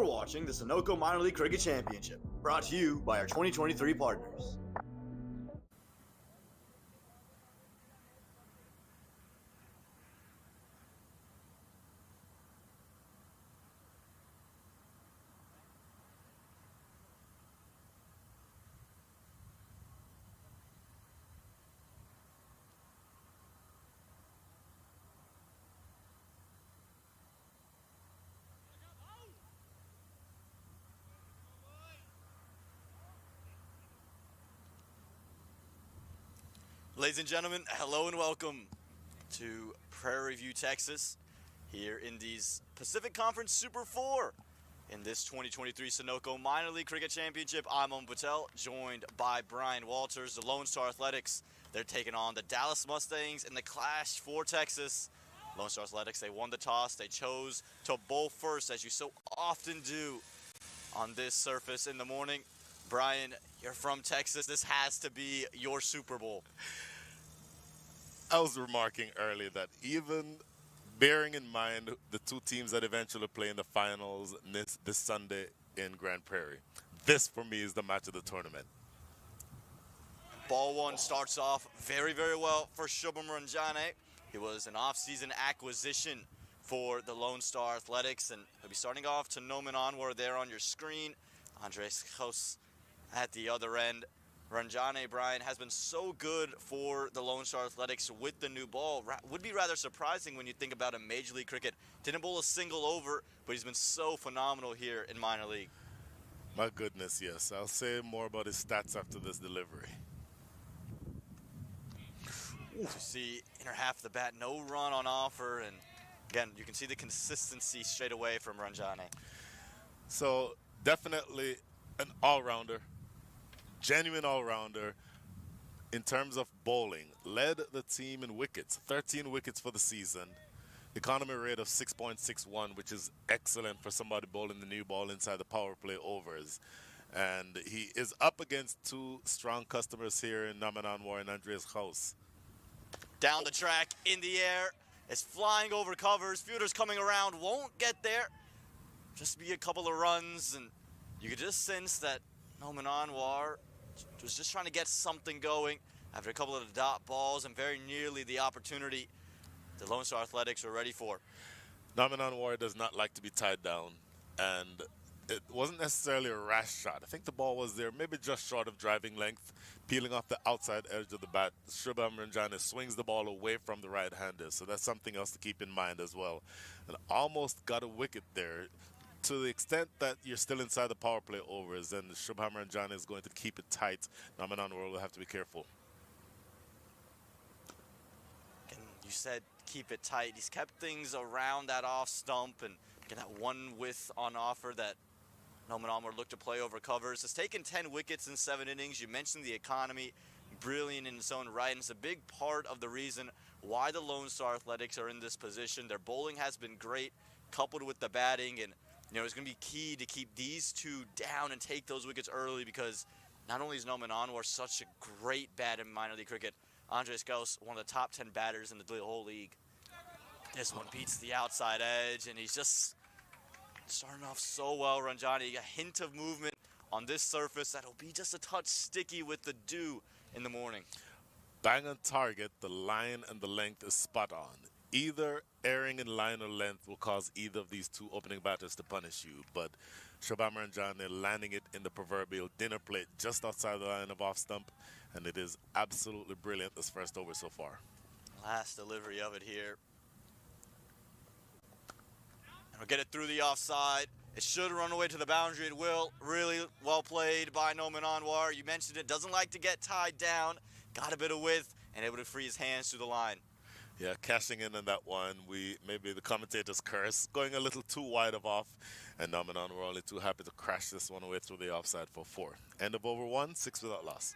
You're watching the Sunoco Minor League Cricket Championship, brought to you by our 2023 partners. Ladies and gentlemen, hello and welcome to Prairie View, Texas, here in these Pacific Conference Super 4. In this 2023 Sunoco Minor League Cricket Championship, I'm Om Patel, joined by Brian Walters, the Lone Star Athletics. They're taking on the Dallas Mustangs in the clash for Texas. Lone Star Athletics, they won the toss. They chose to bowl first, as you so often do on this surface in the morning. Brian, you're from Texas. This has to be your Super Bowl. I was remarking earlier that even bearing in mind the two teams that eventually play in the finals this Sunday in Grand Prairie, this for me is the match of the tournament. Ball one starts off very, very well for Shubham Ranjane. He was an off-season acquisition for the Lone Star Athletics, and he'll be starting off to Noman Anwar there on your screen. Andres Jos at the other end. Ranjane, Brian, has been so good for the Lone Star Athletics with the new ball. Would be rather surprising when you think about him. Major League Cricket didn't bowl a single over, but he's been so phenomenal here in minor league. My goodness, yes. I'll say more about his stats after this delivery. You see inner half of the bat, no run on offer, and again, you can see the consistency straight away from Ranjane. So definitely an all-rounder. Genuine all-rounder in terms of bowling. Led the team in wickets, 13 wickets for the season. Economy rate of 6.61, which is excellent for somebody bowling the new ball inside the power play overs. And he is up against two strong customers here in Noman Anwar and Andres Jos. Down the track, in the air, it's flying over covers. Fielders coming around, won't get there. Just be a couple of runs, and you could just sense that Noman Anwar was just trying to get something going after a couple of the dot balls and very nearly the opportunity the Lone Star Athletics were ready for. Noman Anwar does not like to be tied down, and it wasn't necessarily a rash shot. I think the ball was there, maybe just short of driving length, peeling off the outside edge of the bat. Shubham Ranjane swings the ball away from the right-hander, so that's something else to keep in mind as well. And almost got a wicket there. To the extent that you're still inside the power play overs, and Shubham Ranjane is going to keep it tight, Noman Anwar will have to be careful. And you said keep it tight. He's kept things around that off stump, and get that one width on offer that Noman Anwar looked to play over covers. Has taken 10 wickets in 7 innings. You mentioned the economy, brilliant in its own right, and it's a big part of the reason why the Lone Star Athletics are in this position. Their bowling has been great, coupled with the batting, and you know, it's going to be key to keep these two down and take those wickets early, because not only is Noman Anwar such a great bat in minor league cricket, Andres Jos, one of the top 10 batters in the whole league. This one beats the outside edge, and he's just starting off so well, Ranjane. A hint of movement on this surface that'll be just a touch sticky with the dew in the morning. Bang on target, the line and the length is spot on. Either erring in line or length will cause either of these two opening batters to punish you, but Shubham Ranjane landing it in the proverbial dinner plate just outside the line of off stump, and it is absolutely brilliant this first over so far. Last delivery of it here. And we'll get it through the offside. It should run away to the boundary. It will. Really well played by Noman Anwar. You mentioned it. Doesn't like to get tied down. Got a bit of width and able to free his hands through the line. Yeah, cashing in on that one, maybe the commentators curse, going a little too wide of off, and Noman Anwar only too happy to crash this one away through the offside for 4. End of over 1, 6 without loss.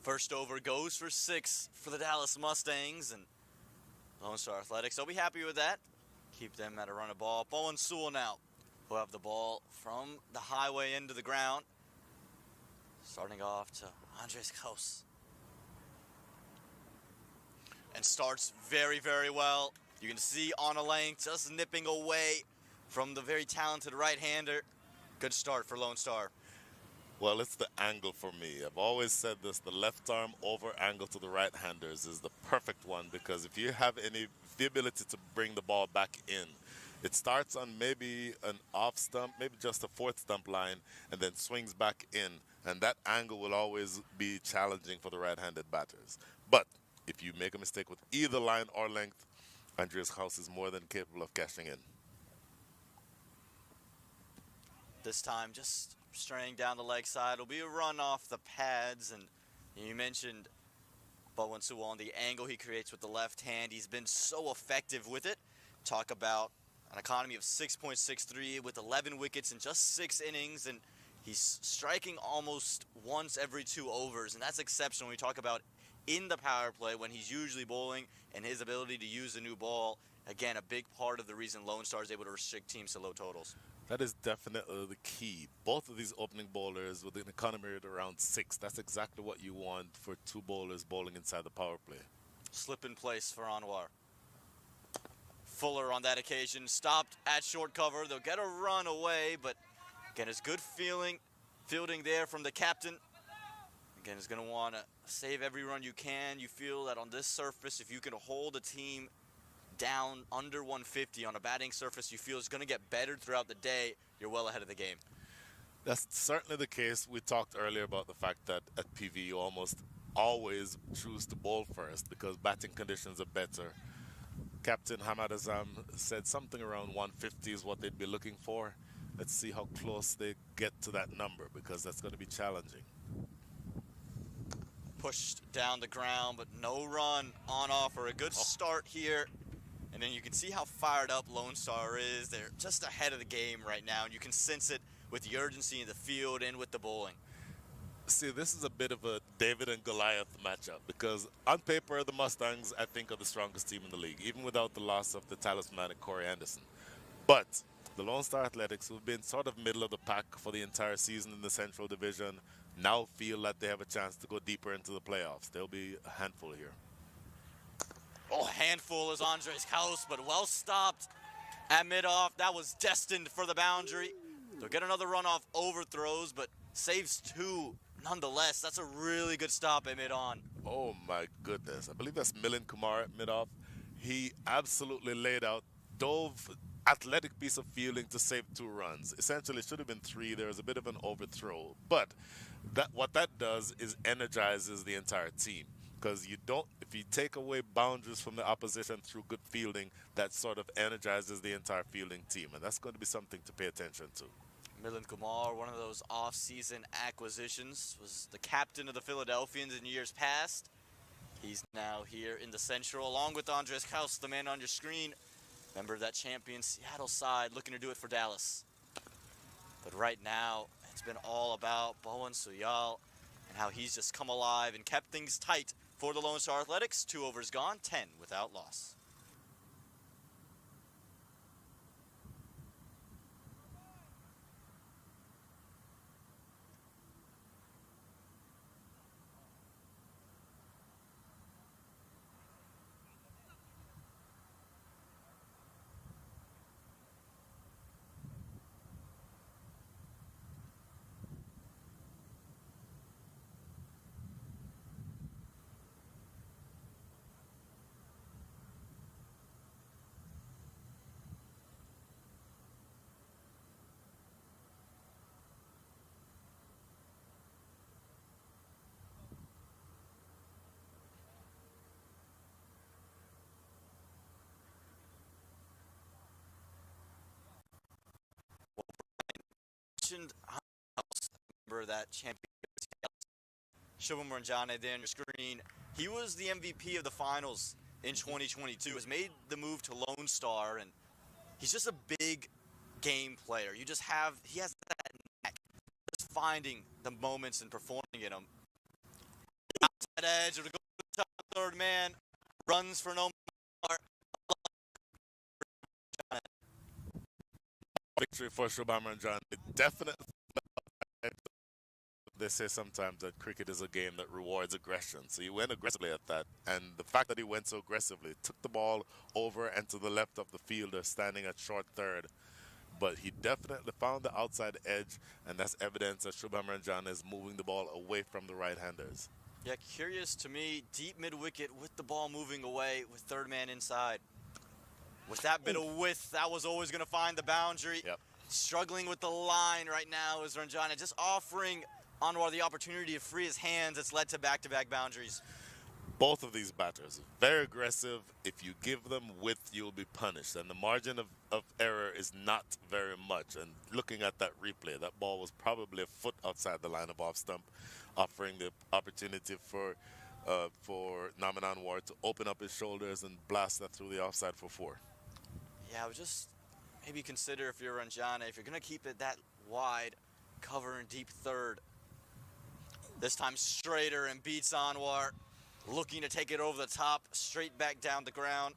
First over goes for 6 for the Dallas Mustangs, and Lone Star Athletics, they'll be happy with that. Keep them at a run of ball. Bowen Sewell now, who have the ball from the highway into the ground. Starting off to Andres Kraus. And starts very, very well. You can see on a length, just nipping away from the very talented right-hander. Good start for Lone Star. Well, it's the angle for me. I've always said this, the left arm over angle to the right-handers is the perfect one, because if you have the ability to bring the ball back in, it starts on maybe an off stump, maybe just a fourth stump line, and then swings back in. And that angle will always be challenging for the right-handed batters. But if you make a mistake with either line or length, Andreas Kraus is more than capable of cashing in. This time just straying down the leg side. It'll be a run off the pads, and you mentioned Bowen Sewell on the angle he creates with the left hand. He's been so effective with it. Talk about an economy of 6.63 with 11 wickets in just 6 innings, and he's striking almost once every 2 overs, and that's exceptional when we talk about in the power play when he's usually bowling, and his ability to use the new ball. Again, a big part of the reason Lone Star is able to restrict teams to low totals. That is definitely the key. Both of these opening bowlers with an economy at around 6. That's exactly what you want for 2 bowlers bowling inside the power play. Slip in place for Anwar. Fuller on that occasion stopped at short cover. They'll get a run away, but again, it's good fielding there from the captain. Again, is going to want to save every run you can. You feel that on this surface, if you can hold a team down under 150 on a batting surface you feel is going to get better throughout the day, you're well ahead of the game. That's certainly the case. We talked earlier about the fact that at PV you almost always choose to bowl first because batting conditions are better. Captain Hamad Azam said something around 150 is what they'd be looking for. Let's see how close they get to that number, because that's going to be challenging. Pushed down the ground, but no run on offer. A good start here. And then you can see how fired up Lone Star is. They're just ahead of the game right now, and you can sense it with the urgency in the field and with the bowling. See, this is a bit of a David and Goliath matchup, because on paper, the Mustangs, I think, are the strongest team in the league, even without the loss of the talismanic Corey Anderson. But the Lone Star Athletics, who've been sort of middle of the pack for the entire season in the Central Division, now feel that they have a chance to go deeper into the playoffs. They'll be a handful here. Oh, handful is Andres Kraus, but well stopped at mid-off. That was destined for the boundary. They'll get another run off overthrows, but saves 2 nonetheless. That's a really good stop at mid-on. Oh, my goodness. I believe that's Milind Kumar at mid-off. He absolutely laid out, dove, athletic piece of fielding to save 2 runs. Essentially, it should have been 3. There was a bit of an overthrow. But what that does is energizes the entire team. Because if you take away boundaries from the opposition through good fielding, that sort of energizes the entire fielding team. And that's going to be something to pay attention to. Milind Kumar, one of those off-season acquisitions, was the captain of the Philadelphians in years past. He's now here in the Central, along with Andres Kraus, the man on your screen, member of that champion Seattle side, looking to do it for Dallas. But right now, it's been all about Bowen Sewell and how he's just come alive and kept things tight for the Lone Star Athletics. 2 overs gone, 10 without loss. Remember that champion Shubham Ranjane there on your screen. He was the MVP of the finals in 2022. Has made the move to Lone Star, and he's just a big game player. He has that knack, just finding the moments and performing in them. edge. It'll go to the top third man. Runs for no more. Victory for Shubham Ranjan. It definitely. They say sometimes that cricket is a game that rewards aggression. So he went aggressively at that. And the fact that he went so aggressively, took the ball over and to the left of the fielder standing at short third. But he definitely found the outside edge, and that's evidence that Shubham Ranjan is moving the ball away from the right-handers. Yeah, curious to me, deep mid-wicket with the ball moving away with third man inside. With that bit of width, that was always going to find the boundary. Yep. Struggling with the line right now is Ranjana, just offering Anwar the opportunity to free his hands. It's led to back-to-back boundaries. Both of these batters, very aggressive. If you give them width, you'll be punished. And the margin of error is not very much. And looking at that replay, that ball was probably a foot outside the line of off stump, offering the opportunity for Naman Anwar to open up his shoulders and blast that through the offside for 4. Yeah, I would just maybe consider, if you're Ranjana, if you're going to keep it that wide, cover in deep third. This time straighter and beats Anwar. Looking to take it over the top, straight back down the ground.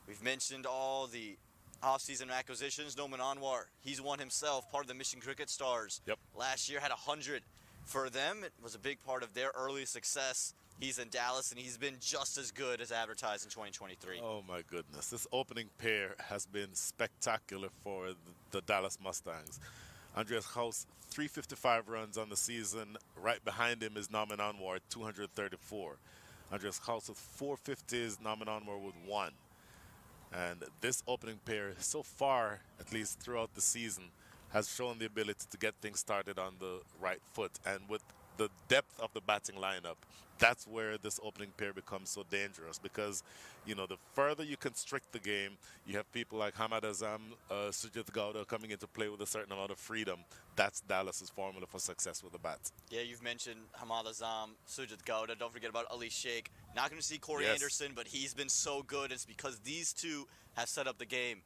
We've mentioned all the offseason acquisitions. Noman Anwar, he's one himself, part of the Mission Cricket Stars. Yep. Last year had 100. For them, it was a big part of their early success. He's in Dallas, and he's been just as good as advertised in 2023. Oh, my goodness. This opening pair has been spectacular for the Dallas Mustangs. Andreas Haus, 355 runs on the season. Right behind him is Naman Anwar, 234. Andreas Haus with 450s, Naman Anwar with 1. And this opening pair, so far, at least throughout the season, has shown the ability to get things started on the right foot. And with the depth of the batting lineup, that's where this opening pair becomes so dangerous, because, you know, the further you constrict the game, you have people like Hamad Azam, Sujit Gowda coming into play with a certain amount of freedom. That's Dallas's formula for success with the bat. Yeah, you've mentioned Hamad Azam, Sujit Gowda. Don't forget about Ali Sheikh. Not going to see Corey Yes. Anderson, but he's been so good. It's because these two have set up the game.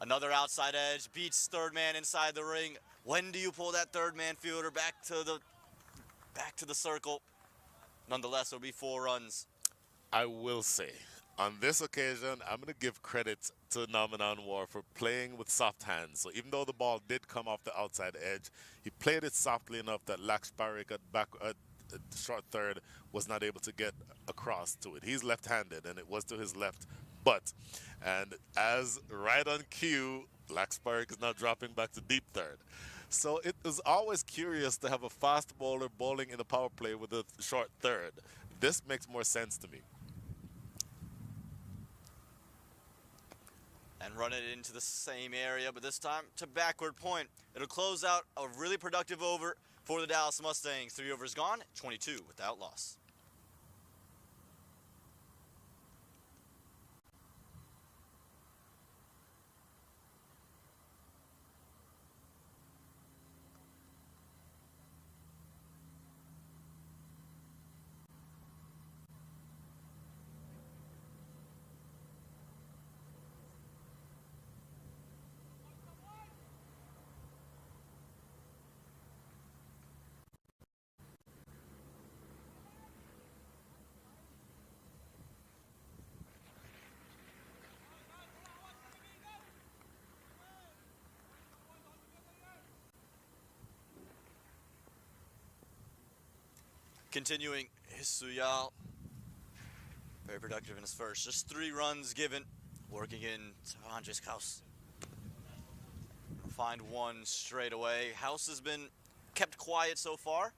Another outside edge, beats third man inside the ring. When do you pull that third man fielder back to the circle? Nonetheless, it'll be 4 runs. I will say, on this occasion, I'm going to give credit to Naman Anwar for playing with soft hands. So even though the ball did come off the outside edge, he played it softly enough that Lax Parikh at short third was not able to get across to it. He's left-handed, and it was to his left. But, and as right on cue, Lax Parikh is now dropping back to deep third. So it was always curious to have a fast bowler bowling in a power play with a short third. This makes more sense to me. And run it into the same area, but this time to backward point. It'll close out a really productive over for the Dallas Mustangs. 3 overs gone, 22 without loss. Continuing his Suyal. Very productive in his first. Just 3 runs given. Working in to Andres Haus. Find 1 straight away. Haus has been kept quiet so far.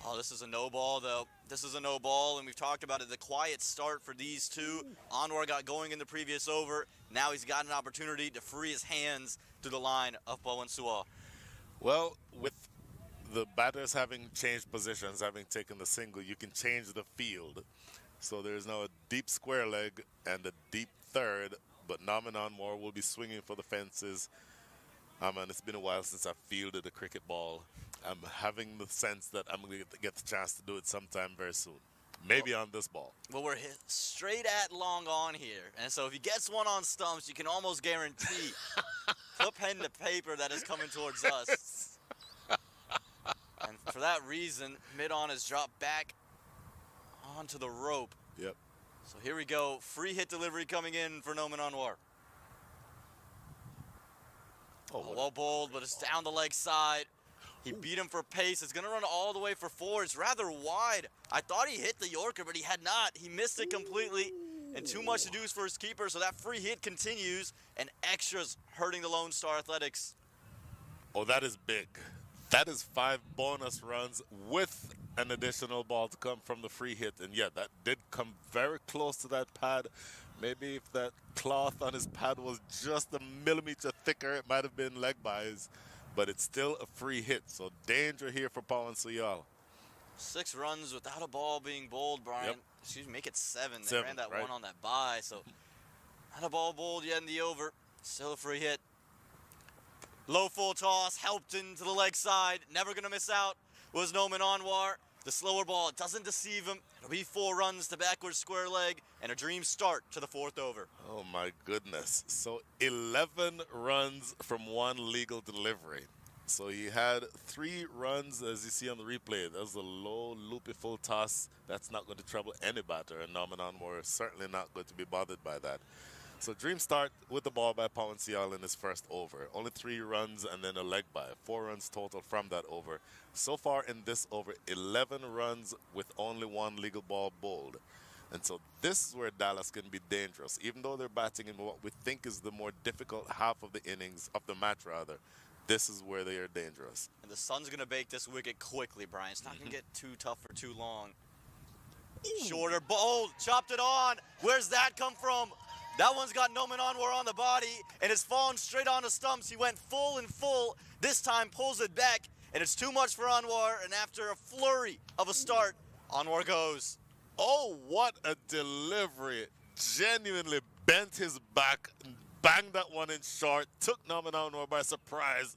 Oh, this is a no ball, though. This is a no ball, and we've talked about it. The quiet start for these two. Anwar got going in the previous over. Now he's got an opportunity to free his hands to the line of Pawan Suwa. Well, with the batters having changed positions, having taken the single, you can change the field. So there's now a deep square leg and a deep third, but Naman Anwar will be swinging for the fences. And it's been a while since I've fielded a cricket ball. I'm having the sense that I'm going to get the chance to do it sometime very soon. Maybe on this ball. Well, we're hit straight at long on here. And so if he gets one on stumps, you can almost guarantee, put pen to paper, that is coming towards us. And for that reason, mid-on has dropped back onto the rope. Yep. So here we go. Free hit delivery coming in for Noman Anwar. Oh, Well bowled, but it's down the leg side. He beat him for pace. It's going to run all the way for 4. It's rather wide. I thought he hit the Yorker, but he had not. He missed it completely. And too much to do for his keeper, so that free hit continues. And extras hurting the Lone Star Athletics. Oh, that is big. That is 5 bonus runs with an additional ball to come from the free hit. And yeah, that did come very close to that pad. Maybe if that cloth on his pad was just a millimeter thicker, it might have been leg byes. But it's still a free hit. So danger here for Pawan Suyal. 6 runs without a ball being bowled, Brian. Yep. Excuse me, make it 7. They 7, ran that right. one on that bye. So not a ball bowled yet in the over. Still a free hit. Low full toss, helped into the leg side. Never going to miss out was Noman Anwar. The slower ball doesn't deceive him. It'll be 4 runs to backwards square leg and a dream start to the 4th over. Oh my goodness. So 11 runs from 1 legal delivery. So he had 3 runs, as you see on the replay. That was a low, loopy full toss. That's not going to trouble any batter, and Noman Anwar is certainly not going to be bothered by that. So dream start with the ball by Pawan Suyal in his first over. Only 3 runs and then a leg by. 4 runs total from that over. So far in this over, 11 runs with only 1 legal ball bowled. And so this is where Dallas can be dangerous. Even though they're batting in what we think is the more difficult half of the innings, of the match rather, this is where they are dangerous. And the sun's going to bake this wicket quickly, Brian. It's not going to get too tough for too long. Shorter, bold, chopped it on. Where's that come from? That one's got Noman Anwar on the body, and it's fallen straight on the stumps. He went full and full. This time pulls it back, and it's too much for Anwar. And after a flurry of a start, Anwar goes. Oh, what a delivery. Genuinely bent his back, banged that one in short, took Noman Anwar by surprise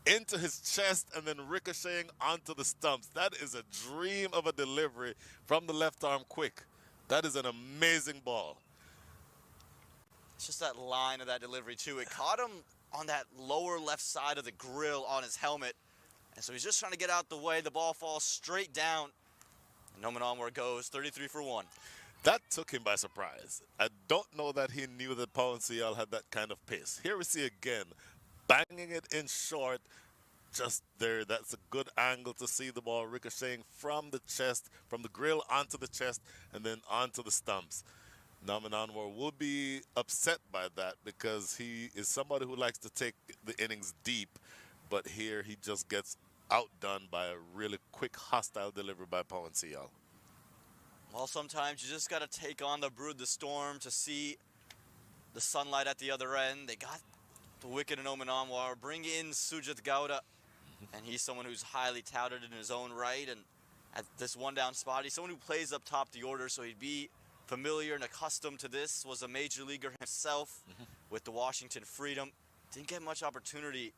into his chest and then ricocheting onto the stumps. That is a dream of a delivery from the left arm quick. That is an amazing ball. It's just that line of that delivery, too. It caught him on that lower left side of the grill on his helmet. And so he's just trying to get out the way. The ball falls straight down. And Noman Anwar goes 33 for 1. That took him by surprise. I don't know that he knew that Pawan Suyal had that kind of pace. Here we see again, banging it in short, just there. That's a good angle to see the ball ricocheting from the chest, from the grill onto the chest, and then onto the stumps. Noman Anwar will be upset by that because he is somebody who likes to take the innings deep, but here he just gets outdone by a really quick, hostile delivery by Pawan Suyal. Well, sometimes you just got to take on the brood, the storm, to see the sunlight at the other end. They got the wicket in Noman Anwar, bring in Sujit Gowda, and he's someone who's highly touted in his own right. And at this one-down spot, he's someone who plays up top the order, so he'd be familiar and accustomed to this. Was a major leaguer himself with the Washington Freedom. Didn't get much opportunity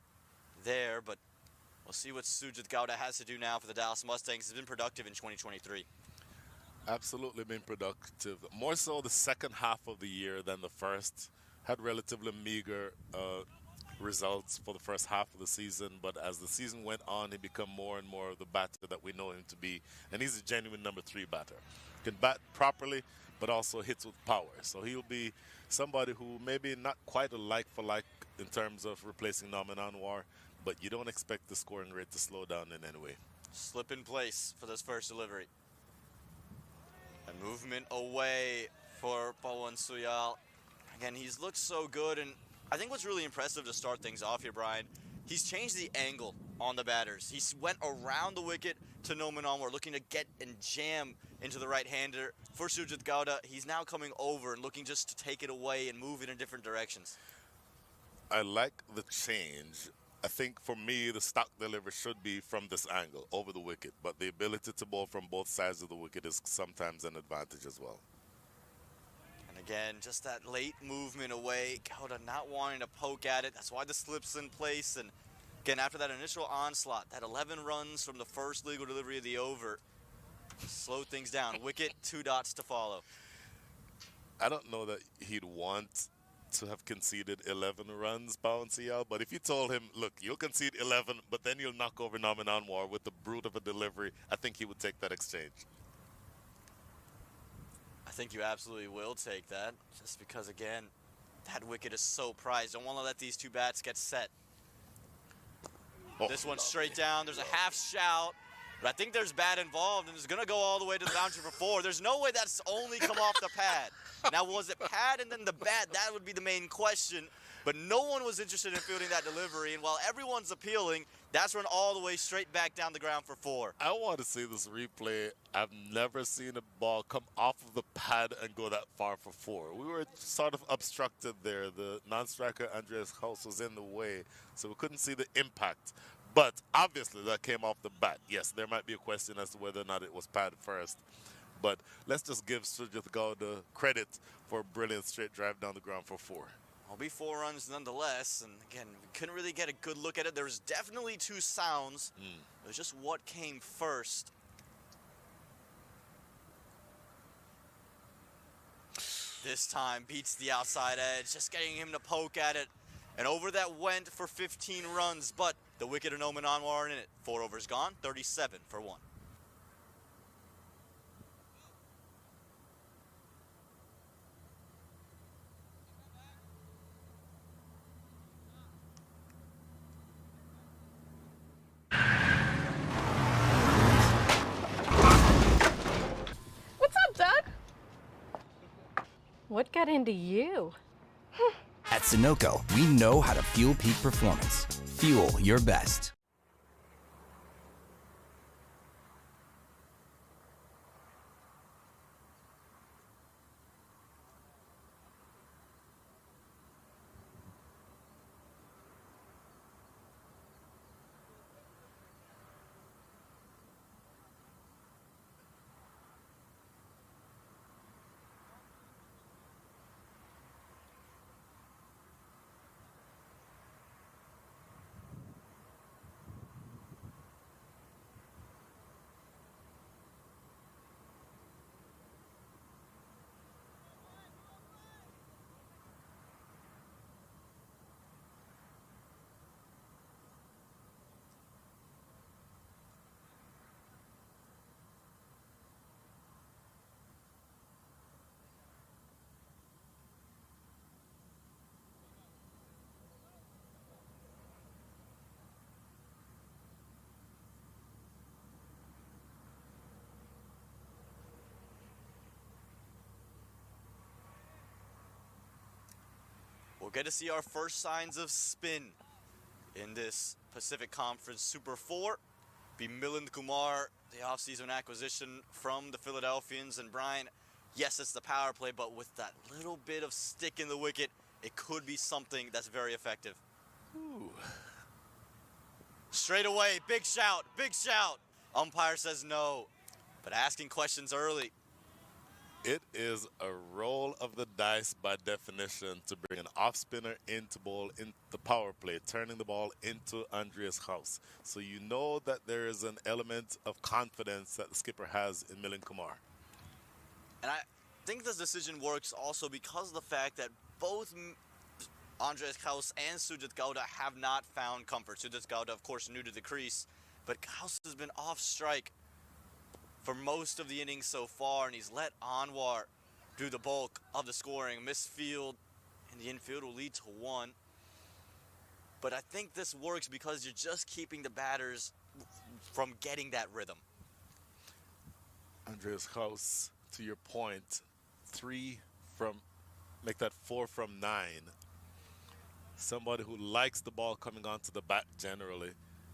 there, but we'll see what Sujit Gowda has to do now for the Dallas Mustangs. He's been productive in 2023. Absolutely been productive. More so the second half of the year than the first. Had relatively meager results for the first half of the season, but as the season went on, he became more and more of the batter that we know him to be, and he's a genuine number 3 batter. Can bat properly, but also hits with power. So he'll be somebody who maybe not quite a like for like in terms of replacing Noman Anwar, but you don't expect the scoring rate to slow down in any way. Slip in place for this first delivery. A movement away for Pawan Suyal. Again, he's looked so good, and I think what's really impressive to start things off here, Brian, he's changed the angle on the batters. He went around the wicket to Noman Anwar, looking to get and jam into the right-hander. For Sujit Gowda, he's now coming over and looking just to take it away and move it in different directions. I like the change. I think for me, the stock delivery should be from this angle, over the wicket. But the ability to bowl from both sides of the wicket is sometimes an advantage as well. And again, just that late movement away. Gowda not wanting to poke at it. That's why the slip's in place. And again, after that initial onslaught, that 11 runs from the first legal delivery of the over, slowed things down. Wicket, 2 dots to follow. I don't know that he'd want to have conceded 11 runs, Pawan Suyal, but if you told him, look, you'll concede 11, but then you'll knock over Noman Anwar with the brute of a delivery, I think he would take that exchange. think you absolutely will take that, just because, again, that wicket is so prized. Don't want to let these two bats get set. Oh, This one's straight down. There's a half shout, but I think there's bat involved, and it's going to go all the way to the boundary for 4. There's no way that's only come off the pad. Now, was it pad and then the bat? That would be the main question. But no one was interested in fielding that delivery, and while everyone's appealing, that's run all the way straight back down the ground for 4. I want to see this replay. I've never seen a ball come off of the pad and go that far for 4. We were sort of obstructed there. The non-striker Andreas Haus was in the way, so we couldn't see the impact. But obviously that came off the bat. Yes, there might be a question as to whether or not it was pad first. But let's just give Sujit Gowda credit for a brilliant straight drive down the ground for 4. Will be 4 runs nonetheless, and again, we couldn't really get a good look at it. There was definitely 2 sounds. It was just what came first. This time beats the outside edge, just getting him to poke at it. And over that went for 15 runs, but the wicket of Noman Anwar in it. 4 overs gone, 37 for 1. What's up, Doug? What got into you? At Sunoco, we know how to fuel peak performance. Fuel your best. We'll get to see our first signs of spin in this Pacific Conference Super 4. Be Milind Kumar, the offseason acquisition from the Philadelphians. And Brian, yes, it's the power play, but with that little bit of stick in the wicket, it could be something that's very effective. Ooh. Straight away, big shout, big shout. Umpire says no, but asking questions early. It is a roll of the dice by definition to bring an off spinner into ball in the power play, turning the ball into Andreas Haus. So you know that there is an element of confidence that the skipper has in Milind Kumar. And I think this decision works also because of the fact that both Andreas Haus and Sujit Gowda have not found comfort. Sujit Gowda, of course, new to the crease, but Haus has been off strike for most of the innings so far, and he's let Anwar do the bulk of the scoring. Misfield in the infield will lead to 1. But I think this works because you're just keeping the batters from getting that rhythm. Andreas Haus, to your point, 3 from, make that 4 from 9. Somebody who likes the ball coming onto the bat generally.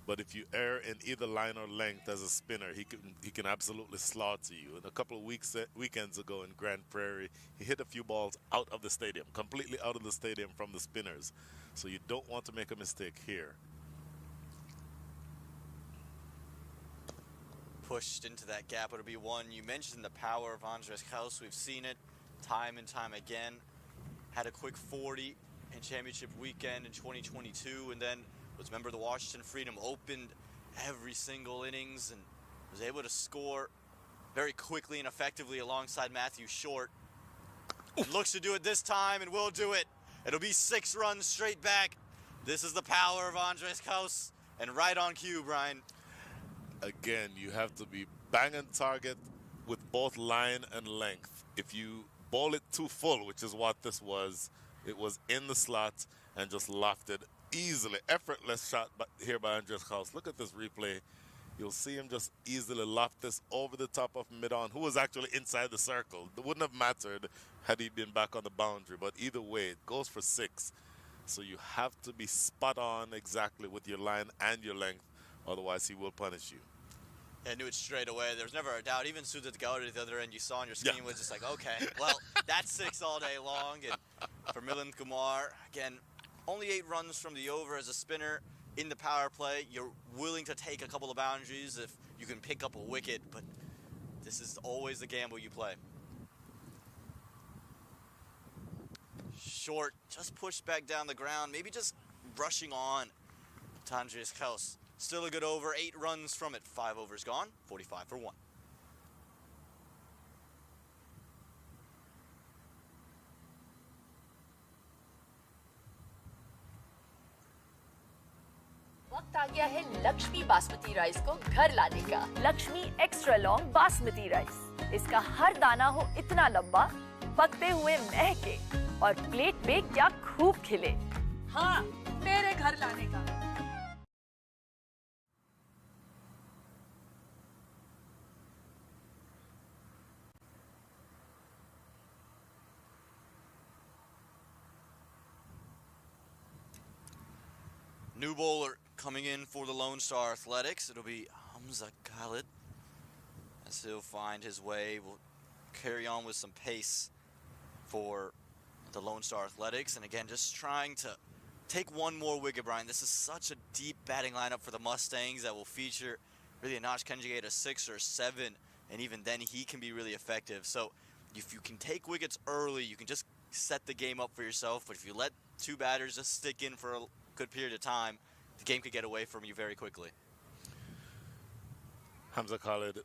But if you err in either line or length as a spinner, he can absolutely slaughter you. And a couple of weekends ago in Grand Prairie, he hit a few balls out of the stadium, completely out of the stadium from the spinners. So you don't want to make a mistake here. Pushed into that gap, it'll be 1. You mentioned the power of Andreas Haus. We've seen it time and time again. Had a quick 40 in championship weekend in 2022, and then was member of the Washington Freedom, opened every single innings and was able to score very quickly and effectively alongside Matthew Short. Looks to do it this time and will do it. It'll be 6 runs straight back. This is the power of Andreas Haus, and right on cue, Brian. Again, you have to be bang on target with both line and length. if you bowl it too full, which is what this was, it was in the slot and just lofted easily. Effortless shot here by Andres Kraus. Look at this replay. You'll see him just easily loft this over the top of mid-on, who was actually inside the circle. It wouldn't have mattered had he been back on the boundary, but either way, it goes for 6. So you have to be spot on exactly with your line and your length, otherwise he will punish you. Yeah, I knew it straight away. There was never a doubt. Even Sujit Gowda at the other end, you saw on your screen, was just like, okay, well, that's 6 all day long. And for Milind Kumar, again, only 8 runs from the over as a spinner in the power play. You're willing to take a couple of boundaries if you can pick up a wicket, but this is always the gamble you play. Short, just pushed back down the ground, maybe just rushing on to Andres Kraus. Still a good over, 8 runs from it. 5 overs gone, 45 for 1. वक्त आ गया है Lakshmi basmati rice को घर लाने का। Lakshmi extra long basmati rice. इसका हर दाना हो इतना लंबा, पकते हुए महके और प्लेट पे क्या खूब खिले। हाँ, मेरे घर लाने का। New bowler coming in for the Lone Star Athletics. It'll be Hamza Khalid as he'll find his way. We'll carry on with some pace for the Lone Star Athletics. And again, just trying to take one more wicket, Brian. This is such a deep batting lineup for the Mustangs that will feature really a Notch Kenji at a 6 or 7. And even then, he can be really effective. So if you can take wickets early, you can just set the game up for yourself. But if you let 2 batters just stick in for a good period of time, the game could get away from you very quickly. Hamza Khalid,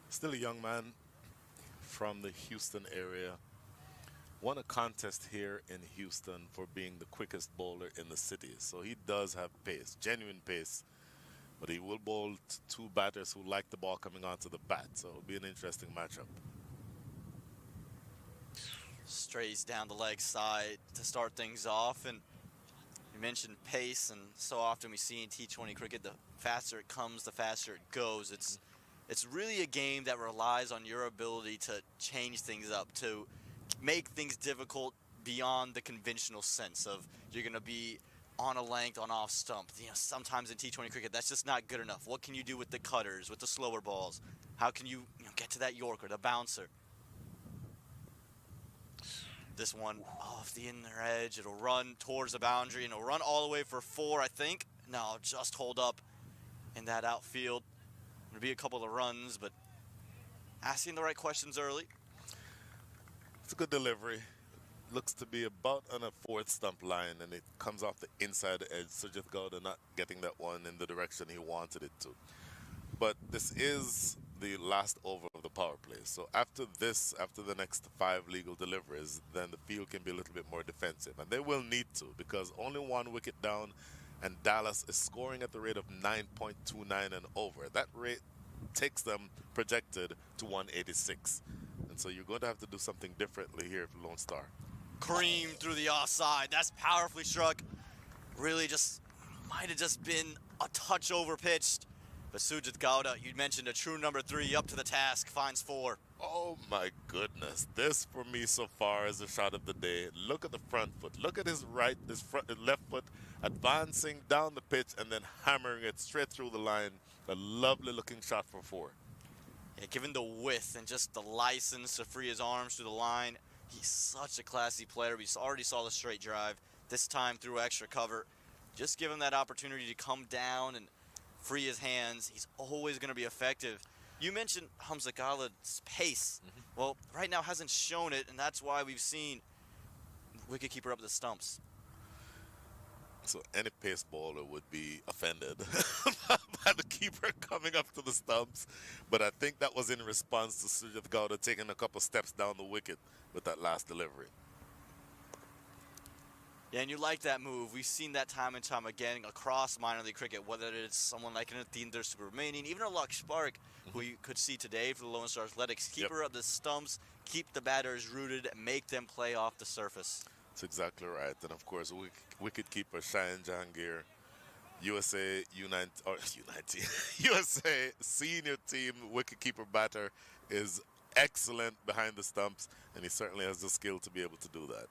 still a young man from the Houston area. Won a contest here in Houston for being the quickest bowler in the city. So he does have pace, genuine pace. But he will bowl 2 batters who like the ball coming onto the bat. So it'll be an interesting matchup. Strays down the leg side to start things off. And you mentioned pace, and so often we see in T20 cricket, the faster it comes, the faster it goes. It's really a game that relies on your ability to change things up, to make things difficult beyond the conventional sense of you're going to be on a length, on off stump. You know, sometimes in T20 cricket, that's just not good enough. What can you do with the cutters, with the slower balls? How can you, get to that Yorker, the bouncer? This one off the inner edge. It'll run towards the boundary, and it'll run all the way for 4, I think. No, just hold up in that outfield. It'll be a couple of runs, but asking the right questions early. It's a good delivery. Looks to be about on a 4th stump line, and it comes off the inside edge. Sujit Gowda not getting that one in the direction he wanted it to. But this is the last over of the power play. So after this, after the next 5 legal deliveries, then the field can be a little bit more defensive. And they will need to, because only 1 wicket down, and Dallas is scoring at the rate of 9.29 and over. That rate takes them projected to 186. And so you're going to have to do something differently here for Lone Star. Cream through the offside. That's powerfully struck. Really just might have just been a touch over pitched. But Sujit Gowda, you mentioned a true number 3, up to the task, finds 4. Oh my goodness. This for me so far is the shot of the day. Look at the front foot. Look at his left foot advancing down the pitch and then hammering it straight through the line. A lovely looking shot for 4. Yeah, given the width and just the license to free his arms through the line, he's such a classy player. We already saw the straight drive. This time through extra cover. Just give him that opportunity to come down and free his hands. He's always going to be effective. You mentioned Hamza Khalid's pace. Well, right now hasn't shown it, and that's why we've seen wicketkeeper up the stumps. So any pace bowler would be offended by the keeper coming up to the stumps. But I think that was in response to Sujit Gowda taking a couple steps down the wicket with that last delivery. Yeah, and you like that move. We've seen that time and time again across minor league cricket, whether it's someone like an Atinder Subramanian, even a Lux Spark, who you could see today for the Lone Star Athletics. Keeper up the stumps, keep the batters rooted, make them play off the surface. That's exactly right. And of course, wicket keeper Cheyenne Jahangir, USA U19 or U19 USA senior team wicketkeeper batter, is excellent behind the stumps, and he certainly has the skill to be able to do that.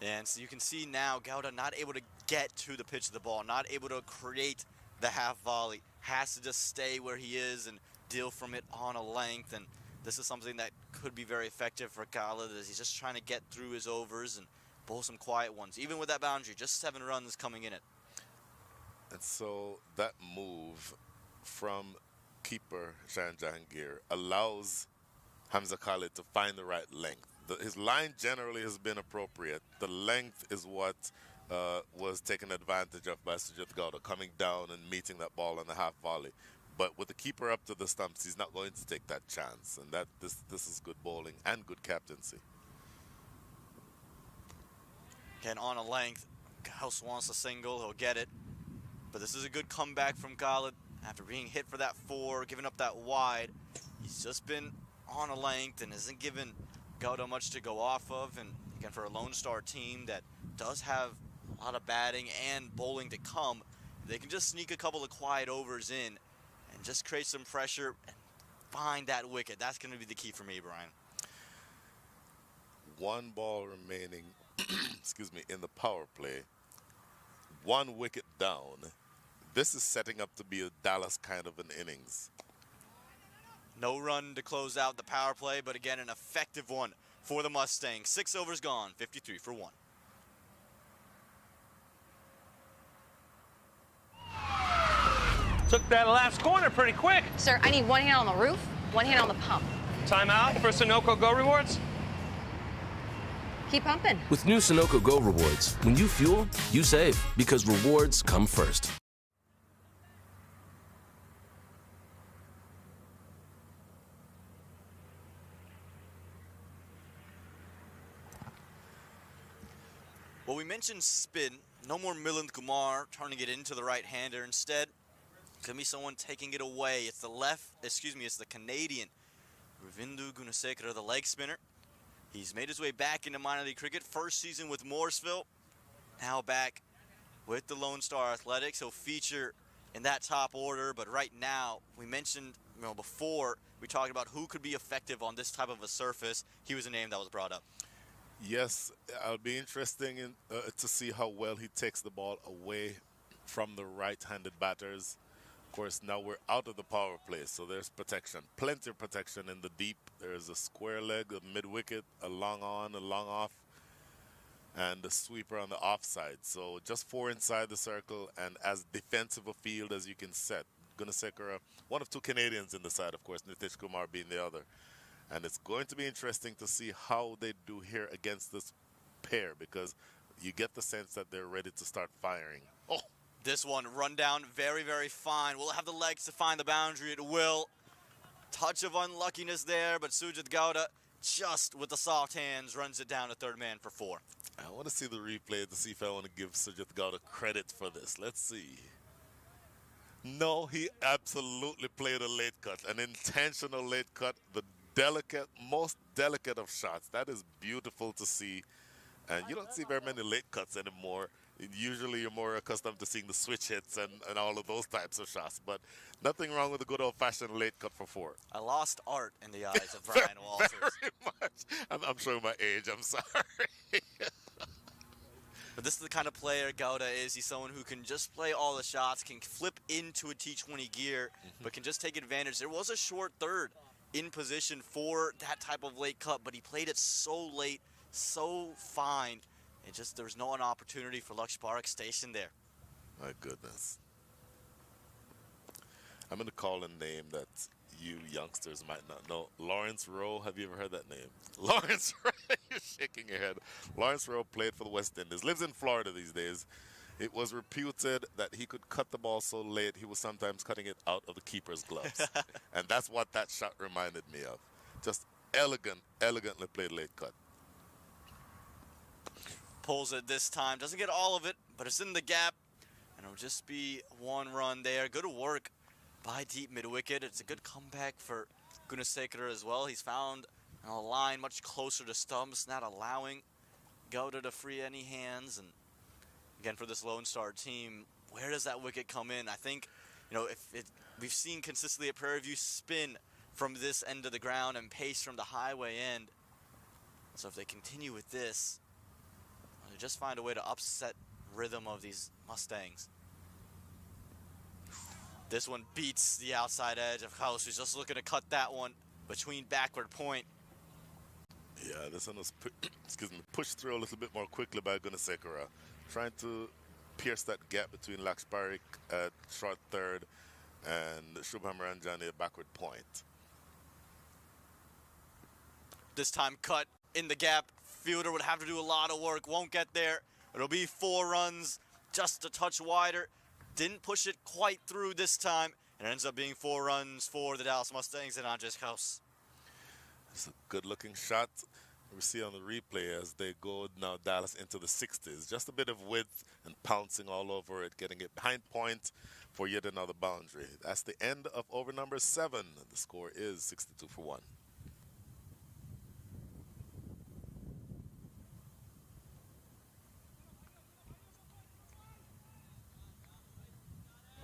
And so you can see now Gowda not able to get to the pitch of the ball, not able to create the half volley, has to just stay where he is and deal from it on a length. And this is something that could be very effective for Khaled, as he's just trying to get through his overs and bowl some quiet ones. Even with that boundary, just 7 runs coming in it. And so that move from keeper Cheyenne Jahangir allows Hamza Khalid to find the right length. His line generally has been appropriate. The length is what was taken advantage of by Sujit Gowda, coming down and meeting that ball on the half volley. But with the keeper up to the stumps, he's not going to take that chance. And this is good bowling and good captaincy. Again, on a length, House wants a single, he'll get it. But this is a good comeback from Khalid after being hit for that 4, giving up that wide. He's just been on a length and isn't given Gowda much to go off of. And again, for a Lone Star team that does have a lot of batting and bowling to come, they can just sneak a couple of quiet overs in and just create some pressure and find that wicket. That's going to be the key for me, Brian. 1 ball remaining, excuse me, in the power play. 1 wicket down. This is setting up to be a Dallas kind of an innings. No run to close out the power play, but again, an effective one for the Mustangs. 6 overs gone, 53 for 1. Took that last corner pretty quick. Sir, I need 1 hand on the roof, 1 hand on the pump. Timeout for Sunoco Go Rewards. Keep pumping. With new Sunoco Go rewards, when you fuel, you save, because rewards come first. Well, we mentioned spin. No more Milind Kumar turning it into the right-hander. Instead, it's going to be someone taking it away. It's the Canadian Ravindu Gunasekara, the leg spinner. He's made his way back into minor league cricket. First season with Morrisville. Now back with the Lone Star Athletics. He'll feature in that top order. But right now, we mentioned, before we talked about who could be effective on this type of a surface. He was a name that was brought up. Yes, it'll be interesting to see how well he takes the ball away from the right-handed batters. Of course, now we're out of the power play, so there's protection. Plenty of protection in the deep. There's a square leg, a mid-wicket, a long on, a long off, and a sweeper on the offside. So just 4 inside the circle, and as defensive a field as you can set. Gunasekara, one of 2 Canadians in the side, of course, Nitish Kumar being the other. And it's going to be interesting to see how they do here against this pair, because you get the sense that they're ready to start firing. Oh! This one, run down, very, very fine. Will it have the legs to find the boundary? It will. Touch of unluckiness there, but Sujit Gowda, just with the soft hands, runs it down to third man for 4. I want to see the replay to see if I want to give Sujit Gowda credit for this. Let's see. No, he absolutely played a late cut, an intentional late cut, the most delicate of shots. That is beautiful to see. And you don't see very many late cuts anymore. Usually you're more accustomed to seeing the switch hits and all of those types of shots. But nothing wrong with a good old-fashioned late cut for 4. I lost art in the eyes of Brian Walters. Very much. I'm showing my age. I'm sorry. But this is the kind of player Gowda is. He's someone who can just play all the shots, can flip into a T20 gear, but can just take advantage. There was a short third in position for that type of late cut, but he played it so late, so fine. And just there was no opportunity for Lakshmi Parakh station there. My goodness. I'm going to call a name that you youngsters might not know. Lawrence Rowe. Have you ever heard that name? Lawrence Rowe. You're shaking your head. Lawrence Rowe played for the West Indies. Lives in Florida these days. It was reputed that he could cut the ball so late, he was sometimes cutting it out of the keeper's gloves. And that's what that shot reminded me of. Just elegantly played late cut. Pulls it this time. Doesn't get all of it, but it's in the gap. And it'll just be 1 run there. Good work by deep mid-wicket. It's a good comeback for Gunasekara as well. He's found a line much closer to stumps, not allowing Gowda to free any hands. And again, for this Lone Star team, where does that wicket come in? I think, we've seen consistently at Prairie View spin from this end of the ground and pace from the highway end. So if they continue with this, they just find a way to upset rhythm of these Mustangs. This one beats the outside edge of House, who's just looking to cut that one between backward point. Yeah, this one was pushed through a little bit more quickly by Gunasekara, trying to pierce that gap between Lakshparik at short third and Shubham Ranjani at backward point. This time cut in the gap. Fielder would have to do a lot of work, won't get there. It'll be 4 runs, just a touch wider. Didn't push it quite through this time, and it ends up being 4 runs for the Dallas Mustangs and Andres House. It's a good-looking shot. We see on the replay as they go now Dallas into the 60s. Just a bit of width and pouncing all over it, getting it behind point for yet another boundary. That's the end of over number 7. The score is 62 for 1.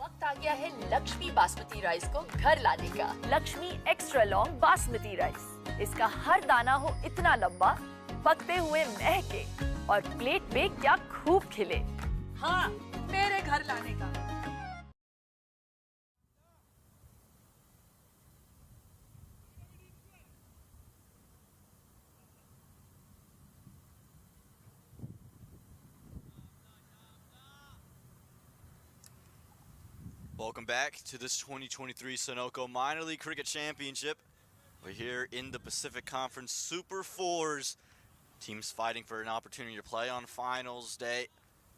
वक्त आ गया है Lakshmi basmati rice को घर लाने का। Lakshmi extra long basmati rice, इसका हर दाना हो इतना लंबा, पकते हुए महके और प्लेट पे क्या खूब खिले। हाँ, मेरे घर लाने का। Welcome back to this 2023 Sunoco Minor League Cricket Championship. We're here in the Pacific Conference Super Fours. Teams fighting for an opportunity to play on finals day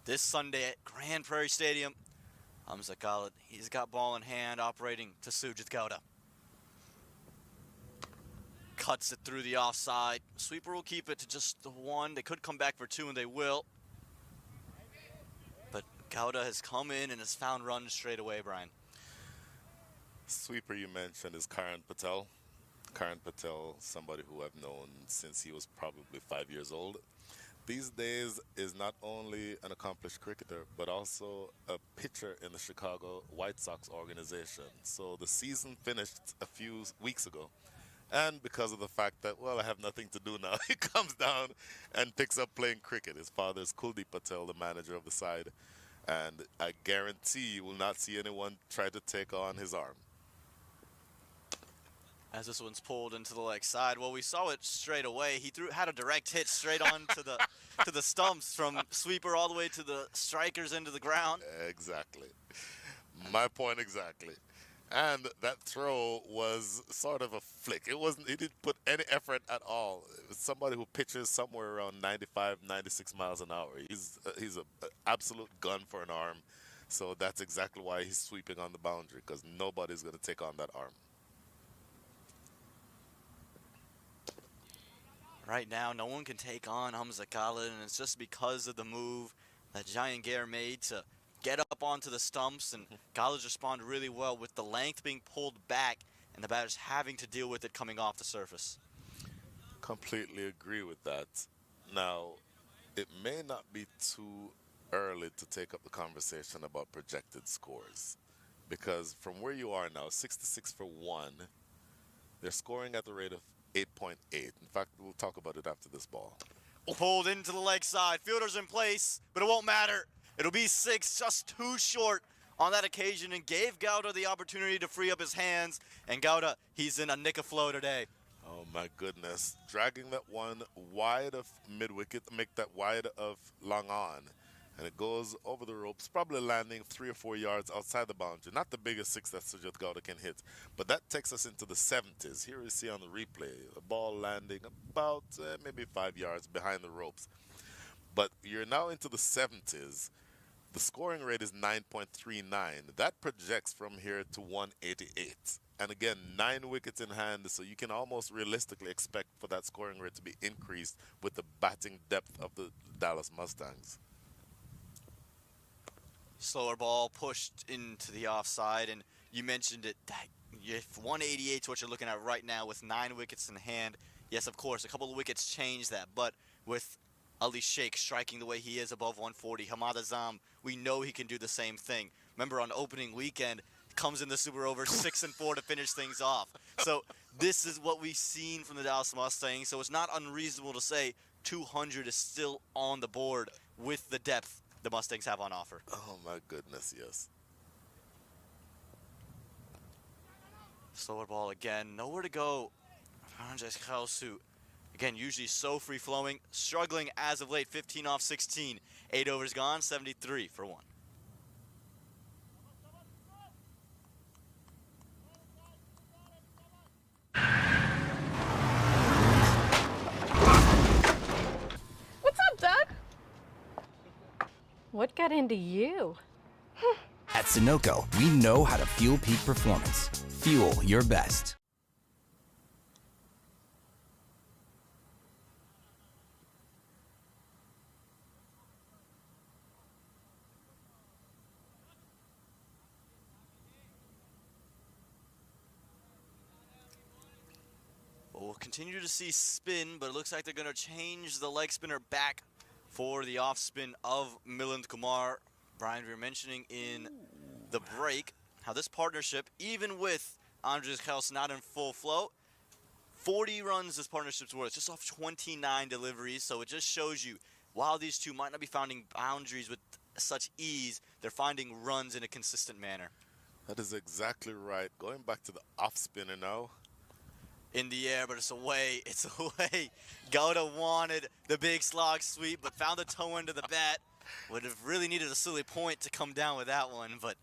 this Sunday at Grand Prairie Stadium. Hamza Khalid, he's got ball in hand, operating to Sujit Gowda. Cuts it through the offside. Sweeper will keep it to just the 1. They could come back for 2, and they will. But Gowda has come in and has found runs straight away, Brian. Sweeper you mentioned is Karan Patel. Karan Patel, somebody who I've known since he was probably 5 years old. These days is not only an accomplished cricketer, but also a pitcher in the Chicago White Sox organization. So the season finished a few weeks ago. And because of the fact that, well, I have nothing to do now, he comes down and picks up playing cricket. His father is Kuldeep Patel, the manager of the side. And I guarantee you will not see anyone try to take on his arm. As this one's pulled into the leg side, well, we saw it straight away. He had a direct hit straight on to the stumps from sweeper all the way to the strikers into the ground. Exactly. My point exactly. And that throw was sort of a flick. He didn't put any effort at all. It was somebody who pitches somewhere around 95, 96 miles an hour. He's an absolute gun for an arm. So that's exactly why he's sweeping on the boundary, because nobody's going to take on that arm. Right now, no one can take on Hamza Khalid, and it's just because of the move that Giant Gare made to get up onto the stumps, and Khalid responded really well with the length being pulled back and the batters having to deal with it coming off the surface. Completely agree with that. Now, it may not be too early to take up the conversation about projected scores, because from where you are now, 66 for 1, they're scoring at the rate of 8.8. In fact, we'll talk about it after this ball. Pulled into the leg side. Fielder's in place, but it won't matter. It'll be 6, just too short on that occasion, and gave Gowda the opportunity to free up his hands. And Gowda, he's in a nick of flow today. Oh, my goodness. Dragging that one wide of mid-wicket, make that wide of long on. And it goes over the ropes, probably landing 3 or 4 yards outside the boundary. Not the biggest 6 that Sujit Gowda can hit. But that takes us into the 70s. Here we see on the replay, a ball landing about maybe 5 yards behind the ropes. But you're now into the 70s. The scoring rate is 9.39. That projects from here to 188. And again, 9 wickets in hand, so you can almost realistically expect for that scoring rate to be increased with the batting depth of the Dallas Mustangs. Slower ball pushed into the offside, and you mentioned it, that If 188 is what you're looking at right now with 9 wickets in hand, yes, of course, a couple of wickets change that. But with Ali Sheikh striking the way he is above 140, Hamad Azam, we know he can do the same thing. Remember, on opening weekend, comes in the Super Over 6 and 4 to finish things off. So this is what we've seen from the Dallas Mustangs. So it's not unreasonable to say 200 is still on the board with the depth the Mustangs have on offer. Oh my goodness, yes. Slower ball again, nowhere to go. Andres Kraus, who, again, usually so free-flowing, struggling as of late, 15 off 16. 8 overs gone, 73 for 1. What's up, Doug? What got into you? At Sunoco, we know how to fuel peak performance. Fuel your best. Well, we'll continue to see spin, but it looks like they're going to change the leg spinner back for the off spin of Milind Kumar. Brian, we were mentioning in the break how this partnership, even with Andres Kraus not in full flow, 40 runs this partnership's worth, just off 29 deliveries. So it just shows you, while these two might not be finding boundaries with such ease, they're finding runs in a consistent manner. That is exactly right. Going back to the off spinner now. In the air, but it's away. It's away. Gowda wanted the big slog sweep, but found the toe end of the bat. Would have really needed a silly point to come down with that one, but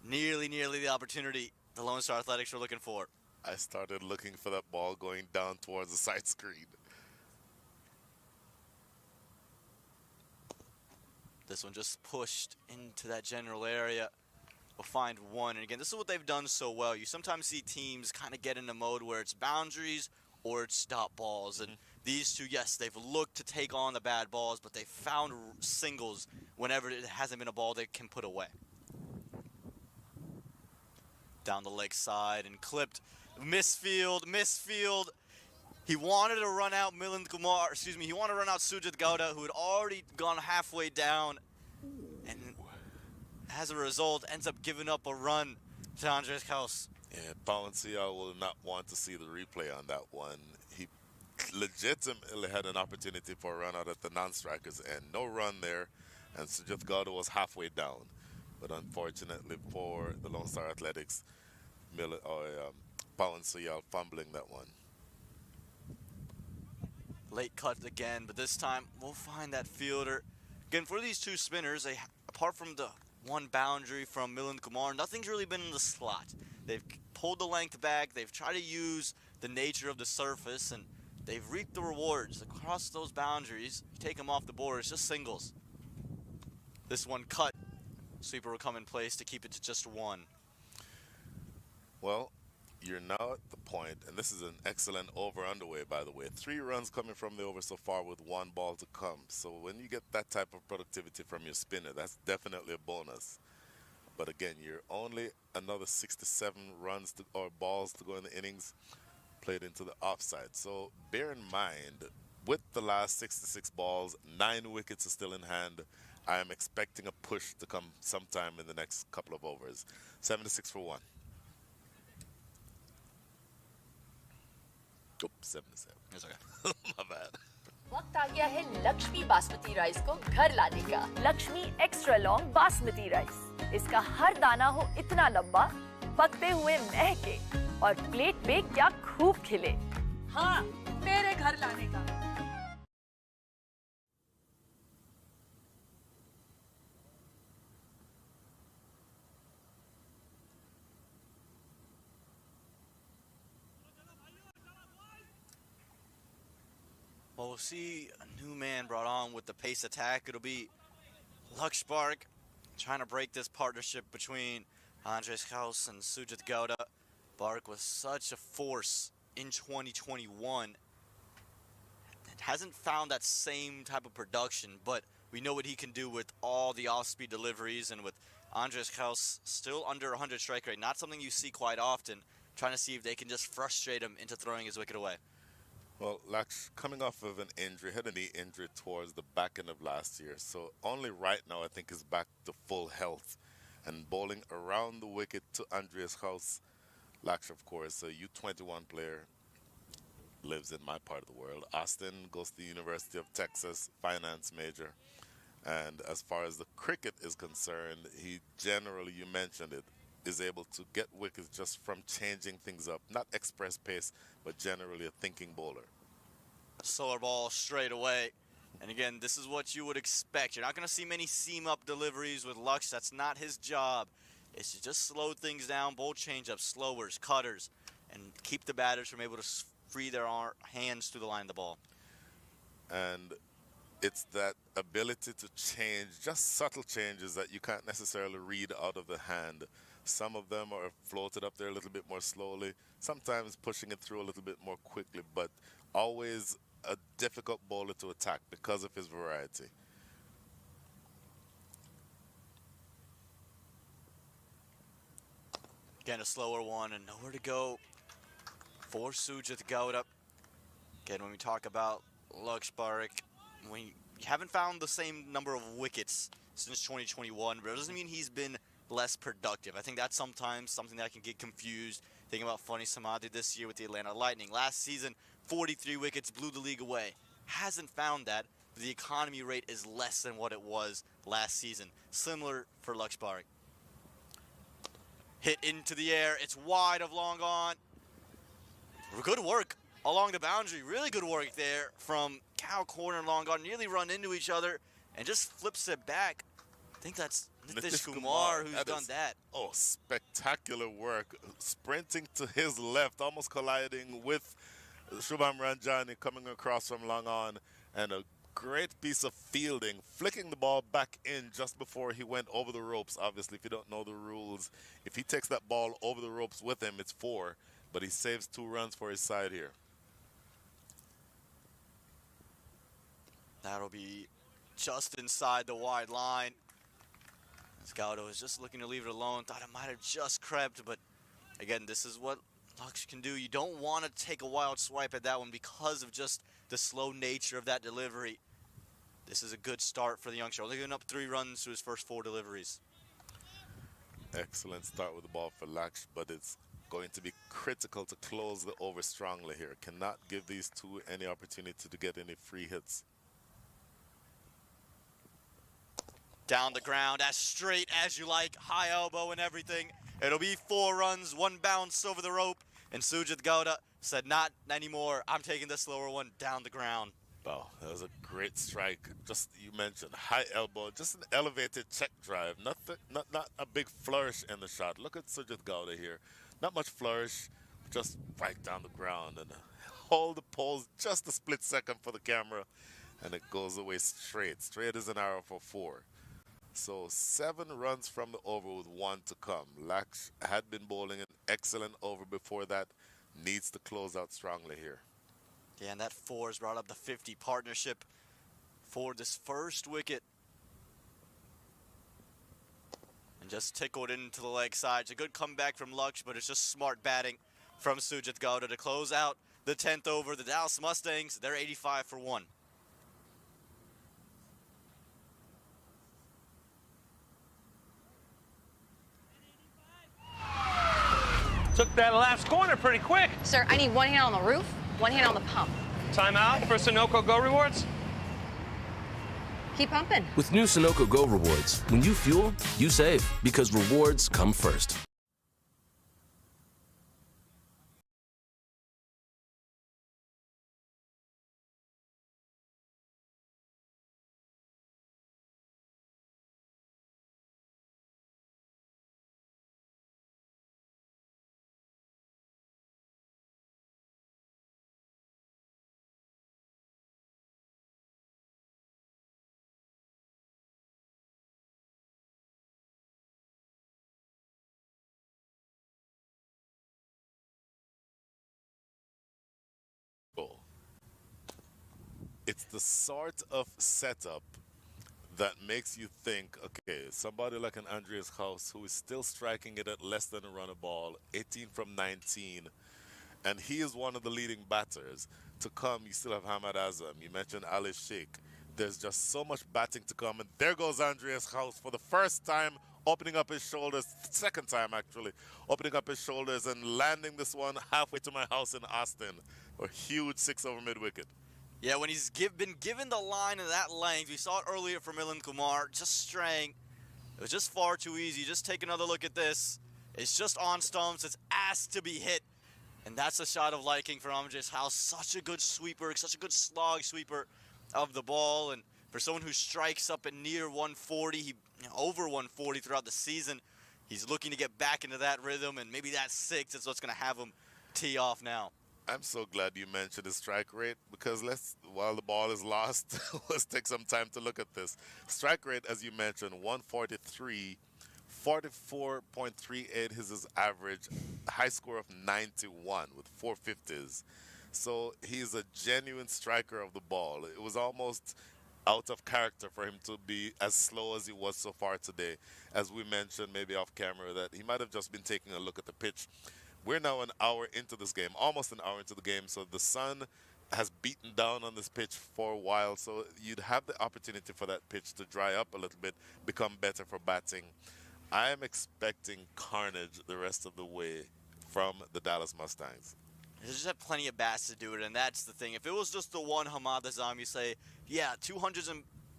nearly the opportunity the Lone Star Athletics were looking for. I started looking for that ball going down towards the side screen. This one just pushed into that general area. We'll find one. And again, this is what they've done so well. You sometimes see teams kind of get in a mode where it's boundaries or it's stop balls. And these two, yes, they've looked to take on the bad balls, but they've found singles whenever it hasn't been a ball they can put away. Down the leg side and clipped. Misfield. He wanted to run out Milind Kumar, he wanted to run out Sujit Gowda, who had already gone halfway down. And as a result, ends up giving up a run to Andres Kraus. Yeah, Palencia will not want to see the replay on that one. He legitimately had an opportunity for a run out at the non-strikers end. No run there, and Sujit Gowda was halfway down. But unfortunately for the Lone Star Athletics, Palencia fumbling that one. Late cut again, but this time we'll find that fielder. Again, for these two spinners, apart from the one boundary from Milind Kumar, nothing's really been in the slot. They've pulled the length back, they've tried to use the nature of the surface, and they've reaped the rewards across those boundaries. You take them off the board, it's just singles. This one cut. Sweeper will come in place to keep it to just 1. Well, you're now at the point, and this is an excellent over underway, by the way. 3 runs coming from the over so far with 1 ball to come. So when you get that type of productivity from your spinner, that's definitely a bonus. But again, you're only another 67 runs or balls to go in the innings played into the offside. So bear in mind, with the last 66 balls, 9 wickets are still in hand. I am expecting a push to come sometime in the next couple of overs. 76 for 1. Oops, 77. It's okay. My bad. वक्त आ गया है Lakshmi basmati rice को घर लाने का। Lakshmi extra long basmati rice. इसका हर दाना हो इतना लंबा, पकते हुए महके और प्लेट पे क्या खूब खिले। हाँ, मेरे घर लाने का। Well, we'll see a new man brought on with the pace attack. It'll be Laksh Bark trying to break this partnership between Andres Kraus and Sujit Gowda. Bark was such a force in 2021. Hasn't found that same type of production, but we know what he can do with all the off-speed deliveries, and with Andres Kraus still under 100 strike rate, not something you see quite often. trying to see if they can just frustrate him into throwing his wicket away. Well, Laksh coming off of an injury, had a knee injury towards the back end of last year. So only right now I think is back to full health. And bowling around the wicket to Andreas House. Laksh, of course, a U21 player, lives in my part of the world. Austin, goes to the University of Texas, finance major. And as far as the cricket is concerned, he generally, you mentioned it, is able to get wickets just from changing things up. Not express pace, but generally a thinking bowler. Slower ball straight away. And again, this is what you would expect. You're not going to see many seam-up deliveries with Lux. That's not his job. It's to just slow things down, bowl change-ups, slowers, cutters, and keep the batters from able to free their hands to the line of the ball. And it's that ability to change, just subtle changes that you can't necessarily read out of the hand. Some of them are floated up there a little bit more slowly, sometimes pushing it through a little bit more quickly, but always a difficult bowler to attack because of his variety. Again, a slower one and nowhere to go for Sujit Gowda. Again, when we talk about Luxembourg, we haven't found the same number of wickets since 2021, but it doesn't mean he's been less productive. I think that's sometimes something that can get confused. Thinking about Funny Samadhi this year with the Atlanta Lightning. Last season, 43 wickets, blew the league away. Hasn't found that. The economy rate is less than what it was last season. Similar for Luxembourg. Hit into the air. It's wide of long on. Good work along the boundary. Really good work there from cow corner and long on. Nearly run into each other and just flips it back. I think that's Nitish Kumar who's done that. Oh, spectacular work. Sprinting to his left, almost colliding with Shubham Ranjani coming across from long on. And a great piece of fielding, flicking the ball back in just before he went over the ropes. Obviously, if you don't know the rules, if he takes that ball over the ropes with him, it's 4. But he saves 2 runs for his side here. That'll be just inside the wide line. Scouto was just looking to leave it alone. Thought it might have just crept, but again, this is what Lux can do. You don't want to take a wild swipe at that one because of just the slow nature of that delivery. This is a good start for the youngster. Only giving up 3 runs to his first 4 deliveries. Excellent start with the ball for Laksh, but it's going to be critical to close the over strongly here. Cannot give these 2 any opportunity to get any free hits. Down the ground, as straight as you like, high elbow and everything. It'll be 4 runs, 1 bounce over the rope, and Sujit Gowda said, not anymore. I'm taking the slower one down the ground. Wow, that was a great strike. Just, you mentioned, high elbow, just an elevated check drive. Not a big flourish in the shot. Look at Sujit Gowda here. Not much flourish, just right down the ground and hold the pose just a split second for the camera, and it goes away straight. Straight as an arrow for 4. So 7 runs from the over with 1 to come. Laksh had been bowling an excellent over before that. Needs to close out strongly here. Yeah, and that 4 has brought up the 50 partnership for this first wicket. And just tickled into the leg side. It's a good comeback from Lux, but it's just smart batting from Sujit Gowda to close out the 10th over. The Dallas Mustangs, they're 85 for 1. Took that last corner pretty quick. Sir, I need 1 hand on the roof, 1 hand on the pump. Timeout for Sunoco Go Rewards. Keep pumping. With new Sunoco Go rewards, when you fuel, you save because rewards come first. It's the sort of setup that makes you think, okay, somebody like an Andreas House who is still striking it at less than a run a ball, 18 from 19, and he is one of the leading batters. To come, you still have Hamad Azam. You mentioned Ali Sheikh. There's just so much batting to come, and there goes Andreas House for the first time, opening up his shoulders, second time actually, opening up his shoulders and landing this one halfway to my house in Austin. A huge 6 over mid wicket. Yeah, when he's been given the line of that length, we saw it earlier from Milind Kumar, just straying. It was just far too easy. Just take another look at this. It's just on stumps. It's asked to be hit. And that's a shot of liking for Andreas House. Such a good sweeper, such a good slog sweeper of the ball. And for someone who strikes up at near 140, over 140 throughout the season, he's looking to get back into that rhythm. And maybe that 6 is what's going to have him tee off now. I'm so glad you mentioned his strike rate because while the ball is lost, let's take some time to look at this. Strike rate, as you mentioned, 143, 44.38 is his average, high score of 91 with 450s. So he's a genuine striker of the ball. It was almost out of character for him to be as slow as he was so far today. As we mentioned, maybe off camera, that he might have just been taking a look at the pitch. We're now an hour into this game, almost an hour into the game, so the sun has beaten down on this pitch for a while, so you'd have the opportunity for that pitch to dry up a little bit, become better for batting. I am expecting carnage the rest of the way from the Dallas Mustangs. They just have plenty of bats to do it, and that's the thing. If it was just the one Hamad Azam, you say, yeah, 200's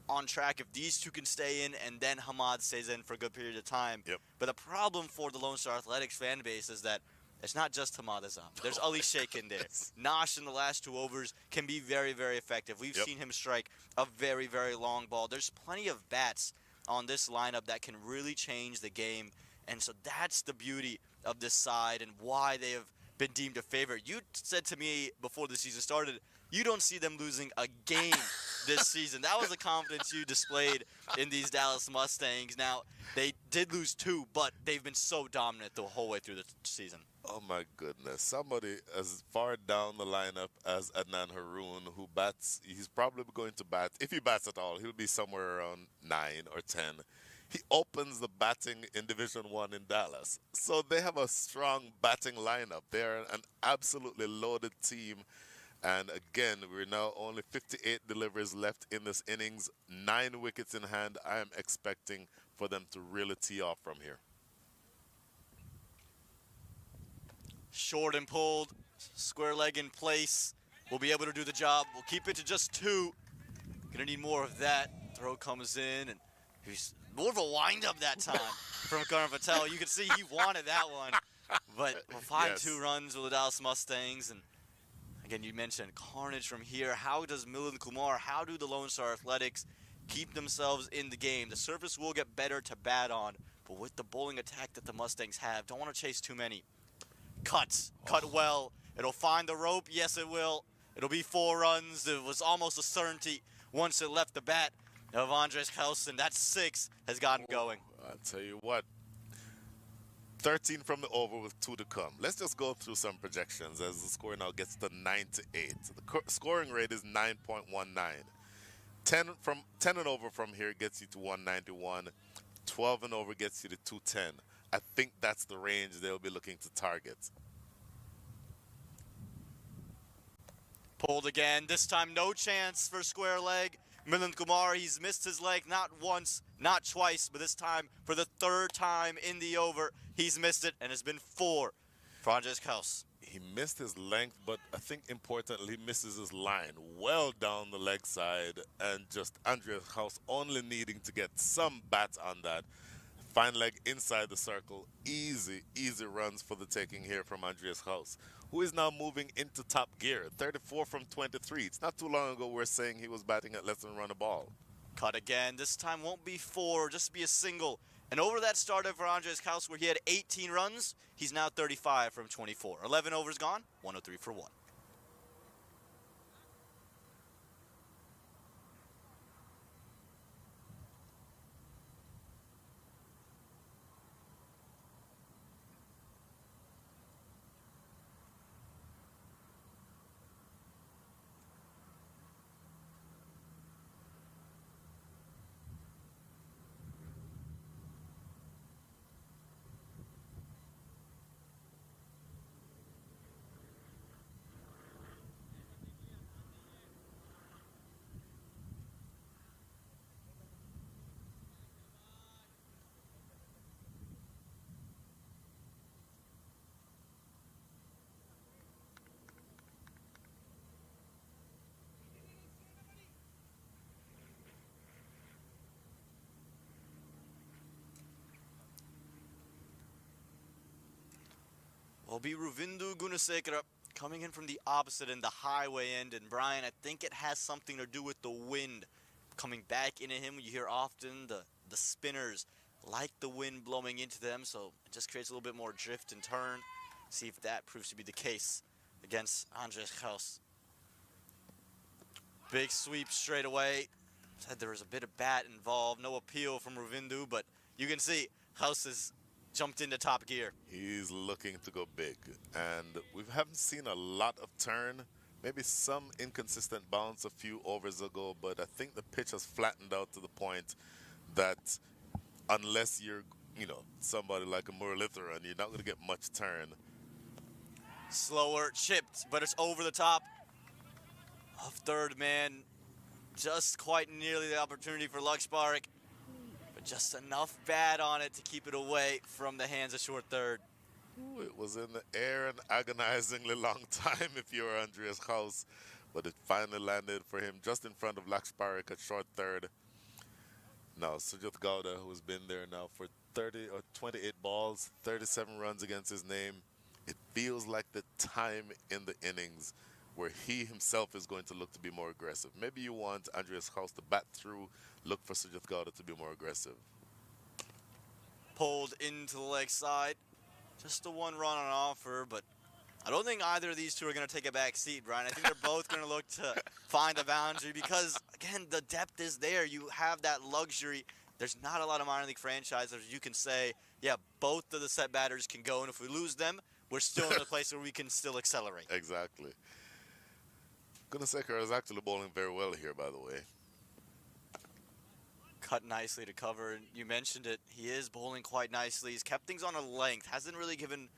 on track if these two can stay in, and then Hamad stays in for a good period of time. Yep. But the problem for the Lone Star Athletics fan base is that it's not just Hamad Azam. There's Ali Sheikh in there. Nosh in the last 2 overs can be very, very effective. We've seen him strike a very, very long ball. There's plenty of bats on this lineup that can really change the game. And so that's the beauty of this side and why they have been deemed a favorite. You said to me before the season started, you don't see them losing a game this season. That was the confidence you displayed in these Dallas Mustangs. Now, they did lose 2, but they've been so dominant the whole way through the season. Oh my goodness. Somebody as far down the lineup as Adnan Haroon, who bats, he's probably going to bat, if he bats at all, he'll be somewhere around 9 or 10. He opens the batting in Division 1 in Dallas. So they have a strong batting lineup. They're an absolutely loaded team. And again, we're now only 58 deliveries left in this innings, 9 wickets in hand. I am expecting for them to really tee off from here. Short and pulled, square leg in place. We'll be able to do the job. We'll keep it to just 2. Gonna need more of that. Throw comes in, and he's more of a windup that time from Karan Patel. You can see he wanted that one. But we'll find 2 runs with the Dallas Mustangs. And again, you mentioned carnage from here. How does Milind Kumar, how do the Lone Star Athletics keep themselves in the game? The surface will get better to bat on, but with the bowling attack that the Mustangs have, don't want to chase too many. Cut well. It'll find the rope. Yes, it will. It'll be 4 runs. It was almost a certainty once it left the bat of Andres House, and that 6 has gotten going. I'll tell you what. 13 from the over with 2 to come. Let's just go through some projections as the score now gets to 9 to 8. The scoring rate is 9.19. 10 and over from here gets you to 191. 12 and over gets you to 210. I think that's the range they'll be looking to target. Pulled again. This time, no chance for square leg. Milind Kumar, he's missed his leg not once, not twice, but this time, for the 3rd time in the over, he's missed it, and it's been 4 for Andres House. He missed his length, but I think importantly, he misses his line well down the leg side, and just Andres House only needing to get some bat on that. Fine leg inside the circle. Easy runs for the taking here from Andreas House, who is now moving into top gear. 34 from 23. It's not too long ago we were saying he was batting at less than run a ball. Cut again. This time won't be 4, just be a single. And over that started for Andres House where he had 18 runs, he's now 35 from 24. 11 overs gone, 103 for 1. It'll be Ruvindu Gunasekara coming in from the opposite end, the highway end. And Brian, I think it has something to do with the wind coming back into him. You hear often the spinners like the wind blowing into them, so it just creates a little bit more drift and turn. See if that proves to be the case against Andres Gauss. Big sweep straight away. Said there was a bit of bat involved. No appeal from Ruvindu, but you can see Gauss has jumped into top gear. He's looking to go big, and we haven't seen a lot of turn. Maybe some inconsistent bounce a few overs ago, but I think the pitch has flattened out to the point that unless you're, somebody like a Muralitharan, you're not going to get much turn. Slower, chipped, but it's over the top of third man. Just quite nearly the opportunity for Luxbarek, but just enough bat on it to keep it away from the hands of short third. Ooh, it was in the air an agonizingly long time if you're Andreas Gauss, but it finally landed for him just in front of Luxbarek at short third. Now, Sujat Gowda, who's been there now for 30 or 28 balls, 37 runs against his name. It feels like the time in the innings where he himself is going to look to be more aggressive. Maybe you want Andreas Gauss to bat through, look for Sujat Gowda to be more aggressive. Pulled into the leg side. Just the one run on offer, but I don't think either of these two are going to take a back seat, Brian. I think they're both going to look to find a boundary because, again, the depth is there. You have that luxury. There's not a lot of minor league franchises you can say, yeah, both of the set batters can go, and if we lose them, we're still in a place where we can still accelerate. Exactly. Gunasekara is actually bowling very well here, by the way. Cut nicely to cover. And you mentioned it. He is bowling quite nicely. He's kept things on a length. Hasn't really given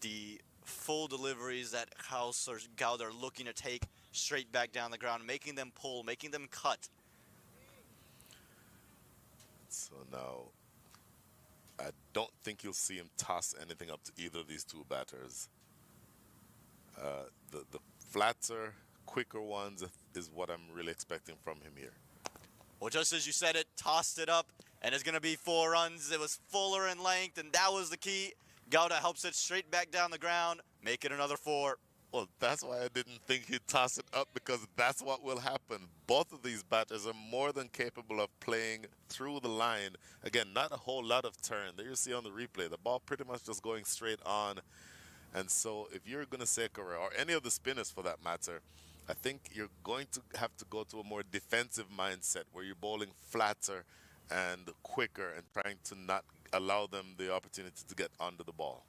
the full deliveries that House or Gowda are looking to take straight back down the ground, making them pull, making them cut. So now, I don't think you'll see him toss anything up to either of these two batters. The flatter, quicker ones is what I'm really expecting from him here. Well, just as you said it, tossed it up, and it's going to be 4 runs. It was fuller in length, and that was the key. Gowda helps it straight back down the ground, make it another 4. Well, that's why I didn't think he'd toss it up, because that's what will happen. Both of these batters are more than capable of playing through the line. Again, not a whole lot of turn. There you see on the replay, the ball pretty much just going straight on. And so if you're Gunasekara, or any of the spinners for that matter, I think you're going to have to go to a more defensive mindset where you're bowling flatter and quicker and trying to not allow them the opportunity to get under the ball.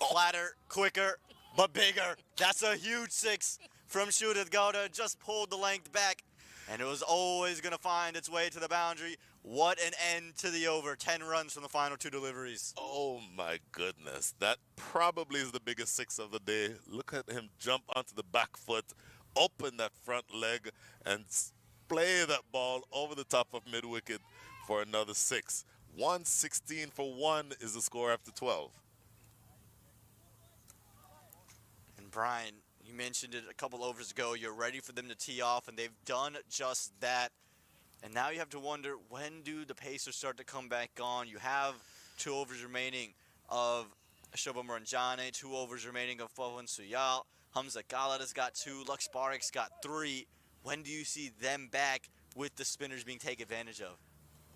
Flatter, quicker, but bigger. That's a huge 6 from Sujat Gowda. Just pulled the length back, and it was always going to find its way to the boundary. What an end to the over. 10 runs from the final 2 deliveries. Oh my goodness. That probably is the biggest 6 of the day. Look at him jump onto the back foot, open that front leg, and play that ball over the top of mid-wicket for another 6. 116 for 1 is the score after 12. And Brian, you mentioned it a couple overs ago. You're ready for them to tee off, and they've done just that. And now you have to wonder, when do the Pacers start to come back on? You have 2 overs remaining of Shobha Muranjane, 2 overs remaining of Pawan Suyal. Hamza Galada's got 2, Luxbarek's got 3. When do you see them back with the spinners being taken advantage of?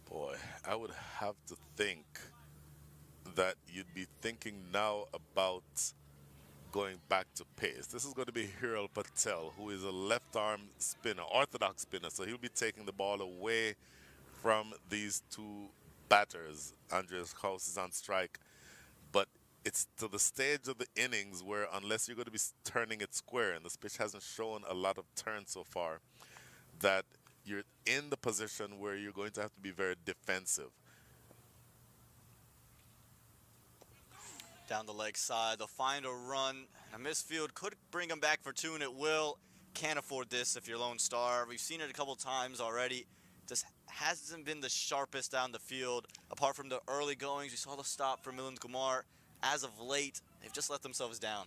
Boy, I would have to think that you'd be thinking now about going back to pace. This is going to be Hiral Patel, who is a left-arm spinner, orthodox spinner, so he'll be taking the ball away from these 2 batters. Andreas Gauss is on strike, but it's to the stage of the innings where, unless you're going to be turning it square, and this pitch hasn't shown a lot of turn so far, that you're in the position where you're going to have to be very defensive. Down the leg side, the final run, a misfield could bring them back for 2, and it will. Can't afford this if you're Lone Star. We've seen it a couple times already. Just hasn't been the sharpest down the field. Apart from the early goings, we saw the stop from Milind Kumar. As of late, they've just let themselves down.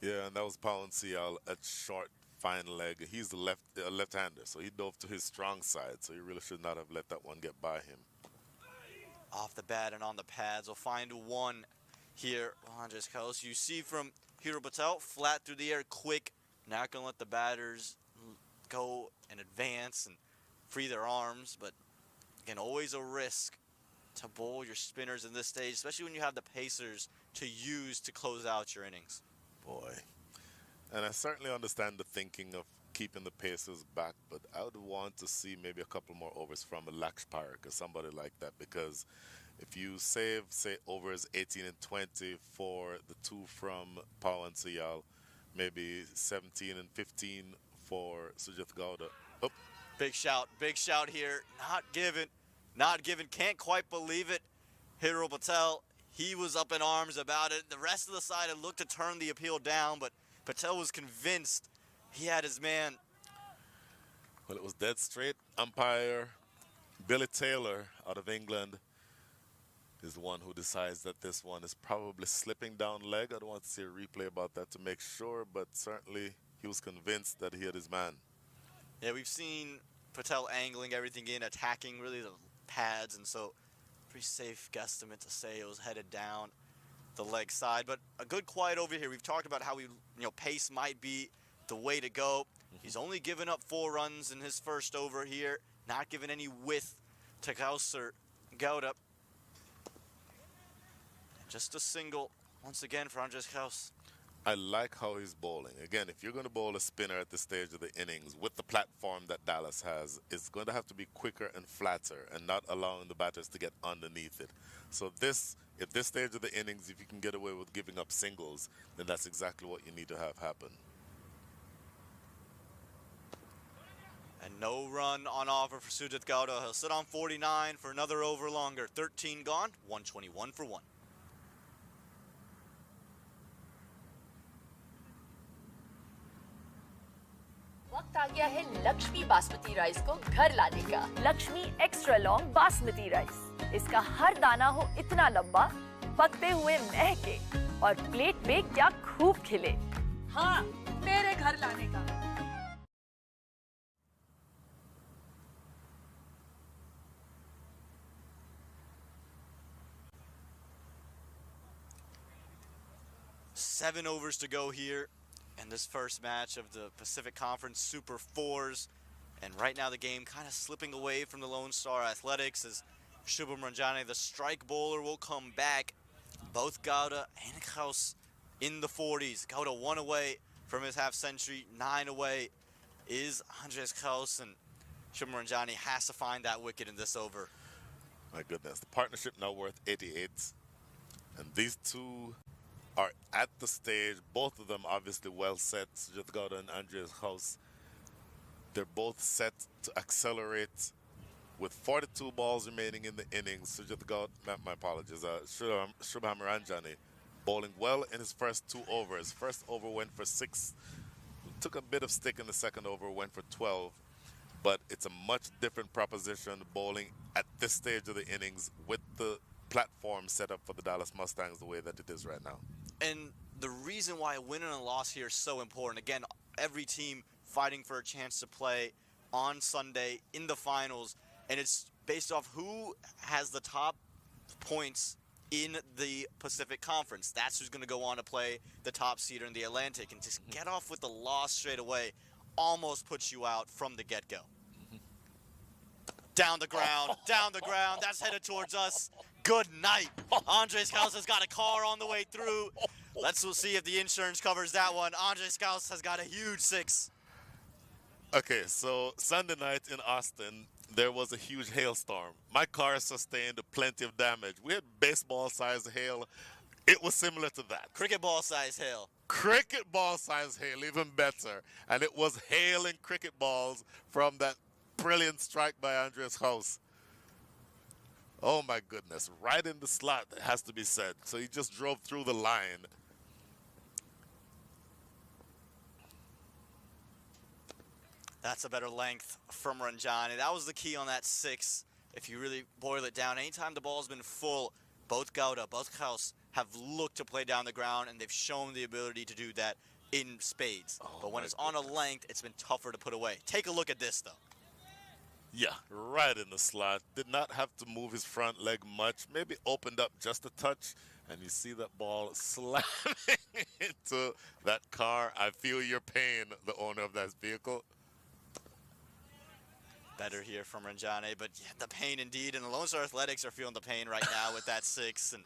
Yeah, and that was Pawan Suyal at short, fine leg. He's the left-hander, so he dove to his strong side, so he really should not have let that one get by him. off the bat and on the pads. We'll find one here. Andres Carlos, you see from Hero Patel, flat through the air, quick. Not going to let the batters go and advance and free their arms. But, again, always a risk to bowl your spinners in this stage, especially when you have the pacers to use to close out your innings. Boy. And I certainly understand the thinking of keeping the Pacers back, but I would want to see maybe a couple more overs from a Lakshparak or somebody like that, because if you save, say, overs 18 and 20 for the two from Pau and Siyal, maybe 17 and 15 for Sujith Gowda. Oh. Big shout here. Not given. Can't quite believe it. Hero Patel, he was up in arms about it. The rest of the side had looked to turn the appeal down, but Patel was convinced he had his man. Well, it was dead straight. Umpire Billy Taylor out of England is the one who decides that this one is probably slipping down leg. I don't want to see a replay about that to make sure, but certainly he was convinced that he had his man. Yeah, we've seen Patel angling everything in, attacking really the pads, and so pretty safe guesstimate to say it was headed down the leg side. But a good quiet over here. We've talked about how pace might be the way to go. He's only given up 4 runs in his first over here, not given any width to Kauser Gowda. Just a single once again for Andres Kaus. I like how he's bowling. Again, if you're going to bowl a spinner at this stage of the innings with the platform that Dallas has, it's going to have to be quicker and flatter and not allowing the batters to get underneath it. So at this stage of the innings, if you can get away with giving up singles, then that's exactly what you need to have happen. And no run on offer for Sujith Gowda. He'll sit on 49 for another over longer. 13 gone, 121 for 1. वक्त आ गया है Lakshmi basmati rice को घर लाने का। Lakshmi extra long basmati rice. इसका हर दाना हो इतना लंबा, पकते हुए महके और प्लेट पे क्या खूब खिले। हाँ, मेरे घर लाने का। Seven overs to go here in this first match of the Pacific Conference Super Fours. And right now the game kind of slipping away from the Lone Star Athletics as Shubham Ranjani, the strike bowler, will come back. Both Gowda and Kaus in the 40s. Gowda 1 away from his half century, 9 away is Andres Kaus, and Shubham Ranjani has to find that wicket in this over. My goodness, the partnership now worth 88. And these two are at the stage, both of them obviously well set, Sujith Gowda and Andres Kaus. They're both set to accelerate with 42 balls remaining in the innings. Sujith Gowda, my apologies, Shubham Ranjani bowling well in his first 2 overs. First over went for 6, took a bit of stick in the second over, went for 12. But it's a much different proposition bowling at this stage of the innings with the platform set up for the Dallas Mustangs the way that it is right now. And the reason why a win and a loss here is so important, again, every team fighting for a chance to play on Sunday in the finals, and it's based off who has the top points in the Pacific Conference. That's who's going to go on to play the top seeder in the Atlantic. And just get off with the loss straight away almost puts you out from the get-go. Down the ground, that's headed towards us. Good night. Andres Kaus has got a car on the way through. Let's see if the insurance covers that one. Andres Kaus has got a huge 6. Okay, so Sunday night in Austin, there was a huge hailstorm. My car sustained plenty of damage. We had baseball-sized hail. It was similar to that. Cricket ball-sized hail. Cricket ball-sized hail, even better. And it was hail and cricket balls from that brilliant strike by Andres Kaus. Oh my goodness, right in the slot, it has to be said. So he just drove through the line. That's a better length from Ranjani. That was the key on that 6. If you really boil it down, anytime the ball's been full, both Gowda, both Kaus have looked to play down the ground, and they've shown the ability to do that in spades. But when it's on a length, it's been tougher to put away. Take a look at this, though. Yeah, right in the slot. Did not have to move his front leg much. Maybe opened up just a touch, and you see that ball slamming into that car. I feel your pain, the owner of that vehicle. Better here from Ranjane, but yeah, the pain indeed. And the Lone Star Athletics are feeling the pain right now with that six. And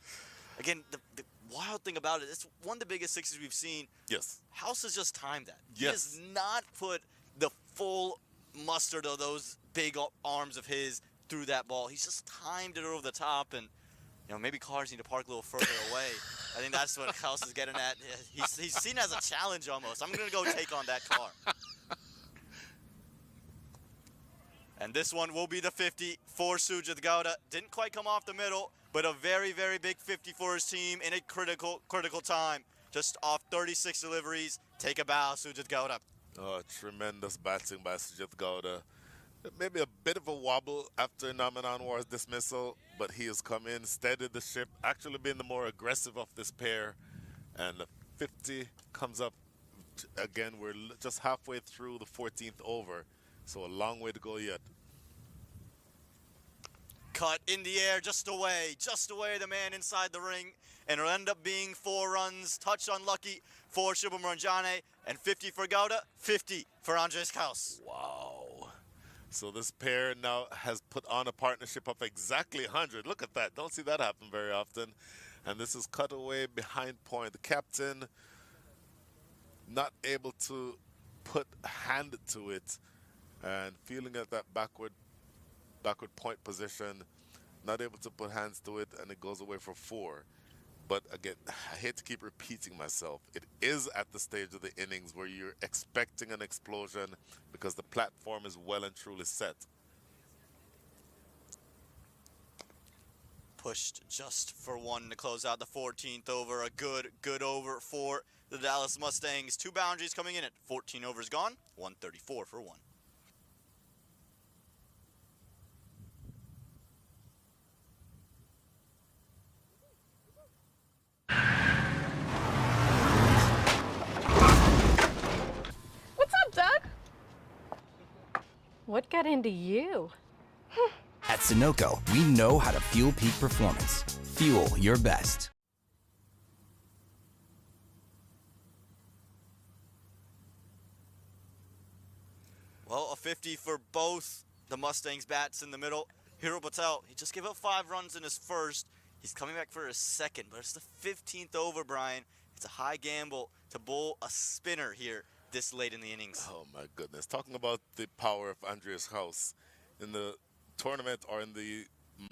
again, the wild thing about it, it's one of the biggest sixes we've seen. Yes. House has just timed that. Yes. He has not put the full mustard of those big arms of his through that ball. He's just timed it over the top, and maybe cars need to park a little further away. I think that's what House is getting at. He's seen it as a challenge almost. I'm going to go take on that car. And this one will be the 50 for Sujit Gowda. Didn't quite come off the middle, but a very, very big 50 for his team in a critical time. Just off 36 deliveries. Take a bow, Sujit Gowda. Oh, tremendous batting by Sujit Gowda. Maybe a bit of a wobble after Naman Anwar's dismissal, but he has come in, steadied the ship, actually been the more aggressive of this pair. And the 50 comes up again. We're just halfway through the 14th over, so a long way to go yet. Cut in the air, just away the man inside the ring, and it'll end up being 4 runs. Touch unlucky for Shubham Ranjane, and 50 for Gowda, 50 for Andres Kaus. Wow. So this pair now has put on a partnership of exactly 100. Look at that. Don't see that happen very often. And this is cut away behind point. The captain not able to put hand to it, and feeling at that backward point position, not able to put hands to it, and it goes away for 4. But again, I hate to keep repeating myself. It is at the stage of the innings where you're expecting an explosion because the platform is well and truly set. Pushed just for 1 to close out the 14th over. A good over for the Dallas Mustangs. 2 boundaries coming in at 14 overs gone, 134 for 1. What's up, Doug? What got into you? At Sunoco, we know how to fuel peak performance. Fuel your best. Well, a 50 for both the Mustangs bats in the middle. Hero Patel, he just gave up 5 runs in his first. He's coming back for his second, but it's the 15th over, Brian. It's a high gamble to bowl a spinner here this late in the innings. Oh my goodness. Talking about the power of Andreas House. In the tournament, or in the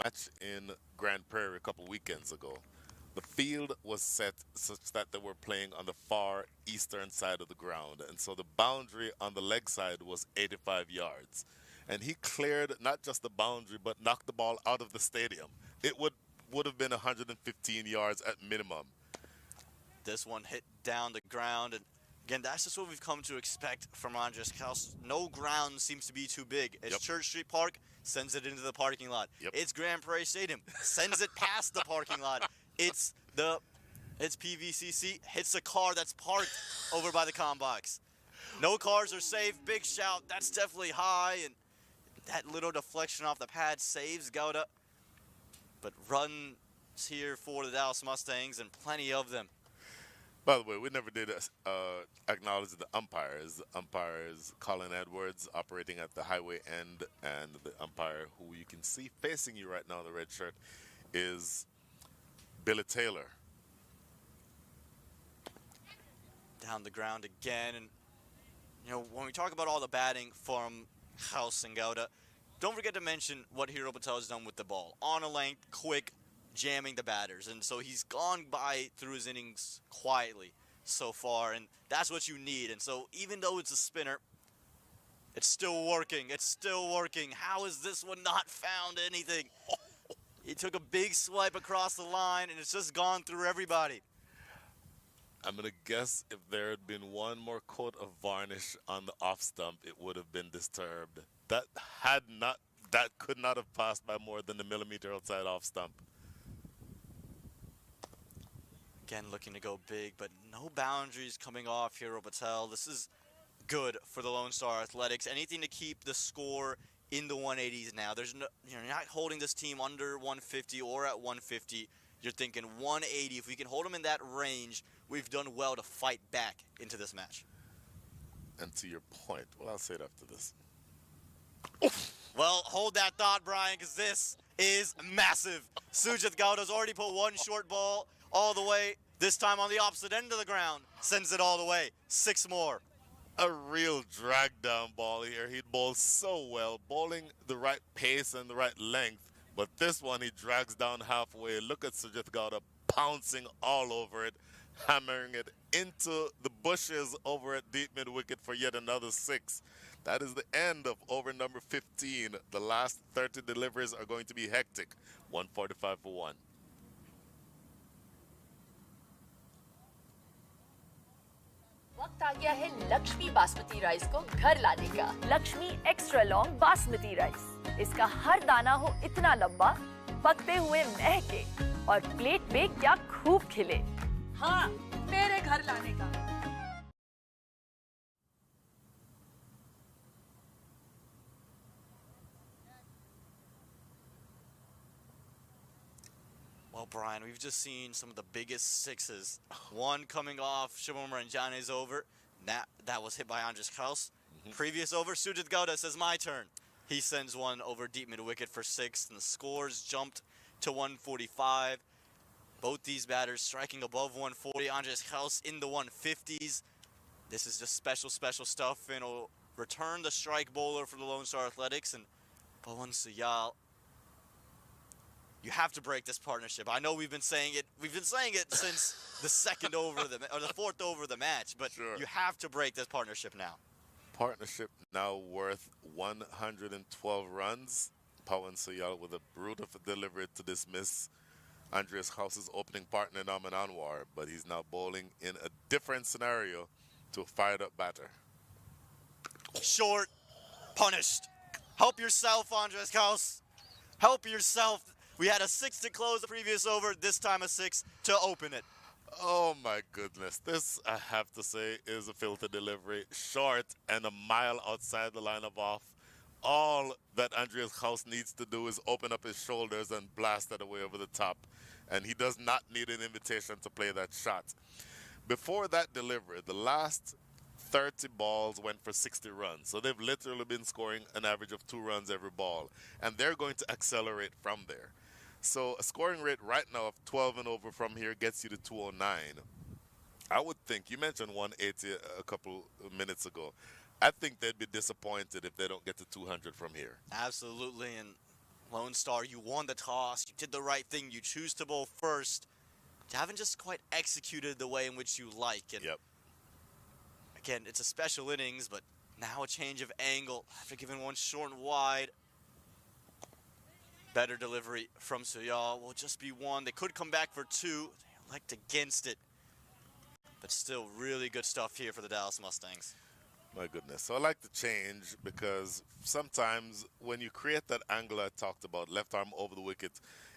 match in Grand Prairie a couple weekends ago, the field was set such that they were playing on the far eastern side of the ground, and so the boundary on the leg side was 85 yards. And he cleared not just the boundary, but knocked the ball out of the stadium. It would have been 115 yards at minimum. This one hit down the ground, and again, that's just what we've come to expect from Andres Kaus. No ground seems to be too big. It's Church Street Park, sends it into the parking lot. It's Grand Prairie Stadium, sends it past the parking lot. It's PVCC, hits a car that's parked over by the comm box. No cars are safe. Big shout. That's definitely high, and that little deflection off the pad saves Gowda. But runs here for the Dallas Mustangs, and plenty of them. By the way, we never did acknowledge the umpires. The umpire is Colin Edwards, operating at the highway end, and the umpire who you can see facing you right now in the red shirt is Billy Taylor. Down the ground again, and when we talk about all the batting from House and Gowda, don't forget to mention what Hero Patel has done with the ball. On a length, quick, jamming the batters, and so he's gone by through his innings quietly so far, and that's what you need. And so even though it's a spinner, it's still working. How has this one not found anything? He took a big swipe across the line, and it's just gone through everybody. I'm gonna guess if there had been one more coat of varnish on the off stump, it would have been disturbed. That could not have passed by more than a millimeter outside off stump. Again, looking to go big, but no boundaries coming off Hero Patel. This is good for the Lone Star Athletics. Anything to keep the score in the 180s now. There's no, you're not holding this team under 150 or at 150. You're thinking 180. If we can hold them in that range, we've done well to fight back into this match. And to your point, well, I'll say it after this. Well, hold that thought, Brian, because this is massive. Sujit Gowda's already put one short ball all the way, this time on the opposite end of the ground. Sends it all the way. 6 more. A real drag down ball here. He bowls so well, bowling the right pace and the right length. But this one he drags down halfway. Look at Sujit Gowda pouncing all over it, hammering it into the bushes over at deep mid wicket for yet another 6. That is the end of over number 15. The last 30 deliveries are going to be hectic. 145 for 1. वक्त आ गया है Lakshmi basmati rice को घर लाने का। Lakshmi extra long basmati rice. इसका हर दाना हो इतना लंबा, पकते हुए महके और प्लेट पे क्या खूब खिले। हाँ, मेरे घर लाने का। Well, Brian, we've just seen some of the biggest 6s. One coming off Shubham Ranjane's over. That was hit by Andres Kraus. Previous over, Sujit Gowda says, my turn. He sends one over deep mid-wicket for 6, and the scores jumped to 145. Both these batters striking above 140. Andres Kraus in the 150s. This is just special, special stuff, and will return the strike bowler for the Lone Star Athletics. And Pawan Suyal, you have to break this partnership. I know we've been saying it. We've been saying it since the second over or the 4th over of the match. But Sure. You have to break this partnership now. Partnership now worth 112 runs. Pawan Suyal with a brutal delivery to dismiss Andreas Kraus's opening partner, Naman Anwar. But he's now bowling in a different scenario to a fired-up batter. Short, punished. Help yourself, Andres Kraus. Help yourself. We had a 6 to close the previous over, this time a 6 to open it. Oh my goodness. This, I have to say, is a filter delivery. Short and a mile outside the line of off. All that Andreas Kraus needs to do is open up his shoulders and blast that away over the top. And he does not need an invitation to play that shot. Before that delivery, the last 30 balls went for 60 runs. So they've literally been scoring an average of 2 runs every ball. And they're going to accelerate from there. So a scoring rate right now of 12 and over from here gets you to 209. I would think, you mentioned 180 a couple of minutes ago. I think they'd be disappointed if they don't get to 200 from here. Absolutely, and Lone Star, you won the toss. You did the right thing. You choose to bowl first. You haven't just quite executed the way in which you like. And Yep. again, it's a special innings, but now a change of angle after giving one short and wide. Better delivery from Suyal will just be 1. They could come back for 2. They elect against it. But still really good stuff here for the Dallas Mustangs. My goodness. So I like the change because sometimes when you create that angle I talked about, left arm over the wicket,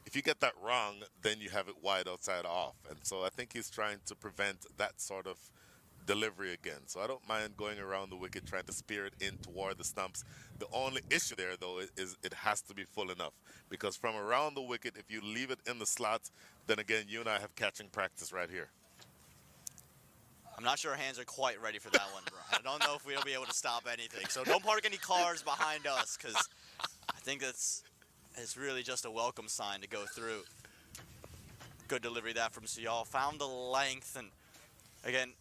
if you get that wrong, then you have it wide outside off. And so I think he's trying to prevent that sort of delivery again. So I don't mind going around the wicket, trying to spear it in toward the stumps. The only issue there, though, is it has to be full enough. Because from around the wicket, if you leave it in the slot, then again, you and I have catching practice right here. I'm not sure our hands are quite ready for that one, Brian. I don't know if we'll be able to stop anything. So don't park any cars behind us, because I think it's really just a welcome sign to go through. Good delivery that from Suyal. Found the length, and again,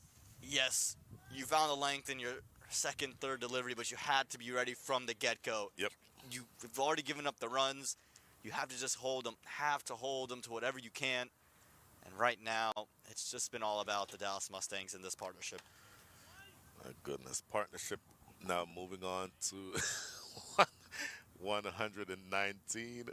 yes, you found the length in your second, third delivery, but you had to be ready from the get-go. Yep. You've already given up the runs. You have to just hold them, to whatever you can. And right now, it's just been all about the Dallas Mustangs in this partnership. My goodness. Partnership now moving on to 119.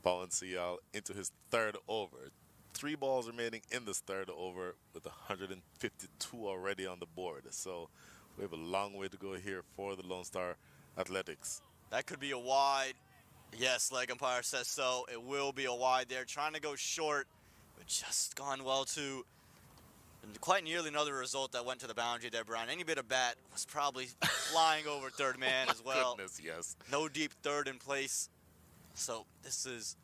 Pawan Suyal into his 3rd over. 3 balls remaining in this 3rd over with 152 already on the board. So we have a long way to go here for the Lone Star Athletics. That could be a wide. Yes, leg umpire says so. It will be a wide there. Trying to go short, but just gone well too. And quite nearly another result that went to the boundary there, Brian. Any bit of bat was probably flying over third man as well. Goodness, yes. No deep third in place. So this is...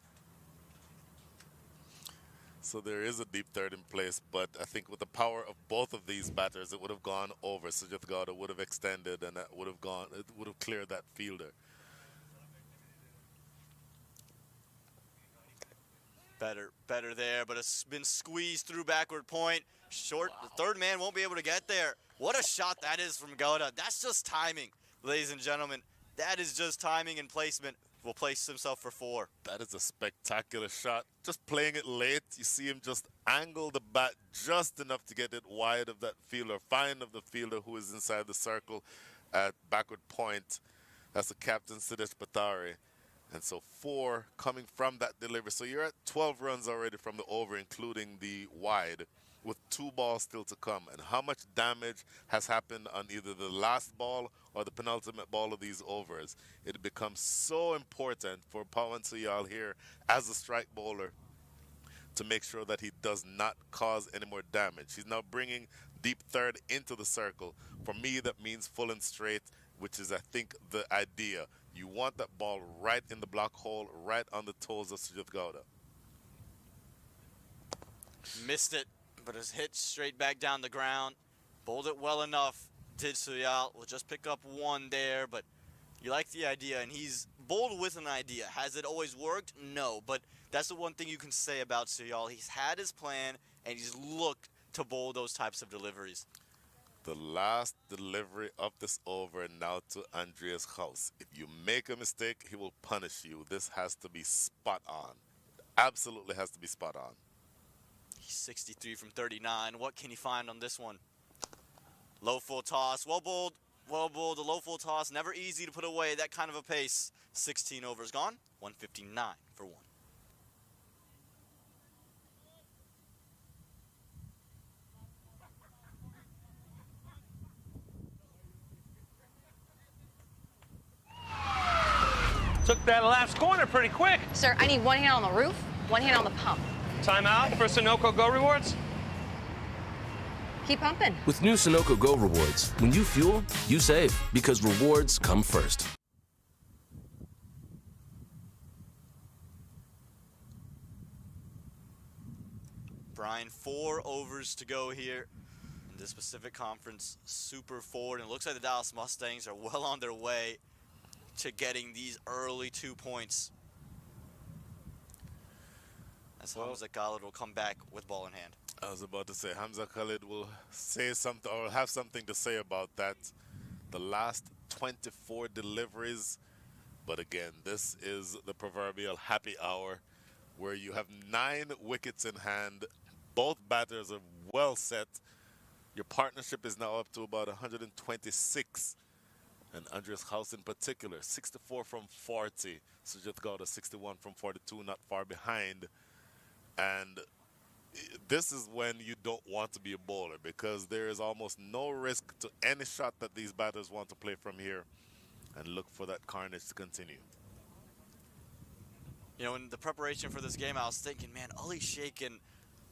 So there is a deep third in place, but I think with the power of both of these batters, it would have gone over. Sujit Gowda would have extended, and that would have gone. It would have cleared that fielder. Better there, but it's been squeezed through backward point. Short, the third man won't be able to get there. What a shot that is from Gowda. That's just timing, ladies and gentlemen. That is just timing and placement. Will place himself for 4. That is a spectacular shot. Just playing it late, you see him just angle the bat just enough to get it wide of that fielder, fine of the fielder who is inside the circle at backward point. That's the captain, Siddharth Patari. And so 4 coming from that delivery. So you're at 12 runs already from the over, including the wide, with 2 balls still to come. And how much damage has happened on either the last ball or the penultimate ball of these overs. It becomes so important for Pawan Suyal here as a strike bowler to make sure that he does not cause any more damage. He's now bringing deep third into the circle. For me, that means full and straight, which is, I think, the idea. You want that ball right in the block hole, right on the toes of Sujit Gowda. Missed it, but it's hit straight back down the ground. Bowled it well enough. Did Suyal. Will just pick up 1 there, but you like the idea, and he's bowled with an idea. Has it always worked? No, but that's the one thing you can say about Suyal. He's had his plan, and he's looked to bowl those types of deliveries. The last delivery of this over now to Andreas House. If you make a mistake, he will punish you. This has to be spot on. Absolutely has to be spot on. He's 63 from 39. What can he find on this one? Low full toss. Well bowled. Well bowled. The low full toss. Never easy to put away that kind of a pace. 16 overs gone. 159 for 1. Took that last corner pretty quick. Sir, I need 1 hand on the roof, 1 hand on the pump. Timeout for Sunoco Go Rewards. Keep pumping. With new Sunoco Go rewards, when you fuel, you save, because rewards come first. Brian, 4 overs to go here in this Pacific Conference Super Forward. And it looks like the Dallas Mustangs are well on their way to getting these early 2 points. As Hamza Khalid will come back with ball in hand. I was about to say, Hamza Khalid will say something or have something to say about that. The last 24 deliveries. But again, this is the proverbial happy hour where you have 9 wickets in hand. Both batters are well set. Your partnership is now up to about 126. And Andreas House in particular, 64 from 40. Sujit Gowda, 61 from 42, not far behind. And this is when you don't want to be a bowler, because there is almost no risk to any shot that these batters want to play from here, and look for that carnage to continue. You know, in the preparation for this game, I was thinking, man, Ali Sheikh and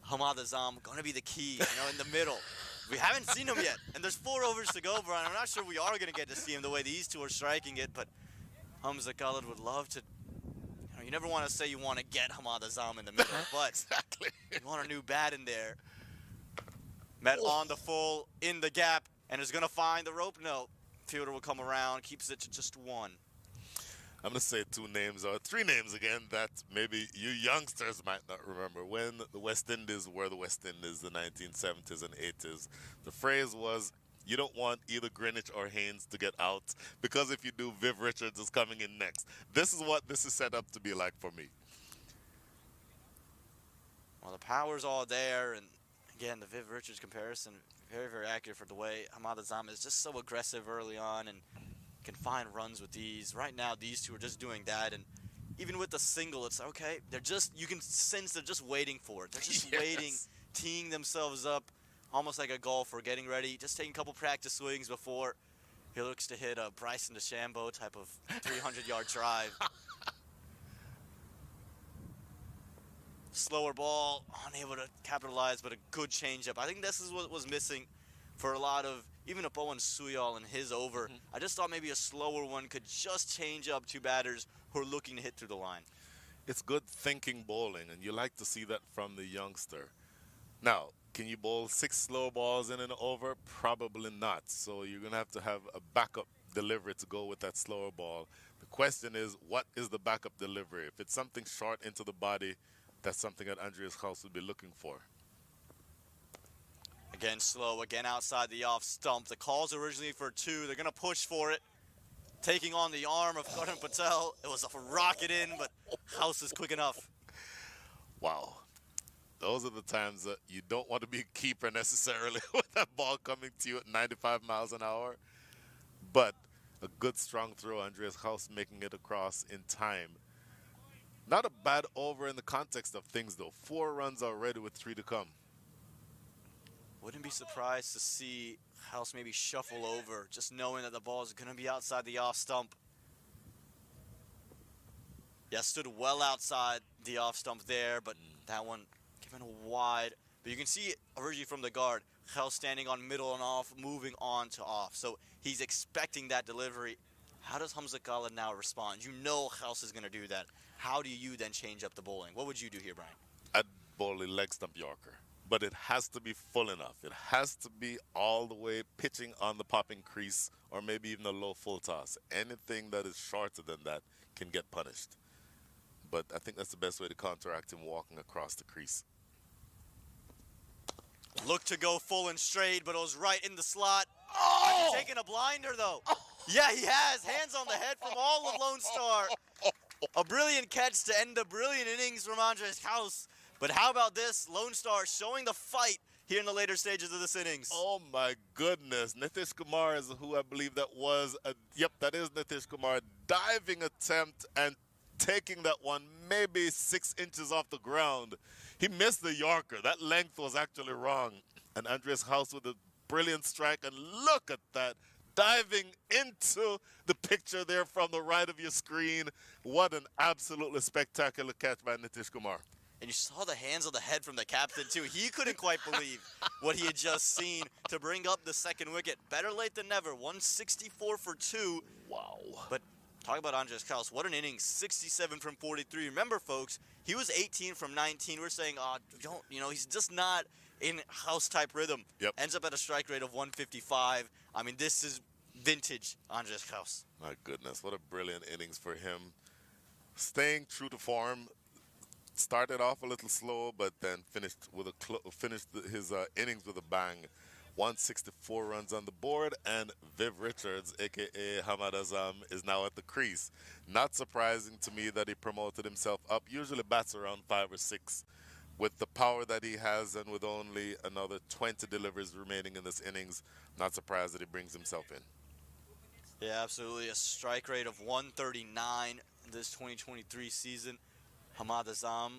Hamad Azam going to be the key, you know, in the middle. We haven't seen them yet, and there's 4 overs to go, Brian. I'm not sure we are going to get to see him the way these two are striking it, but Hamza Khalid would love to. You never want to say you want to get Hamad Azam in the middle, but Exactly. you want a new bat in there. Met on the full, in the gap, and is going to find the rope. No, fielder will come around, keeps it to just 1. I'm going to say 2 names, or 3 names again, that maybe you youngsters might not remember. When the West Indies were the West Indies, the 1970s and 80s, the phrase was, you don't want either Greenwich or Haynes to get out, because if you do, Viv Richards is coming in next. This is what this is set up to be like for me. Well, the power's all there, and again, the Viv Richards comparison, very, very accurate for the way Hamad Azam is just so aggressive early on and can find runs with these. Right now, these two are just doing that, and even with the single, it's okay. They're just, you can sense they're just waiting for it. They're just waiting, teeing themselves up, almost like a golfer getting ready, just taking a couple practice swings before he looks to hit a Bryson DeChambeau type of 300-yard drive. slower ball, unable to capitalize, but a good changeup. I think this is what was missing for a lot of, even a Bowen Suyal in his over. I just thought maybe a slower one could just change up two batters who are looking to hit through the line. It's good thinking bowling, and you like to see that from the youngster. Now, can you bowl 6 slow balls in an over? Probably not. So you're going to have a backup delivery to go with that slower ball. The question is, what is the backup delivery? If it's something short into the body, that's something that Andreas Kraus would be looking for. Again slow, again outside the off stump. The call's originally for 2. They're going to push for it. Taking on the arm of Karan Patel. It was a rocket in, but House is quick enough. Wow. Those are the times that you don't want to be a keeper necessarily with that ball coming to you at 95 miles an hour. But a good strong throw, Andreas Kraus making it across in time. Not a bad over in the context of things though. 4 runs already with 3 to come. Wouldn't be surprised to see House maybe shuffle over, just knowing that the ball is going to be outside the off stump. Yeah, stood well outside the off stump there, but that one given wide. But you can see originally from the guard, House standing on middle and off, moving on to off. So he's expecting that delivery. How does Hamza Khalid now respond? You know House is going to do that. How do you then change up the bowling? What would you do here, Brian? I'd bowl a leg stump Yorker. But it has to be full enough. It has to be all the way pitching on the popping crease or maybe even a low full toss. Anything that is shorter than that can get punished. But I think that's the best way to counteract him walking across the crease. Looked to go full and straight, but it was right in the slot. Oh! Has he taken a blinder, though? Oh! Yeah, he has. Hands on the head from all of Lone Star. A brilliant catch to end a brilliant innings from Andres House. But how about this? Lone Star showing the fight here in the later stages of this innings. Oh, my goodness. Nitish Kumar is who I believe that was. Yep, that is Nitish Kumar. Diving attempt and taking that one maybe 6 inches off the ground. He missed the Yorker. That length was actually wrong. And Andres House with a brilliant strike. And look at that. Diving into the picture there from the right of your screen. What an absolutely spectacular catch by Nitish Kumar. And you saw the hands on the head from the captain, too. He couldn't quite believe what he had just seen to bring up the second wicket. Better late than never. 164 for 2. Wow. But talk about Andres Kraus. What an inning. 67 from 43. Remember, folks, he was 18 from 19. We're saying, he's just not in House-type rhythm. Yep. Ends up at a strike rate of 155. I mean, this is vintage Andres Kraus. My goodness, what a brilliant innings for him. Staying true to form. Started off a little slow, but then finished his innings with a bang. 164 runs on the board, and Viv Richards, a.k.a. Hamad Azam, is now at the crease. Not surprising to me that he promoted himself up. Usually bats around 5 or 6. With the power that he has and with only another 20 deliveries remaining in this innings, not surprised that he brings himself in. Yeah, absolutely. A strike rate of 139 in this 2023 season. Hamad Azam,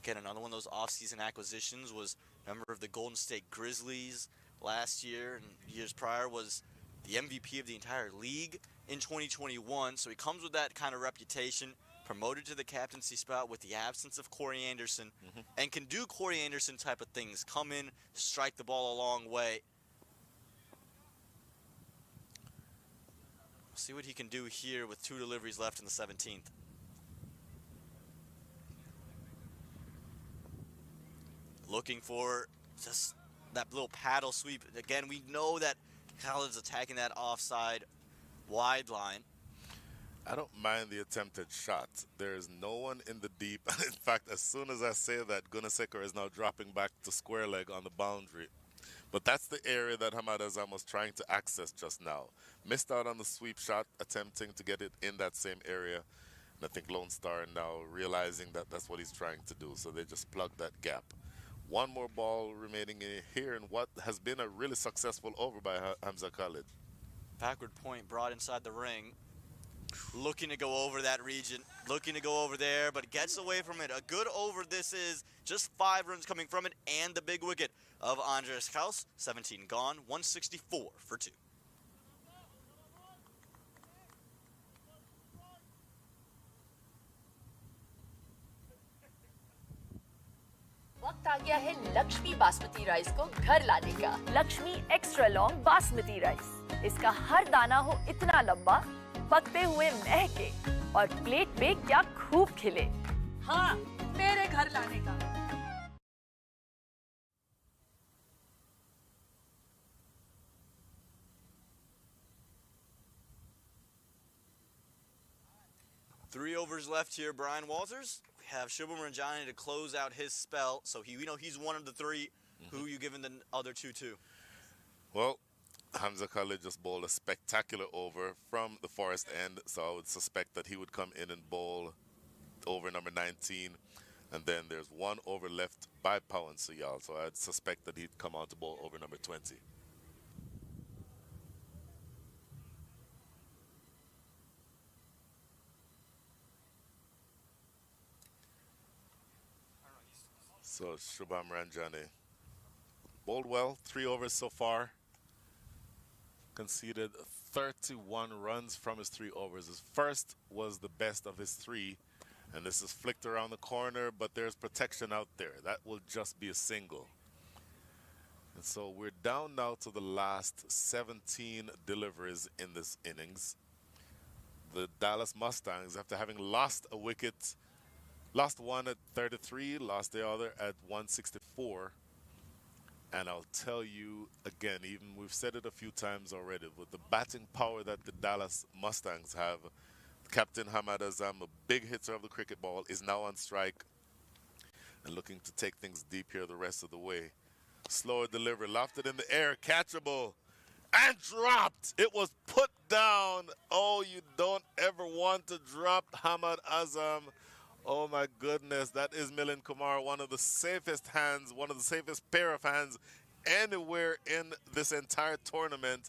again, another one of those offseason acquisitions, was a member of the Golden State Grizzlies last year, and years prior was the MVP of the entire league in 2021. So he comes with that kind of reputation, promoted to the captaincy spot with the absence of Corey Anderson, and can do Corey Anderson type of things. Come in, strike the ball a long way. See what he can do here with 2 deliveries left in the 17th. Looking for just that little paddle sweep. Again, we know that Khaled's attacking that offside wide line. I don't mind the attempted shot. There is no one in the deep. In fact, as soon as I say that, Gunasekar is now dropping back to square leg on the boundary. But that's the area that Hamad Azam was trying to access just now. Missed out on the sweep shot, attempting to get it in that same area. And I think Lone Star now realizing that that's what he's trying to do. So they just plugged that gap. One more ball remaining in here in what has been a really successful over by Hamza Khalid. Backward point brought inside the ring. Looking to go over that region, looking to go over there, but gets away from it. A good over this is, just 5 runs coming from it, and the big wicket of Andres Kraus. 17 gone, 164 for 2. आ गया है Lakshmi basmati rice को घर लाने का। Lakshmi extra long basmati rice. इसका हर दाना हो इतना लंबा, पकते हुए महके और प्लेट पे क्या खूब खिले। हाँ, मेरे घर लाने का। Three overs left here, Brian Walters. We have Shubham Ranjani to close out his spell. So he's one of the three. Who you giving the other two to? Well, Hamza Khalid just bowled a spectacular over from the Forest end, so I would suspect that he would come in and bowl over number 19. And then there's one over left by Pawan Suyal, so I'd suspect that he'd come out to bowl over number 20. So Shubham Ranjani bowled well, 3 overs so far. Conceded 31 runs from his 3 overs. His first was the best of his 3, and this is flicked around the corner, but there's protection out there. That will just be a single. And so we're down now to the last 17 deliveries in this innings. The Dallas Mustangs, after having lost a wicket, lost one at 33, lost the other at 164. And I'll tell you again, even we've said it a few times already, with the batting power that the Dallas Mustangs have, Captain Hamad Azam, a big hitter of the cricket ball, is now on strike and looking to take things deep here the rest of the way. Slower delivery, lofted in the air, catchable, and dropped. It was put down. Oh, you don't ever want to drop Hamad Azam. Oh my goodness, that is Milind Kumar, one of the safest hands, one of the safest pair of hands anywhere in this entire tournament.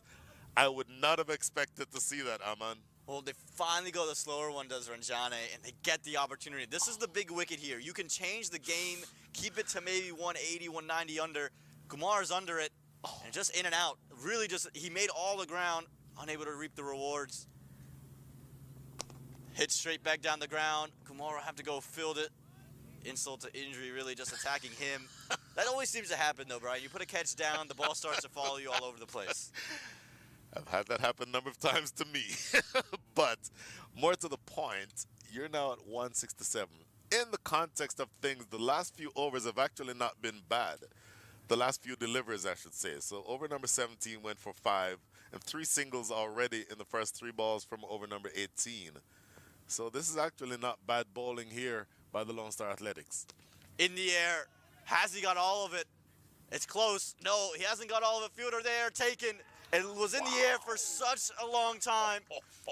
I would not have expected to see that, Aman. Well, they finally go the slower one, does Ranjane, and they get the opportunity. This is the big wicket here. You can change the game, keep it to maybe 180, 190 under. Kumar's under it, and just in and out. Really just, he made all the ground, unable to reap the rewards. Hit straight back down the ground. Kumar will have to go field it. Insult to injury, really just attacking him. That always seems to happen, though, Brian. You put a catch down, the ball starts to follow you all over the place. I've had that happen a number of times to me. But more to the point, you're now at 167. In the context of things, the last few overs have actually not been bad. The last few deliveries, I should say. So over number 17 went for 5, and 3 singles already in the first 3 balls from over number 18. So this is actually not bad bowling here by the Lone Star Athletics. In the air. Has he got all of it? It's close. No, he hasn't got all of it. Fielder there, taken. It was in the air for such a long time.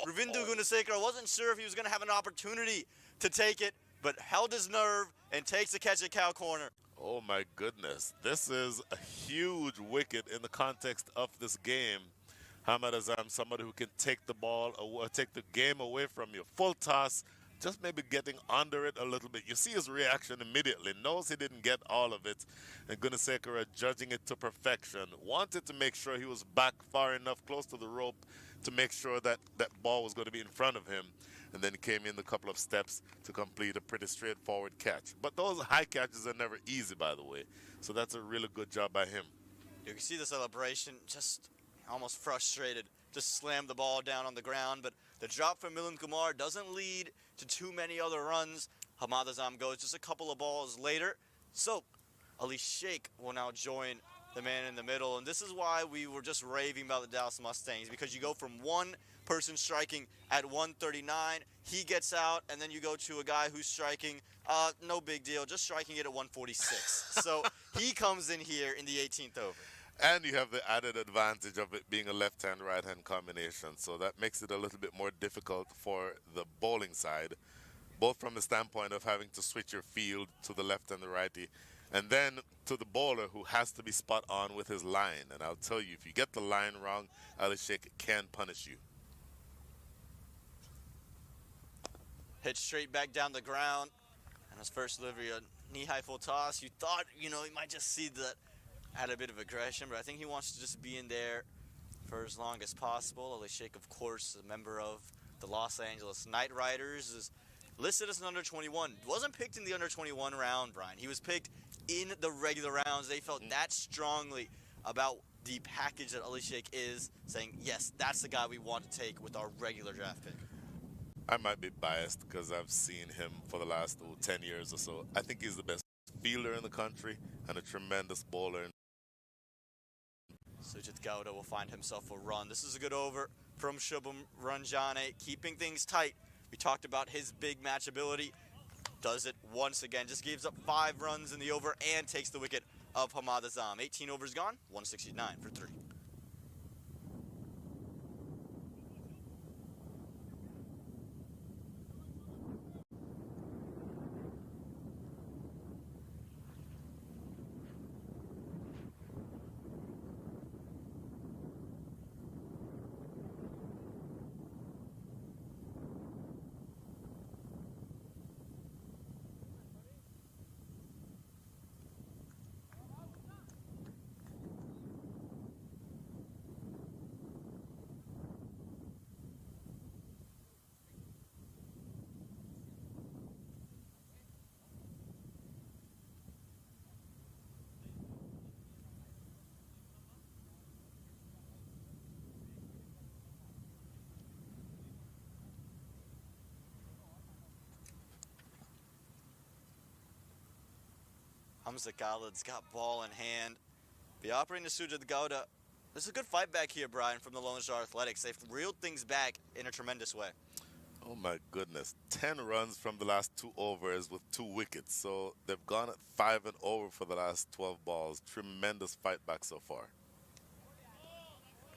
Ravindu Gunasekara wasn't sure if he was going to have an opportunity to take it, but held his nerve and takes the catch at cow corner. Oh my goodness. This is a huge wicket in the context of this game. Hamad Azam, somebody who can take the ball, take the game away from you. Full toss, just maybe getting under it a little bit. You see his reaction immediately. Knows he didn't get all of it. And Gunasekara judging it to perfection. Wanted to make sure he was back far enough, close to the rope, to make sure that that ball was going to be in front of him. And then he came in a couple of steps to complete a pretty straightforward catch. But those high catches are never easy, by the way. So that's a really good job by him. You can see the celebration, just almost frustrated, just slammed the ball down on the ground. But the drop from Milind Kumar doesn't lead to too many other runs. Hamad Azam goes just a couple of balls later. So Ali Sheikh will now join the man in the middle. And this is why we were just raving about the Dallas Mustangs, because you go from one person striking at 139, he gets out, and then you go to a guy who's striking, no big deal, just striking it at 146. So he comes in here in the 18th over. And you have the added advantage of it being a left-hand, right-hand combination. So that makes it a little bit more difficult for the bowling side, both from the standpoint of having to switch your field to the left and the righty, and then to the bowler who has to be spot on with his line. And I'll tell you, if you get the line wrong, Ali Sheikh can punish you. Hit straight back down the ground. And his first delivery, a knee-high full toss. You thought, you might just see that had a bit of aggression, but I think he wants to just be in there for as long as possible. Ali Sheikh, of course, a member of the Los Angeles Knight Riders, is listed as an under 21. Wasn't picked in the under 21 round, Brian. He was picked in the regular rounds. They felt that strongly about the package that Ali Sheikh is, saying, yes, that's the guy we want to take with our regular draft pick. I might be biased because I've seen him for the last 10 years or so. I think he's the best fielder in the country and a tremendous bowler. Sujit Gowda will find himself a run. This is a good over from Shubham Ranjane, keeping things tight. We talked about his big match ability. Does it once again, just gives up 5 runs in the over and takes the wicket of Hamad Azam. 18 overs gone, 169 for 3. Hamza Khalid's got ball in hand. The operating to Sujit Gowda. This is a good fight back here, Brian, from the Lone Star Athletics. They've reeled things back in a tremendous way. Oh my goodness. 10 runs from the last 2 overs with 2 wickets. So they've gone at 5 and over for the last 12 balls. Tremendous fight back so far.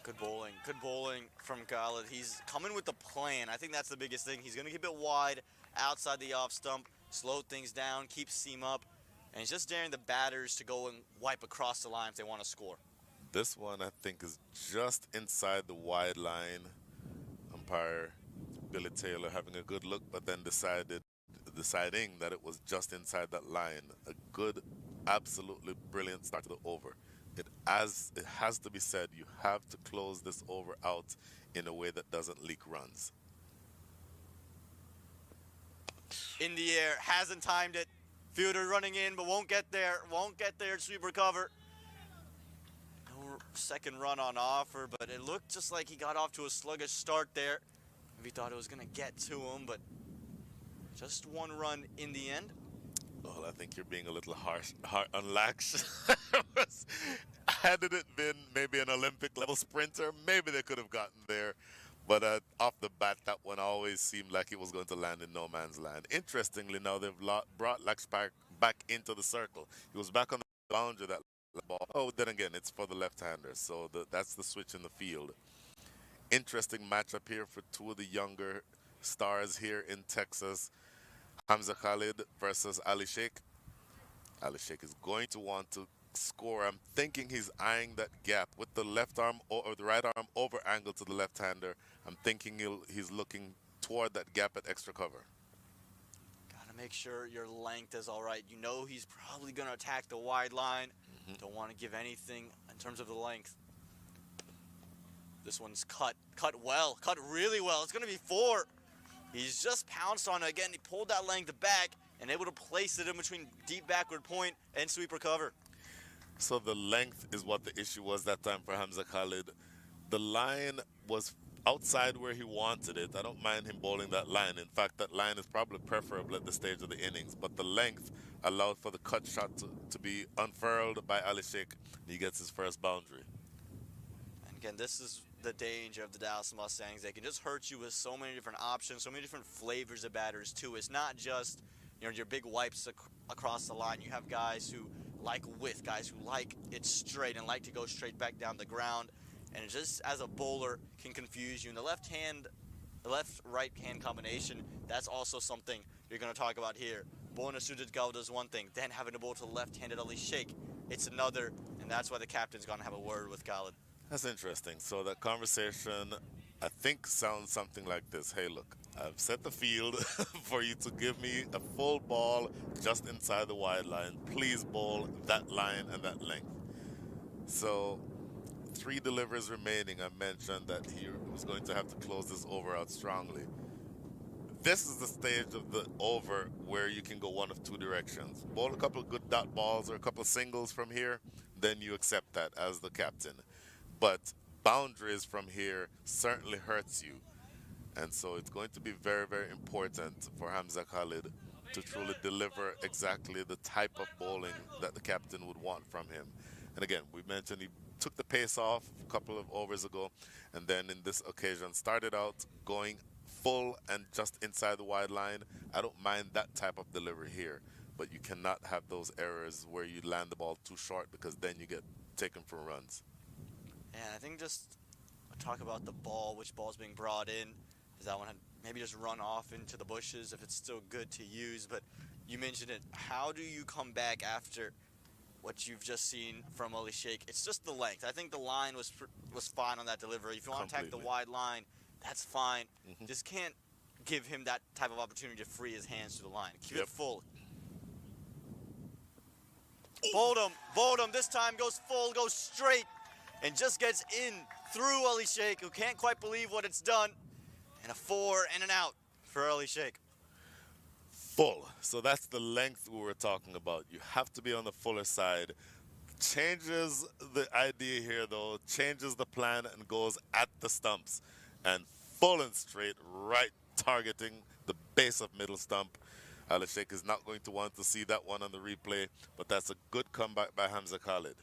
Good bowling from Khalid. He's coming with the plan. I think that's the biggest thing. He's going to keep it wide outside the off stump, slow things down, keep seam up. And he's just daring the batters to go and wipe across the line if they want to score. This one, I think, is just inside the wide line. Umpire Billy Taylor having a good look, but then deciding that it was just inside that line. A good, absolutely brilliant start to the over. It has to be said, you have to close this over out in a way that doesn't leak runs. In the air, hasn't timed it. Fielder running in, but won't get there. Sweep recover. No second run on offer, but it looked just like he got off to a sluggish start there. Maybe thought it was going to get to him, but just 1 run in the end. Well, I think you're being a little harsh on lax. Had it been maybe an Olympic level sprinter, maybe they could have gotten there. But off the bat, that one always seemed like it was going to land in no man's land. Interestingly, now they've brought Lax back into the circle. He was back on the boundary, that ball. Oh, then again, it's for the left-hander, so that's the switch in the field. Interesting matchup here for 2 of the younger stars here in Texas. Hamza Khalid versus Ali Sheikh. Ali Sheikh is going to want to score. I'm thinking he's eyeing that gap with the left arm or the right arm over angle to the left-hander. I'm thinking he's looking toward that gap at extra cover. Gotta make sure your length is all right. You know he's probably gonna attack the wide line. Don't want to give anything in terms of the length. This one's cut really well. It's gonna be 4. He's just pounced on it again. He pulled that length back and able to place it in between deep backward point and sweep recover. So the length is what the issue was that time for Hamza Khalid. The line was outside where he wanted it. I don't mind him bowling that line. In fact, that line is probably preferable at this stage of the innings. But the length allowed for the cut shot to be unfurled by Ali Sheikh. He gets his first boundary. And again, this is the danger of the Dallas Mustangs. They can just hurt you with so many different options, so many different flavors of batters too. It's not just your big wipes across the line. You have guys who like width, guys who like it straight and like to go straight back down the ground. And it just as a bowler can confuse you. In the left-right hand combination, that's also something you're going to talk about here. Bowling a Sujit Gowda is one thing, then having to bowl to left-handed Ali Sheikh, it's another, and that's why the captain's going to have a word with Khalid. That's interesting. So that conversation, I think, sounds something like this. Hey, look, I've set the field for you to give me a full ball just inside the wide line. Please bowl that line and that length. So 3 deliveries remaining. I mentioned that he was going to have to close this over out strongly. this is the stage of the over where you can go one of two directions. Bowl a couple of good dot balls or a couple of singles from here, then you accept that as the captain. But boundaries from here certainly hurts you. And so it's going to be very, very important for Hamza Khalid to truly deliver exactly the type of bowling that the captain would want from him. And again, we mentioned he took the pace off a couple of overs ago, and then in this occasion started out going full and just inside the wide line. I don't mind that type of delivery here, but you cannot have those errors where you land the ball too short, because then you get taken for runs. And I think just talk about the ball, which ball's being brought in. Is that one had maybe just run off into the bushes if it's still good to use? But you mentioned it. How do you come back after what you've just seen from Ali Sheikh? It's just the length. I think the line was fine on that delivery. If you want to attack the wide line, that's fine. Just can't give him that type of opportunity to free his hands to the line. Keep it full. Bowled him. This time goes full, goes straight, and just gets in through Ali Sheikh, who can't quite believe what it's done. And a 4 and an out for Ali Sheikh. Full. So that's the length we were talking about. You have to be on the fuller side. Changes the idea here, though. Changes the plan and goes at the stumps. And full and straight, right targeting the base of middle stump. Ali Sheikh is not going to want to see that one on the replay, but that's a good comeback by Hamza Khalid.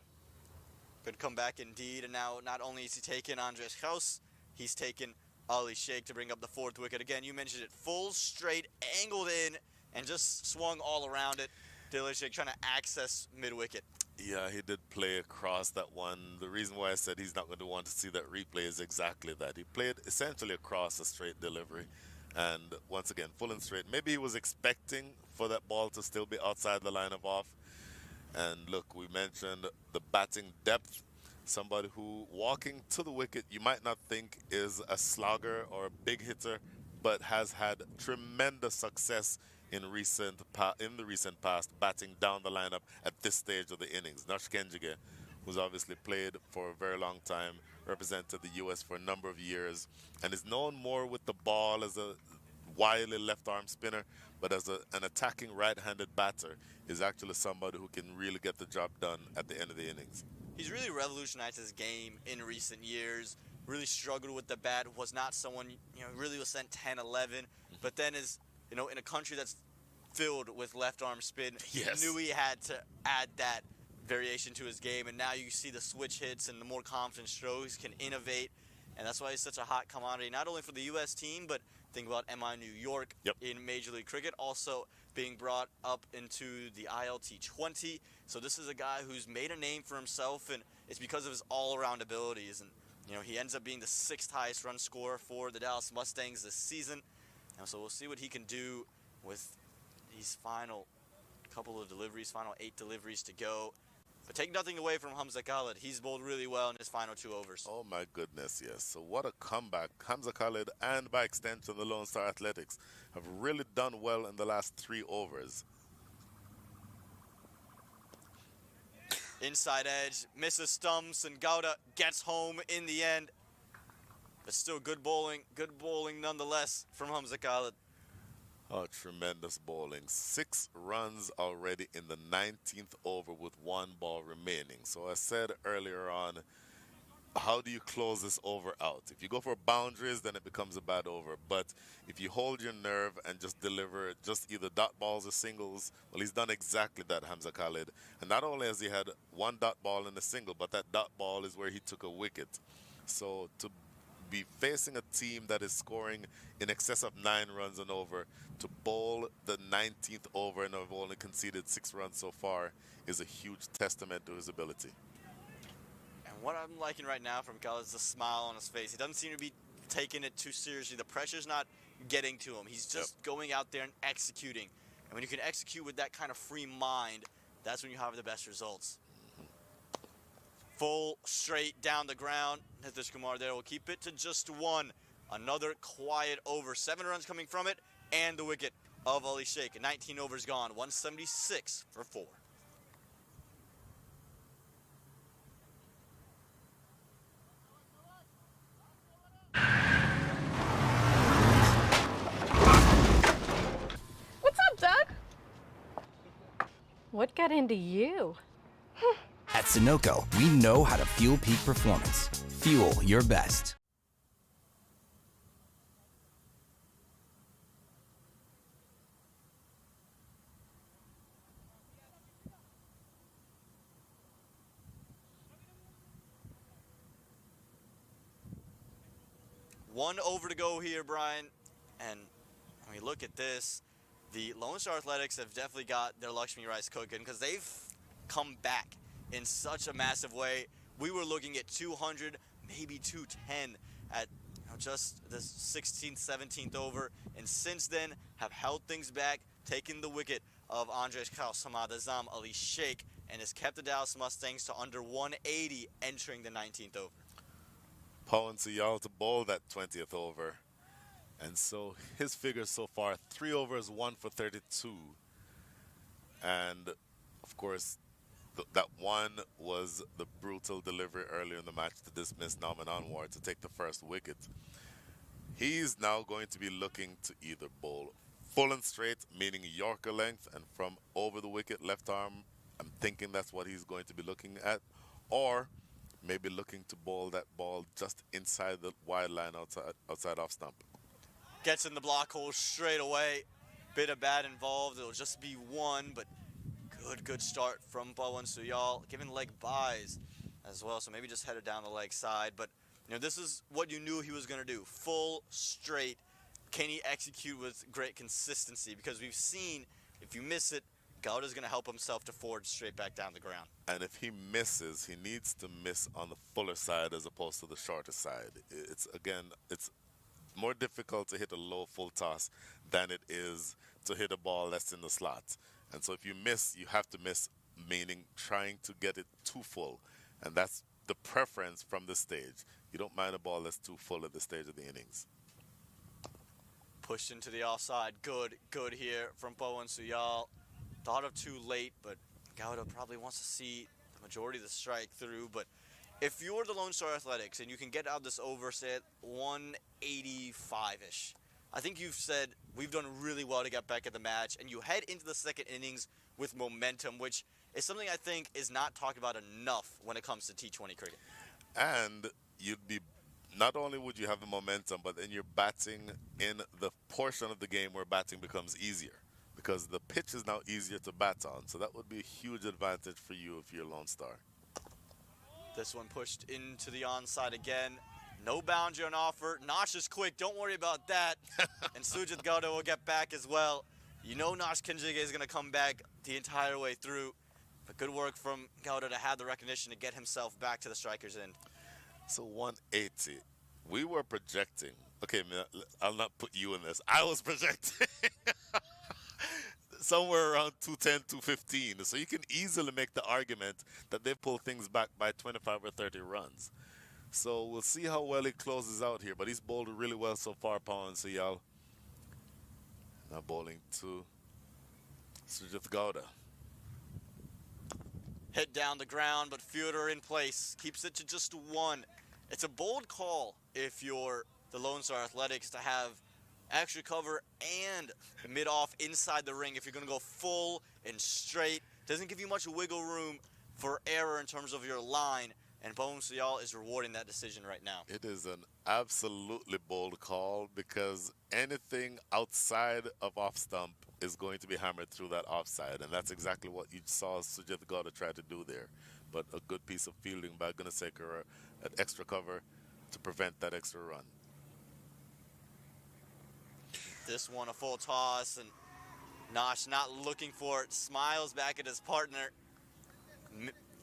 Good comeback indeed. And now not only is he taking Andres House, he's taken Ali Sheikh to bring up the 4th wicket. Again, you mentioned it, full, straight, angled in, and just swung all around it. Ali Sheikh trying to access mid-wicket. Yeah, he did play across that one. The reason why I said he's not going to want to see that replay is exactly that. He played essentially across a straight delivery. And once again, full and straight. Maybe he was expecting for that ball to still be outside the line of off. And look, we mentioned the batting depth. Somebody who, walking to the wicket, you might not think is a slogger or a big hitter, but has had tremendous success in the recent past, batting down the lineup at this stage of the innings. Nash Kenjige, who's obviously played for a very long time, represented the U.S. for a number of years, and is known more with the ball as a wily left-arm spinner, but as an attacking right-handed batter, is actually somebody who can really get the job done at the end of the innings. He's really revolutionized his game in recent years. Really struggled with the bat. Was not someone, really was sent 10, 11. But then is, in a country that's filled with left arm spin, knew he had to add that variation to his game. And now you see the switch hits and the more confident strokes can innovate. And that's why he's such a hot commodity, not only for the U.S. team, but think about MI New York in Major League Cricket. Also being brought up into the ILT20. So this is a guy who's made a name for himself, and it's because of his all-around abilities. And, he ends up being the 6th highest run scorer for the Dallas Mustangs this season. And so we'll see what he can do with these final couple of deliveries, final 8 deliveries to go. But take nothing away from Hamza Khalid. He's bowled really well in his final 2 overs. Oh, my goodness, yes. So what a comeback. Hamza Khalid and, by extension, the Lone Star Athletics have really done well in the last 3 overs. Inside edge, misses stumps, and Gowda gets home in the end. But still good bowling nonetheless from Hamza Khalid. Oh, tremendous bowling. 6 runs already in the 19th over with 1 ball remaining. So I said earlier on, how do you close this over out? If you go for boundaries, then it becomes a bad over. But if you hold your nerve and just deliver just either dot balls or singles, well, he's done exactly that, Hamza Khalid. And not only has he had 1 dot ball in a single, but that dot ball is where he took a wicket. So to be facing a team that is scoring in excess of 9 runs and over, to bowl the 19th over and have only conceded 6 runs so far is a huge testament to his ability. What I'm liking right now from Khalid is the smile on his face. He doesn't seem to be taking it too seriously. The pressure's not getting to him. He's just going out there and executing. And when you can execute with that kind of free mind, that's when you have the best results. Full straight down the ground. Nitish Kumar there will keep it to just 1. Another quiet over. 7 runs coming from it, and the wicket of Ali Sheikh. 19 overs gone. 176 for 4. What got into you? At Sunoco, we know how to fuel peak performance. Fuel your best. One over to go here, Brian. And when we look at this, the Lone Star Athletics have definitely got their Lakshmi Rice cooking because they've come back in such a massive way. We were looking at 200, maybe 210 at just the 16th, 17th over. And since then, have held things back, taken the wicket of Andres Kraus, Hamad Azam, Ali Sheikh, and has kept the Dallas Mustangs to under 180 entering the 19th over. Pawan Suyal to bowl that 20th over. And so his figures so far, 3 overs, 1 for 32. And of course, that one was the brutal delivery earlier in the match to dismiss Nauman Anwar to take the first wicket. He's now going to be looking to either bowl full and straight, meaning Yorker length, and from over the wicket, left arm, I'm thinking that's what he's going to be looking at, or maybe looking to bowl that ball just inside the wide line outside off stump. Gets in the block hole straight away. Bit of bat involved. It'll just be one, but good start from Pawan Suyal, giving leg buys as well. So maybe just headed down the leg side. But you know, this is what you knew he was going to do. Full, straight. Can he execute with great consistency? Because we've seen if you miss it, Gowda's going to help himself to forward straight back down the ground. And if he misses, he needs to miss on the fuller side as opposed to the shorter side. It's more difficult to hit a low full toss than it is to hit a ball that's in the slot. And so if you miss, you have to miss, meaning trying to get it too full. And that's the preference from this stage. You don't mind a ball that's too full at this stage of the innings. Pushed into the offside. Good here from Pawan Suyal. Thought of too late, but Gowda probably wants to see the majority of the strike through. But if you're the Lone Star Athletics and you can get out this over, say at 185-ish, I think you've said we've done really well to get back at the match, and you head into the second innings with momentum, which is something I think is not talked about enough when it comes to T20 cricket. And you'd be, not only would you have the momentum, but then you're batting in the portion of the game where batting becomes easier, because the pitch is now easier to bat on. So that would be a huge advantage for you if you're Lone Star. This one pushed into the onside again. No boundary on offer. Nosh is quick. Don't worry about that. And Sujit Gowda will get back as well. You know Nosh Kinjige is going to come back the entire way through. But good work from Gowda to have the recognition to get himself back to the striker's end. So 180. We were projecting. Okay, I'll not put you in this. I was projecting somewhere around 210, 215. So you can easily make the argument that they pull things back by 25 or 30 runs. So we'll see how well he closes out here. But he's bowled really well so far, Pawan Suyal. Now bowling to Sujit Gowda. Hit down the ground, but fielder in place. Keeps it to just one. It's a bold call if you're the Lone Star Athletics to have extra cover and mid-off inside the ring if you're going to go full and straight. Doesn't give you much wiggle room for error in terms of your line. And Pawan Suyal is rewarding that decision right now. It is an absolutely bold call because anything outside of off stump is going to be hammered through that offside. And that's exactly what you saw Sujit Gowda try to do there. But a good piece of fielding by Gunasekara at extra cover to prevent that extra run. This one a full toss, and Nosh not looking for it. Smiles back at his partner.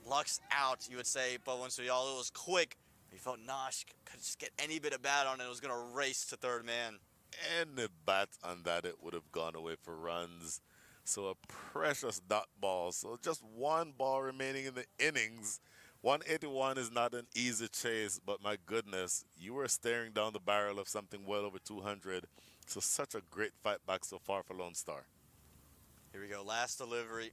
Lucks out, you would say. Pawan Suyal, it was quick. He felt Nosh could just get any bit of bat on it. It was going to race to third man. Any bat on that, it would have gone away for runs. So a precious dot ball. So just one ball remaining in the innings. 181 is not an easy chase, but my goodness, you were staring down the barrel of something well over 200. So such a great fight back so far for Lone Star. Here we go, last delivery.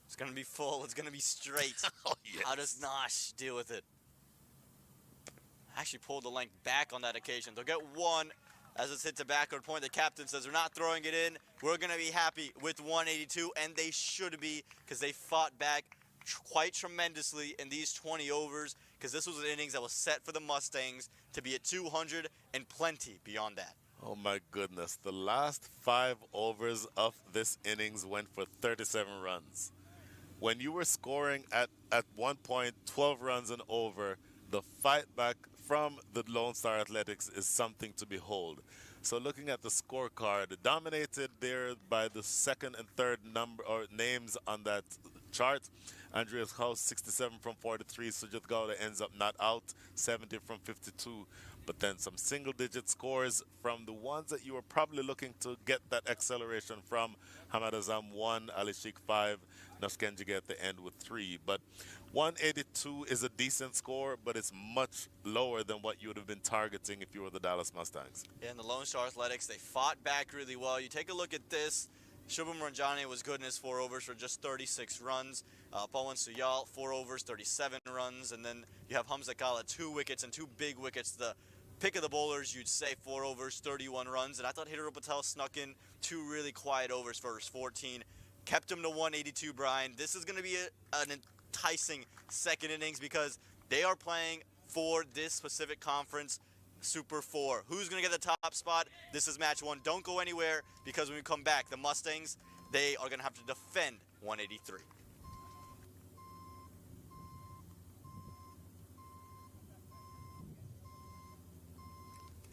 It's going to be full. It's going to be straight. Oh, yes. How does Nosh deal with it? Actually pulled the length back on that occasion. They'll get one. As it's hit to backward point, the captain says, we're not throwing it in. We're going to be happy with 182, and they should be because they fought back quite tremendously in these 20 overs because this was an innings that was set for the Mustangs to be at 200 and plenty beyond that. Oh my goodness. The last 5 overs of this innings went for 37 runs. When you were scoring at one point 12 runs and over, the fight back from the Lone Star Athletics is something to behold. So looking at the scorecard, dominated there by the second and third number or names on that chart. Andreas House 67 from 43. Sujit Gowda ends up not out, 70 from 52. But then some single-digit scores from the ones that you were probably looking to get that acceleration from. Hamad Azam 1, Ali Sheikh 5, Nashkenjige at the end with 3. But 182 is a decent score, but it's much lower than what you would have been targeting if you were the Dallas Mustangs. Yeah, and the Lone Star Athletics, they fought back really well. You take a look at this. Shubham Ranjani was good in his 4 overs for just 36 runs. Pawan Suyal, 4 overs, 37 runs. And then you have Hamza Kala, 2 wickets and 2 big wickets. The pick of the bowlers, you'd say 4 overs, 31 runs. And I thought Hidro Patel snuck in 2 really quiet overs for his 14. Kept him to 182, Brian. This is going to be an enticing second innings because they are playing for this Pacific Conference Super 4. Who's going to get the top spot? This is match 1. Don't go anywhere because when we come back, the Mustangs, they are going to have to defend 183.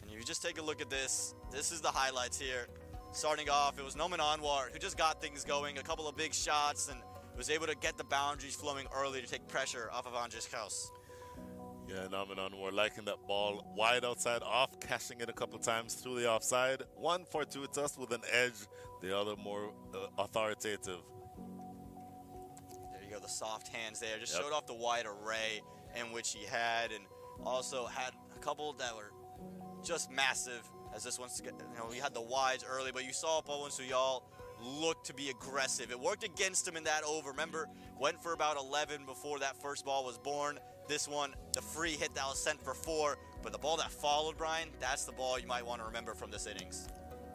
And if you just take a look at this, this is the highlights here. Starting off, it was Noman Anwar who just got things going, a couple of big shots, and was able to get the boundaries flowing early to take pressure off of Andres Kraus. Yeah, Naman Anwar liking that ball wide outside off, cashing it a couple times through the offside. One fortuitous with an edge, the other more authoritative. There you go, the soft hands there. Just showed off the wide array in which he had, and also had a couple that were just massive. As this one's, he had the wides early, but you saw Pawan Suyal look to be aggressive. It worked against him in that over. Remember, went for about 11 before that first ball was born. This one, the free hit that was sent for 4, but the ball that followed, Brian, that's the ball you might want to remember from this innings.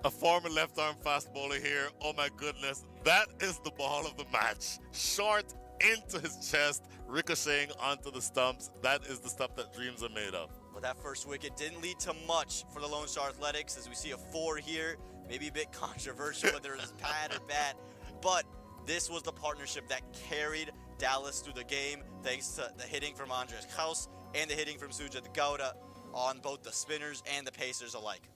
A former left-arm fast bowler here. Oh my goodness, that is the ball of the match. Short into his chest, ricocheting onto the stumps. That is the stuff that dreams are made of. But that first wicket didn't lead to much for the Lone Star Athletics, as we see a 4 here. Maybe a bit controversial whether it was bad or bad, but this was the partnership that carried Dallas through the game, thanks to the hitting from Andres Kraus and the hitting from Sujit Gowda on both the spinners and the pacers alike.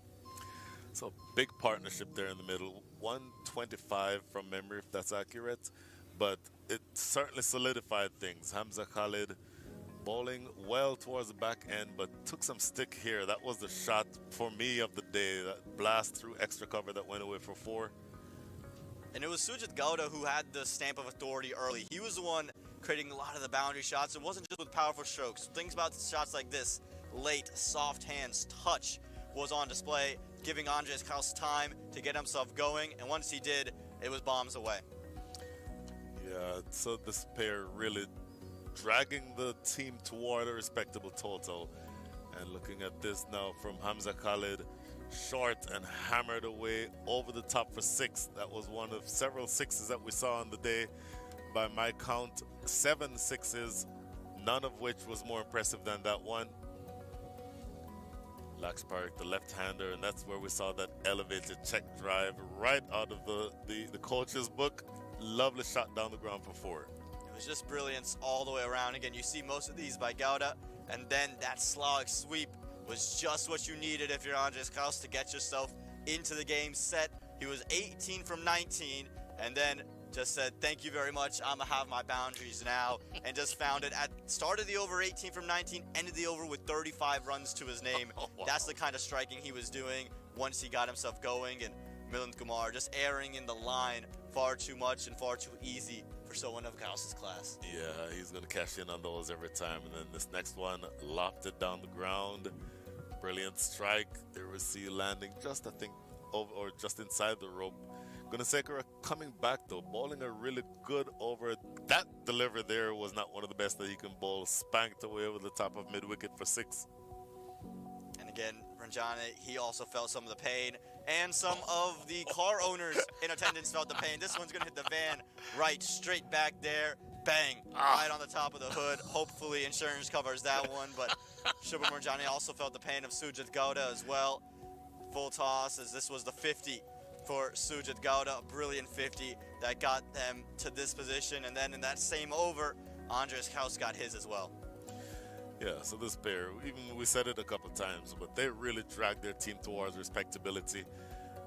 So big partnership there in the middle. 125 from memory, if that's accurate, but it certainly solidified things. Hamza Khalid bowling well towards the back end, but took some stick here. That was the shot for me of the day, that blast through extra cover that went away for 4. And it was Sujit Gowda who had the stamp of authority early. He was the one creating a lot of the boundary shots. It wasn't just with powerful strokes. Things about shots like this, late, soft hands, touch, was on display, giving Andres Kraus time to get himself going. And once he did, it was bombs away. Yeah, so this pair really dragging the team toward a respectable total. And looking at this now from Hamza Khalid, short and hammered away over the top for 6. That was one of several 6s that we saw on the day. By my count, 7 6s, none of which was more impressive than that one. Lax Park, the left-hander, and that's where we saw that elevated check drive right out of the coach's book. Lovely shot down the ground for 4. It was just brilliance all the way around. Again, you see most of these by Gowda, and then that slog sweep was just what you needed if you're Andres Kraus to get yourself into the game set. He was 18 from 19, and then just said, thank you very much, I'm gonna have my boundaries now, and just found it. Started the over 18 from 19, ended the over with 35 runs to his name. Oh, wow. That's the kind of striking he was doing once he got himself going, and Milind Kumar just erring in the line far too much and far too easy for someone of Kraus's class. Yeah, he's gonna cash in on those every time. And then this next one, lopped it down the ground. Brilliant strike. There we see landing just, I think, over or just inside the rope. Gunasekara coming back though, bowling a really good over. That delivery there was not one of the best that he can bowl. Spanked away over the top of mid-wicket for 6. And Again, Ranjani, he also felt some of the pain, and some of the car owners in attendance felt the pain. This one's gonna hit the van right straight back there. Bang, right on the top of the hood. Hopefully insurance covers that one, but Shubham Ranjani also felt the pain of Sujit Gowda as well. Full toss, as this was the 50 for Sujit Gowda, a brilliant 50 that got them to this position, and then in that same over, Andres Kaus got his as well. Yeah, so this pair, even we said it a couple times, but they really dragged their team towards respectability.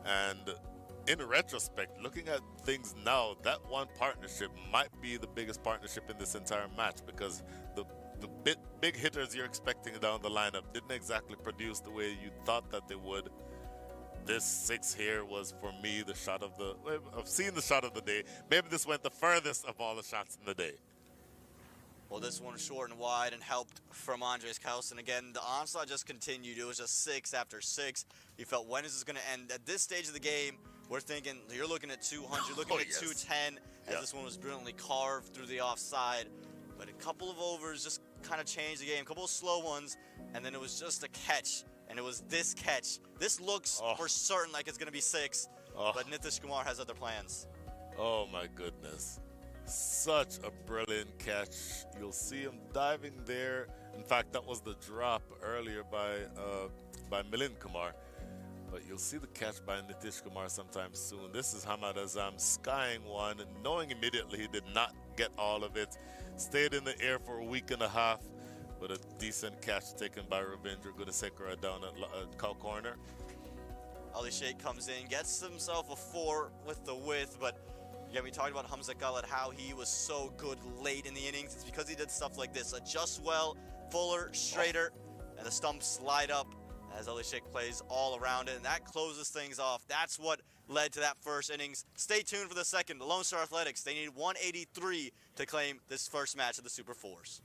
And in retrospect, looking at things now, that one partnership might be the biggest partnership in this entire match, because the big hitters you're expecting down the lineup didn't exactly produce the way you thought that they would. This 6 here was, for me, the shot of the... I've seen the shot of the day. Maybe this went the furthest of all the shots in the day. Well, this one short and wide and helped from Andres Kaus. And again, the onslaught just continued. It was just 6 after 6. You felt, when is this going to end? At this stage of the game, we're thinking, you're looking at 200, looking at 210, as this one was brilliantly carved through the offside. But a couple of overs just kind of changed the game. A couple of slow ones, and then it was just a catch. And it was this catch. This looks for certain like it's going to be 6, but Nitish Kumar has other plans. Oh, my goodness. Such a brilliant catch. You'll see him diving there. In fact, that was the drop earlier by Milind Kumar. But you'll see the catch by Nitish Kumar sometime soon. This is Hamad Azam skying one and knowing immediately he did not get all of it. Stayed in the air for a week and a half, but a decent catch taken by Ravindra Gunasekara down at cow corner. Ali Sheikh comes in, gets himself a 4 with the width, but yeah, we talked about Hamza Khalid, how he was so good late in the innings. It's because he did stuff like this. Adjust well, fuller, straighter, and the stumps slide up as Ali Sheikh plays all around it, and that closes things off. That's what led to that first innings. Stay tuned for the second. The Lone Star Athletics, they needed 183 to claim this first match of the Super Fours.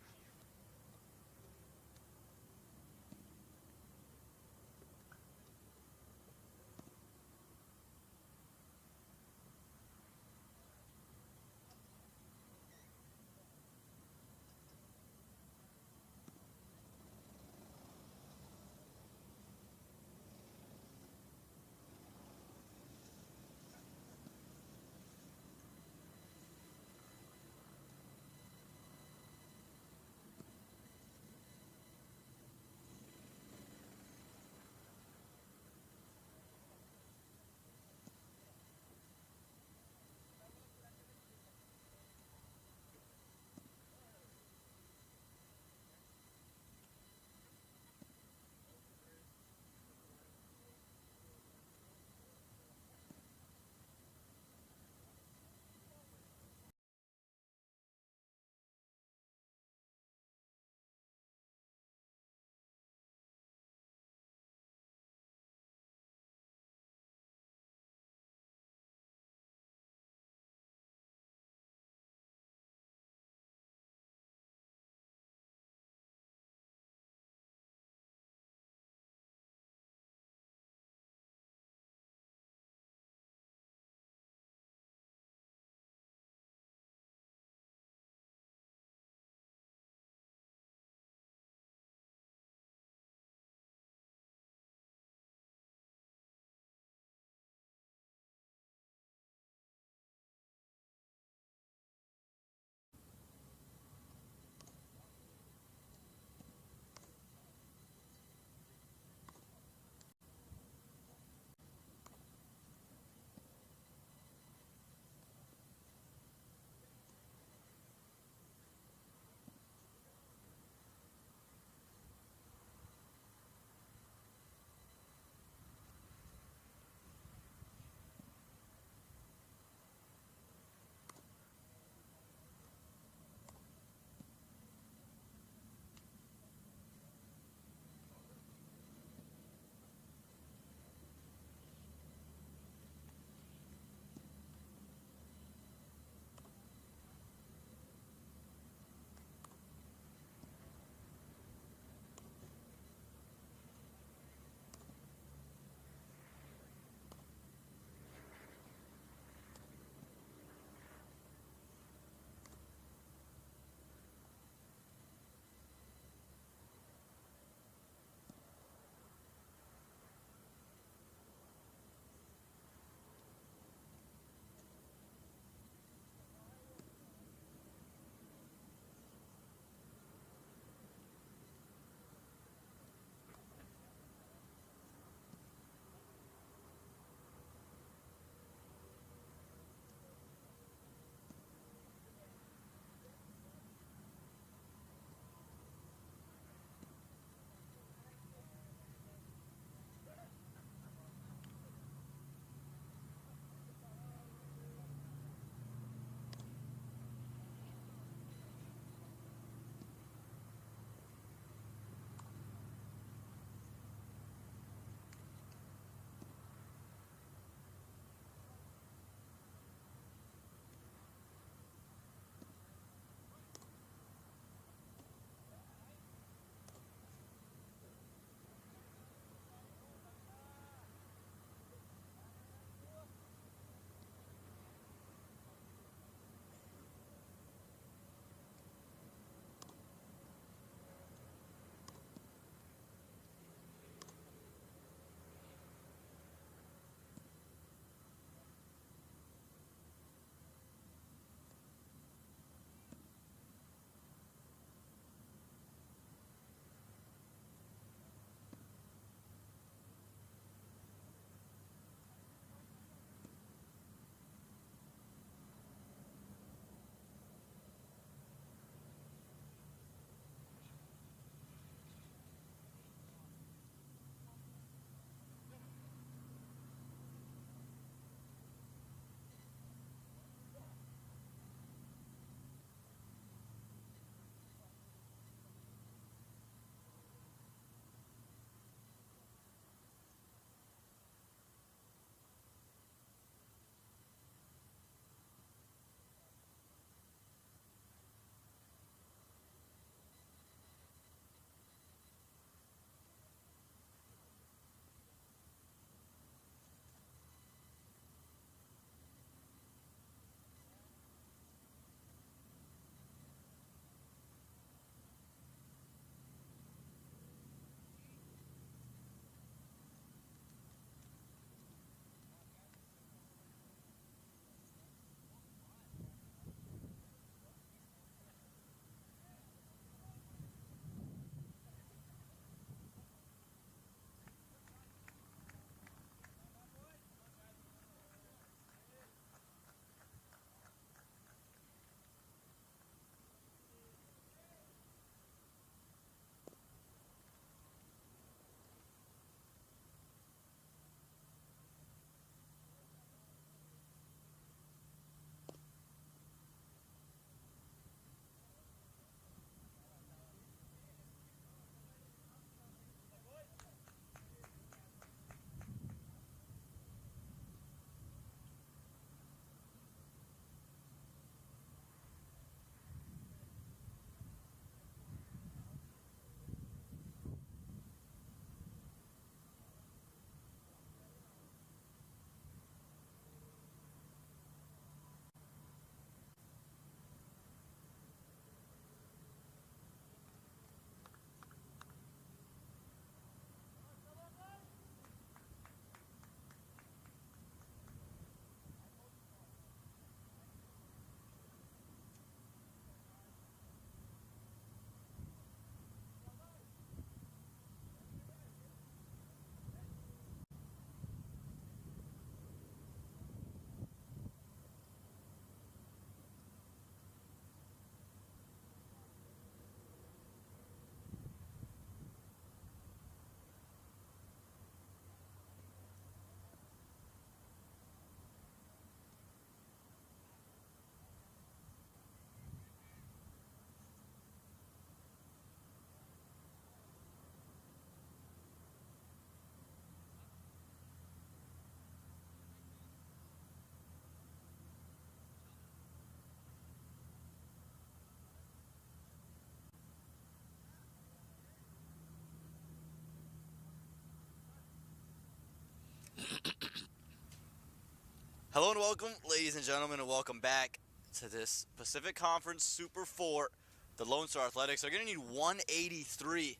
Hello and welcome, ladies and gentlemen, and welcome back to this Pacific Conference Super 4. The Lone Star Athletics are going to need 183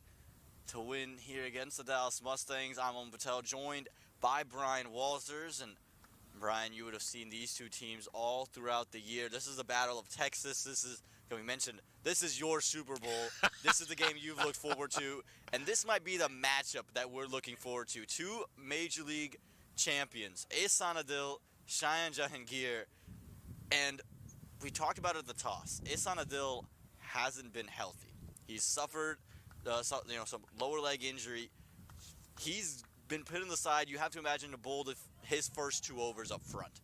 to win here against the Dallas Mustangs. I'm Om Patel, joined by Brian Walters. And Brian, you would have seen these two teams all throughout the year. This is the Battle of Texas. This is, we mentioned, this is your Super Bowl. This is the game you've looked forward to. And this might be the matchup that we're looking forward to. Two Major League champions, Ehsan Adil, Cheyenne Jahangir. And we talked about it at the toss. Ehsan Adil hasn't been healthy. He's suffered some lower leg injury. He's been put on the side. You have to imagine to bowl his first 2 overs up front.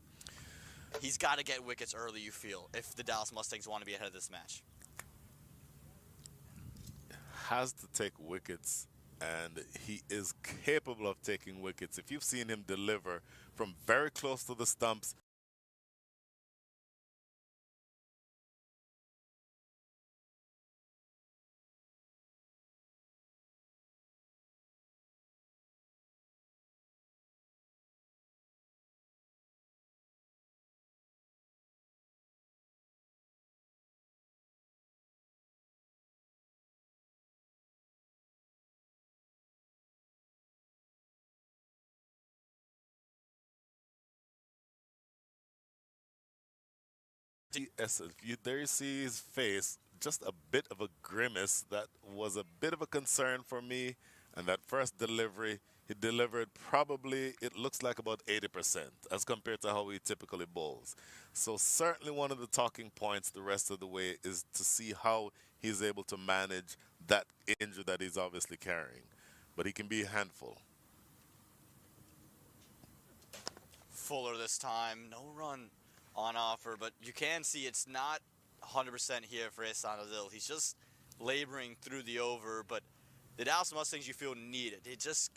He's got to get wickets early, you feel, if the Dallas Mustangs want to be ahead of this match. Has to take wickets, and he is capable of taking wickets. If you've seen him deliver from very close to the stumps, yes, there you see his face, just a bit of a grimace. That was a bit of a concern for me. And that first delivery, he delivered probably, it looks like about 80% as compared to how he typically bowls. So certainly one of the talking points the rest of the way is to see how he's able to manage that injury that he's obviously carrying. But he can be a handful. Fuller this time, no run on offer, but you can see it's not 100% here for Ehsan Adil. He's just laboring through the over, but the Dallas Mustangs, you feel, need it. It just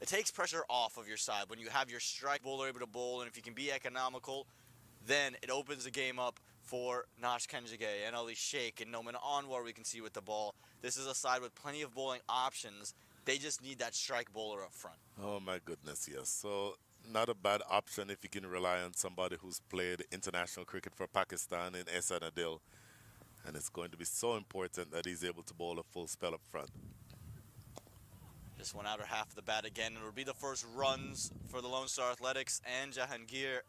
takes pressure off of your side when you have your strike bowler able to bowl, and if you can be economical, then it opens the game up for Nash Kenjige and Ali Sheikh and Noman Anwar. We can see with the ball. This is a side with plenty of bowling options. They just need that strike bowler up front. Oh my goodness, yes. So not a bad option if you can rely on somebody who's played international cricket for Pakistan in Ehsan Adil. And it's going to be so important that he's able to bowl a full spell up front. Just went out of half of the bat again. It'll be the first runs for the Lone Star Athletics and Jahangir.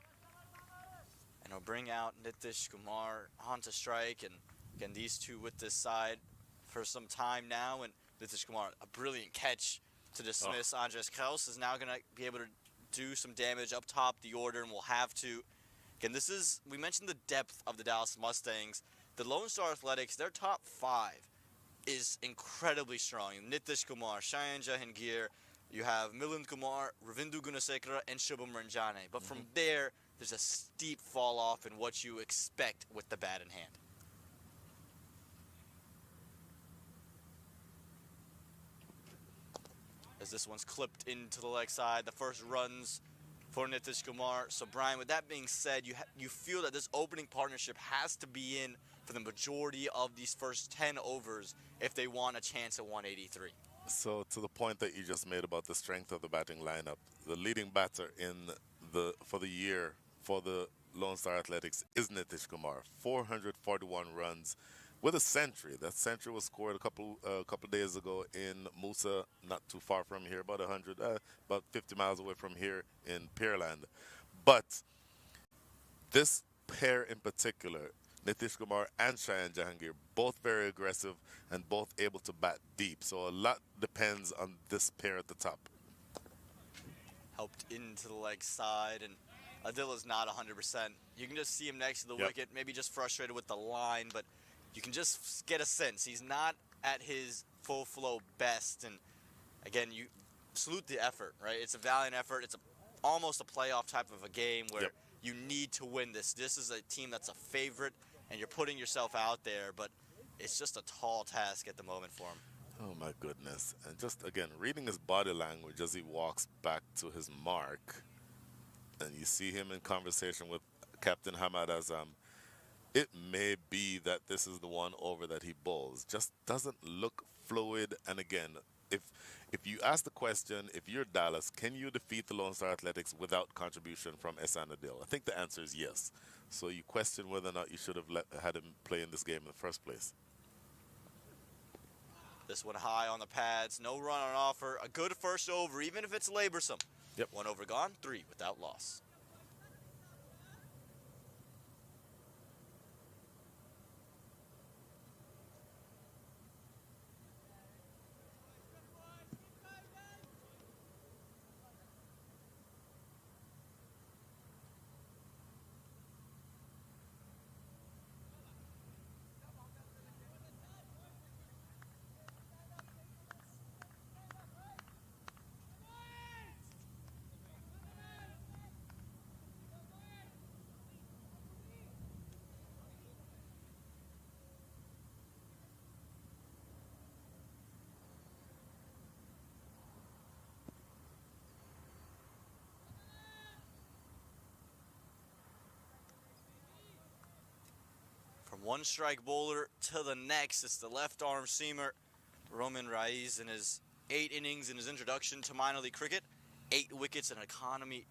And he'll bring out Nitish Kumar onto strike. And again, these two with this side for some time now. And Nitish Kumar, a brilliant catch to dismiss. Andres Kraus is now going to be able to do some damage up top the order, and will have to. Again, we mentioned the depth of the Dallas Mustangs. The Lone Star Athletics, their top 5 is incredibly strong. Nitish Kumar, Cheyenne Jahangir, you have Milind Kumar, Ravindu Gunasekara, and Shubham Ranjane. But from there's a steep fall off in what you expect with the bat in hand. As this one's clipped into the leg side, the first runs for Nitish Kumar. So Brian, with that being said, you feel that this opening partnership has to be in for the majority of these first 10 overs if they want a chance at 183. So to the point that you just made about the strength of the batting lineup, the leading batter for the year for the Lone Star Athletics is Nitish Kumar. 441 runs with a century. That century was scored a couple days ago in Musa, not too far from here, about 50 miles away from here in Pearland. But this pair in particular, Nitish Kumar and Cheyenne Jahangir, both very aggressive and both able to bat deep. So a lot depends on this pair at the top. Helped into the leg side, and Adil is not 100%. You can just see him next to the wicket, maybe just frustrated with the line, but you can just get a sense he's not at his full flow best. And again, you salute the effort, right? It's a valiant effort. It's almost a playoff type of a game where you need to win this. This is a team that's a favorite, and you're putting yourself out there, but it's just a tall task at the moment for him. Oh my goodness. And just again, reading his body language as he walks back to his mark, and you see him in conversation with Captain Hamad Azam, it may be that this is the one over that he bowls. Just doesn't look fluid, and again, if you ask the question, if you're Dallas, can you defeat the Lone Star Athletics without contribution from Esanadil? I think the answer is yes. So you question whether or not you should have had him play in this game in the first place. This one high on the pads, no run on offer. A good first over, even if it's laborsome. Yep. 1 over gone, 3 without loss. From one strike bowler to the next, it's the left arm seamer, Roman Raiz, in his 8 innings in his introduction to minor league cricket. 8 wickets, an economy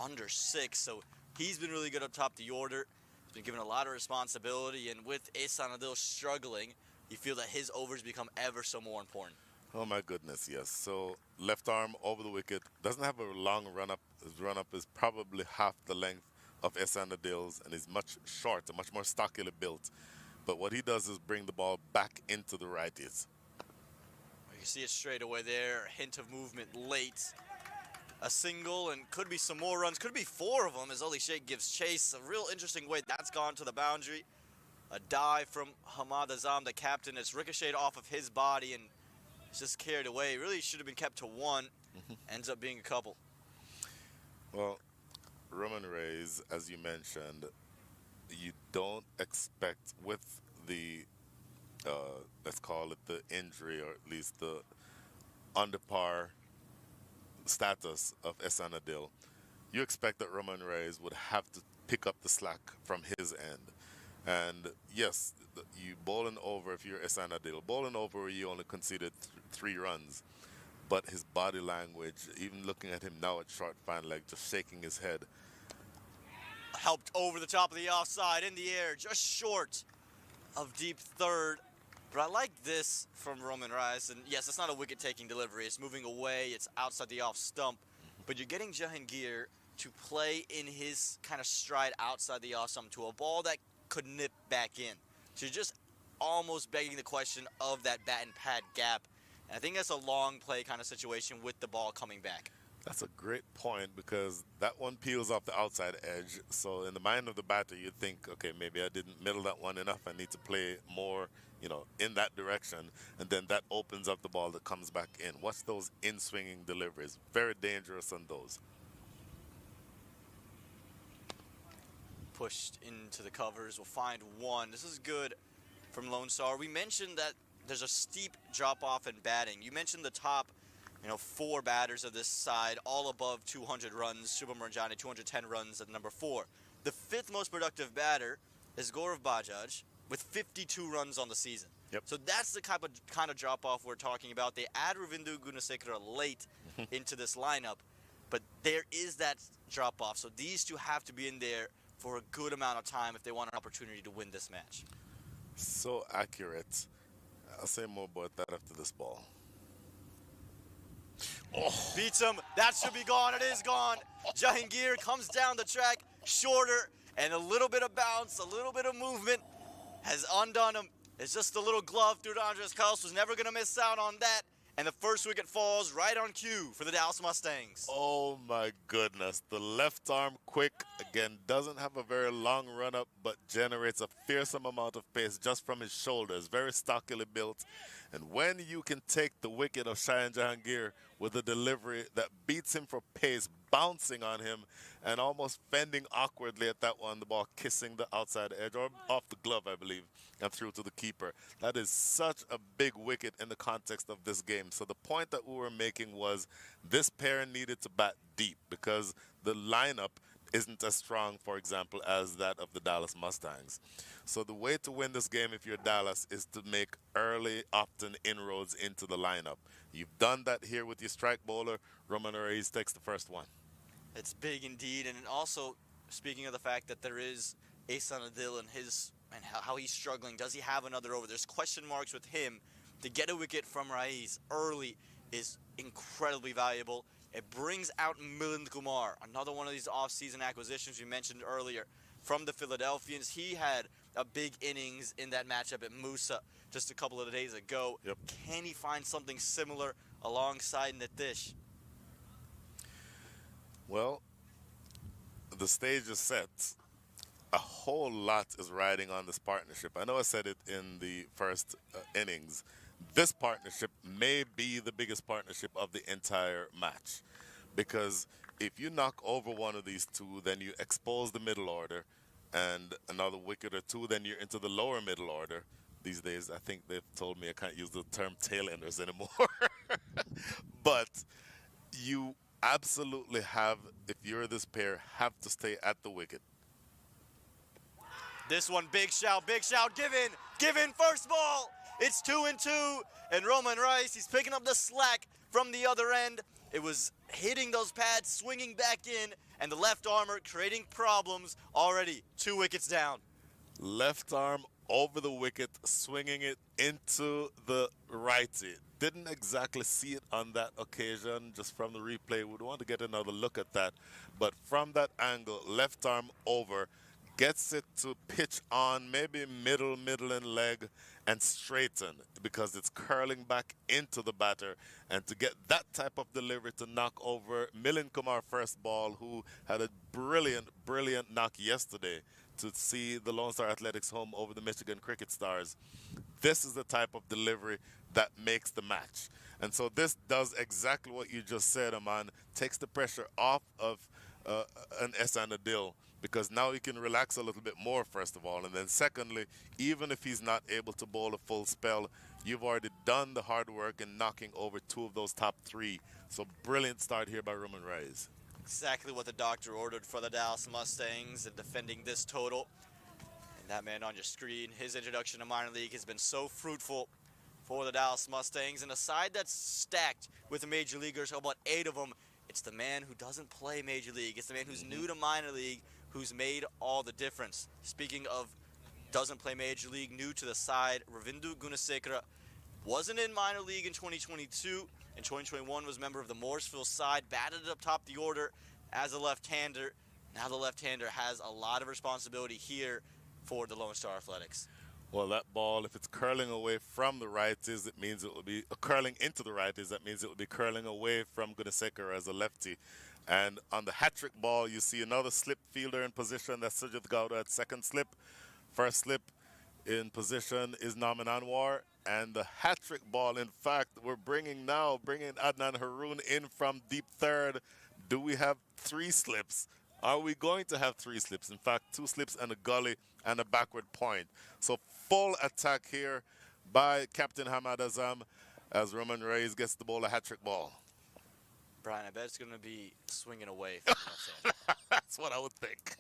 under 6, so he's been really good up top the order. He's been given a lot of responsibility, and with Esanadil struggling, you feel that his overs become ever so more important. Oh my goodness, yes. So left arm over the wicket, doesn't have a long run up. His run up is probably half the length of Esanadil's, and is much shorter, much more stockily built. But what he does is bring the ball back into the righties. You see it straight away there, a hint of movement late. A single, and could be some more runs, could be 4 of them as Ali Sheikh gives chase. A real interesting way that's gone to the boundary. A dive from Hamad Azam, the captain. It's ricocheted off of his body and it's just carried away. Really should have been kept to 1. Ends up being a couple. Well, Roman Reyes, as you mentioned, you don't expect with the, let's call it the injury, or at least the under par status of Esanadil, you expect that Roman Reyes would have to pick up the slack from his end. And yes, you bowling over, if you're Esanadil, bowling over where you only conceded 3 runs. But his body language, even looking at him now at short fine leg, just shaking his head. Helped over the top of the offside, in the air, just short of deep third. But I like this from Roman Reyes. And yes, it's not a wicket-taking delivery. It's moving away. It's outside the off stump. But you're getting Jahangir to play in his kind of stride outside the off stump to a ball that could nip back in. So you're just almost begging the question of that bat and pad gap. And I think that's a long play kind of situation with the ball coming back. That's a great point, because that one peels off the outside edge. So in the mind of the batter, you'd think, okay, maybe I didn't middle that one enough. I need to play more, in that direction. And then that opens up the ball that comes back in. Watch those in-swinging deliveries. Very dangerous on those. Pushed into the covers. We'll find 1. This is good from Lone Star. We mentioned that there's a steep drop-off in batting. You mentioned the top 4 batters of this side, all above 200 runs. Shubham Ranjani, 210 runs at number 4. The 5th most productive batter is Gaurav Bajaj with 52 runs on the season. Yep. So that's the kind of drop-off we're talking about. They add Ravindu Gunasekara late into this lineup, but there is that drop-off. So these 2 have to be in there for a good amount of time if they want an opportunity to win this match. So accurate. I'll say more about that after this ball. Oh. Beats him. That should be gone. It is gone. Jahangir comes down the track, shorter, and a little bit of bounce, a little bit of movement has undone him. It's just a little glove through to Andres Carlos, who's never going to miss out on that. And the first wicket falls right on cue for the Dallas Mustangs. Oh my goodness. The left arm quick, again, doesn't have a very long run up, but generates a fearsome amount of pace just from his shoulders. Very stockily built. And when you can take the wicket of Shayan Jahangir with a delivery that beats him for pace, bouncing on him and almost fending awkwardly at that one, the ball kissing the outside edge or off the glove, I believe, and through to the keeper. That is such a big wicket in the context of this game. So the point that we were making was this pair needed to bat deep, because the lineup, isn't as strong, for example, as that of the Dallas Mustangs. So the way to win this game if you're Dallas is to make early, often inroads into the lineup. You've done that here with your strike bowler. Roman Reyes takes the first one. It's big indeed, and also speaking of the fact that there is Asan Adil and how he's struggling. Does he have another over? There's question marks with him. To get a wicket from Reyes early is incredibly valuable. It brings out Milind Kumar, another one of these off-season acquisitions we mentioned earlier from the Philadelphians. He had a big innings in that matchup at Musa just a couple of days ago. Yep. Can he find something similar alongside Nitish? Well, the stage is set. A whole lot is riding on this partnership. I know I said it in the first innings. This partnership may be the biggest partnership of the entire match, because if you knock over one of these two, then you expose the middle order, and another wicket or two, then you're into the lower middle order. These days, I think they've told me I can't use the term tail enders anymore. But you absolutely have, if you're this pair, have to stay at the wicket. This one, big shout, give in first ball. It's 2-2, and Roman Reyes, he's picking up the slack from the other end. It was hitting those pads, swinging back in, and the left armor creating problems. Already 2 wickets down. Left arm over the wicket, swinging it into the righty. Didn't exactly see it on that occasion, just from the replay. We'd want to get another look at that. But from that angle, left arm over, gets it to pitch on, maybe middle and leg, and straighten, because it's curling back into the batter. And to get that type of delivery to knock over Milind Kumar first ball, who had a brilliant knock yesterday to see the Lone Star Athletics home over the Michigan Cricket Stars. This is the type of delivery that makes the match. And so this does exactly what you just said, Aman. Takes the pressure off of an Asan Adil, because now he can relax a little bit more, first of all. And then secondly, even if he's not able to bowl a full spell, you've already done the hard work in knocking over 2 of those top 3. So brilliant start here by Roman Reyes. Exactly what the doctor ordered for the Dallas Mustangs in defending this total. And that man on your screen, his introduction to minor league has been so fruitful for the Dallas Mustangs. And a side that's stacked with the major leaguers, about 8 of them, it's the man who doesn't play major league. It's the man who's new to minor league, who's made all the difference. Speaking of doesn't play major league, new to the side, Ravindu Gunasekara wasn't in minor league in 2022. In 2021 was a member of the Mooresville side, batted up top the order as a left-hander. Now the left-hander has a lot of responsibility here for the Lone Star Athletics. Well, that ball, if it's curling away from the righties, it means it will be curling into the righties. That means it will be curling away from Gunasekara as a lefty. And on the hat-trick ball, you see another slip fielder in position. That's Sujit Gowda at second slip. First slip in position is Naman Anwar. And the hat-trick ball, in fact, we're bringing Adnan Haroon in from deep third. Do we have 3 slips? Are we going to have 3 slips? In fact, 2 slips and a gully and a backward point. So full attack here by Captain Hamad Azam as Roman Reyes gets the ball, a hat-trick ball. Brian, I bet it's going to be swinging away from the left-hander. That's what I would think.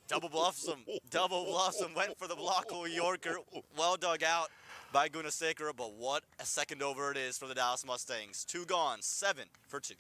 Double bluffs him, went for the blockable Yorker. Well dug out by Gunasekara, but what a second over it is for the Dallas Mustangs. 2 gone, 7 for 2.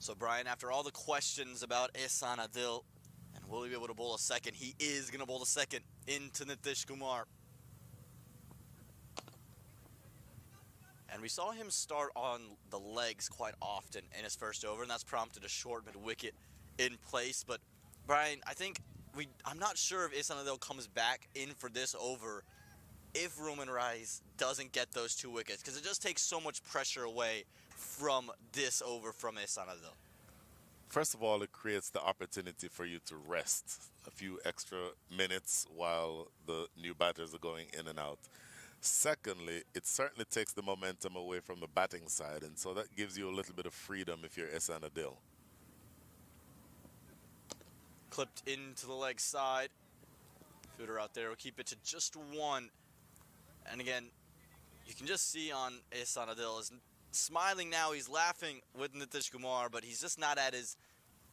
So Brian, after all the questions about Ehsan Adil, and will he be able to bowl a second, he is going to bowl a second into Nitish Kumar. And we saw him start on the legs quite often in his first over, and that's prompted a short mid-wicket in place. But Brian, I think I'm not sure if Ehsan Adil comes back in for this over if Roman Rice doesn't get those 2 wickets, because it just takes so much pressure away from this over from Ehsan Adil. First of all, it creates the opportunity for you to rest a few extra minutes while the new batters are going in and out. Secondly, it certainly takes the momentum away from the batting side, and so that gives you a little bit of freedom if you're Ehsan Adil. Clipped into the leg side. Fielder out there will keep it to just 1. And again, you can just see on Ehsan Adil is smiling now. He's laughing with Nitish Kumar, but he's just not at his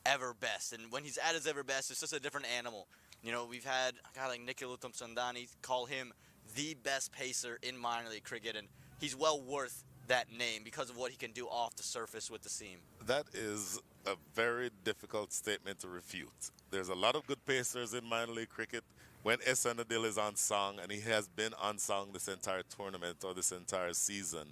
ever best. And when he's at his ever best, it's just a different animal. You know, we've had a guy like Nikhil Uttam-Sandani call him the best pacer in minor league cricket, and he's well worth that name because of what he can do off the surface with the seam. That is a very difficult statement to refute. There's a lot of good pacers in minor league cricket. When Ehsan Adil is on song, and he has been on song this entire tournament or this entire season,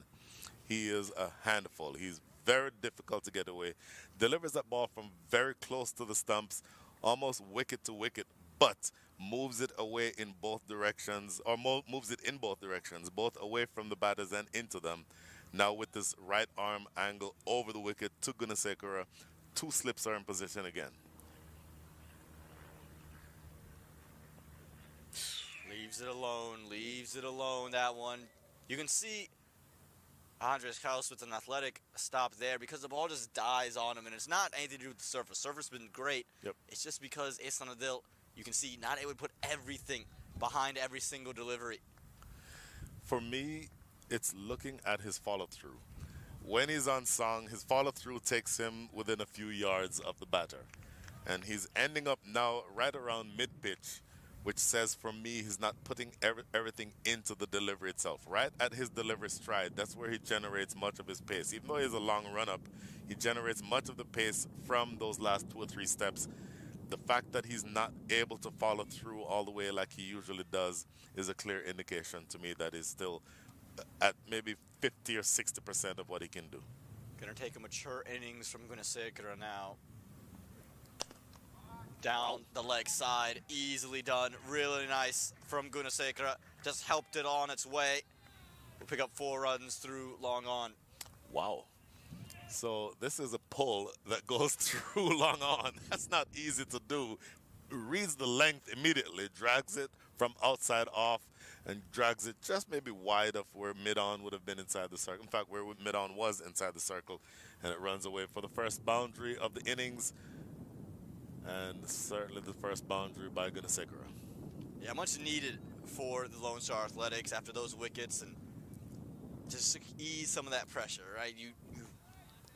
he is a handful. He's very difficult to get away. Delivers that ball from very close to the stumps, almost wicket to wicket, but moves it away in both directions, or moves it in both directions, both away from the batters and into them. Now with this right arm angle over the wicket to Gunasekara, 2 slips are in position again. Leaves it alone, that one. You can see Andres House with an athletic stop there because the ball just dies on him, and it's not anything to do with the surface. Surface has been great. Yep. It's just because Ehsan Adil, you can see, not able to put everything behind every single delivery. For me, it's looking at his follow-through. When he's on song, his follow-through takes him within a few yards of the batter. And he's ending up now right around mid-pitch, which says for me he's not putting everything into the delivery itself. Right at his delivery stride, that's where he generates much of his pace. Even though he has a long run-up, he generates much of the pace from those last 2 or 3 steps. The fact that he's not able to follow through all the way like he usually does is a clear indication to me that he's still at maybe 50 or 60% of what he can do. Gonna take a mature innings from Gunasekara now. Down the leg side, easily done. Really nice from Gunasekara. Just helped it on its way. We'll pick up 4 runs through long on. Wow. So this is a pull that goes through long on. That's not easy to do. Reads the length immediately, drags it from outside off, and drags it just maybe wide of where mid-on would have been inside the circle. In fact, where mid-on was inside the circle, and it runs away for the first boundary of the innings, and certainly the first boundary by Gunasekara. Yeah, much needed for the Lone Star Athletics after those wickets, and just to ease some of that pressure, right? You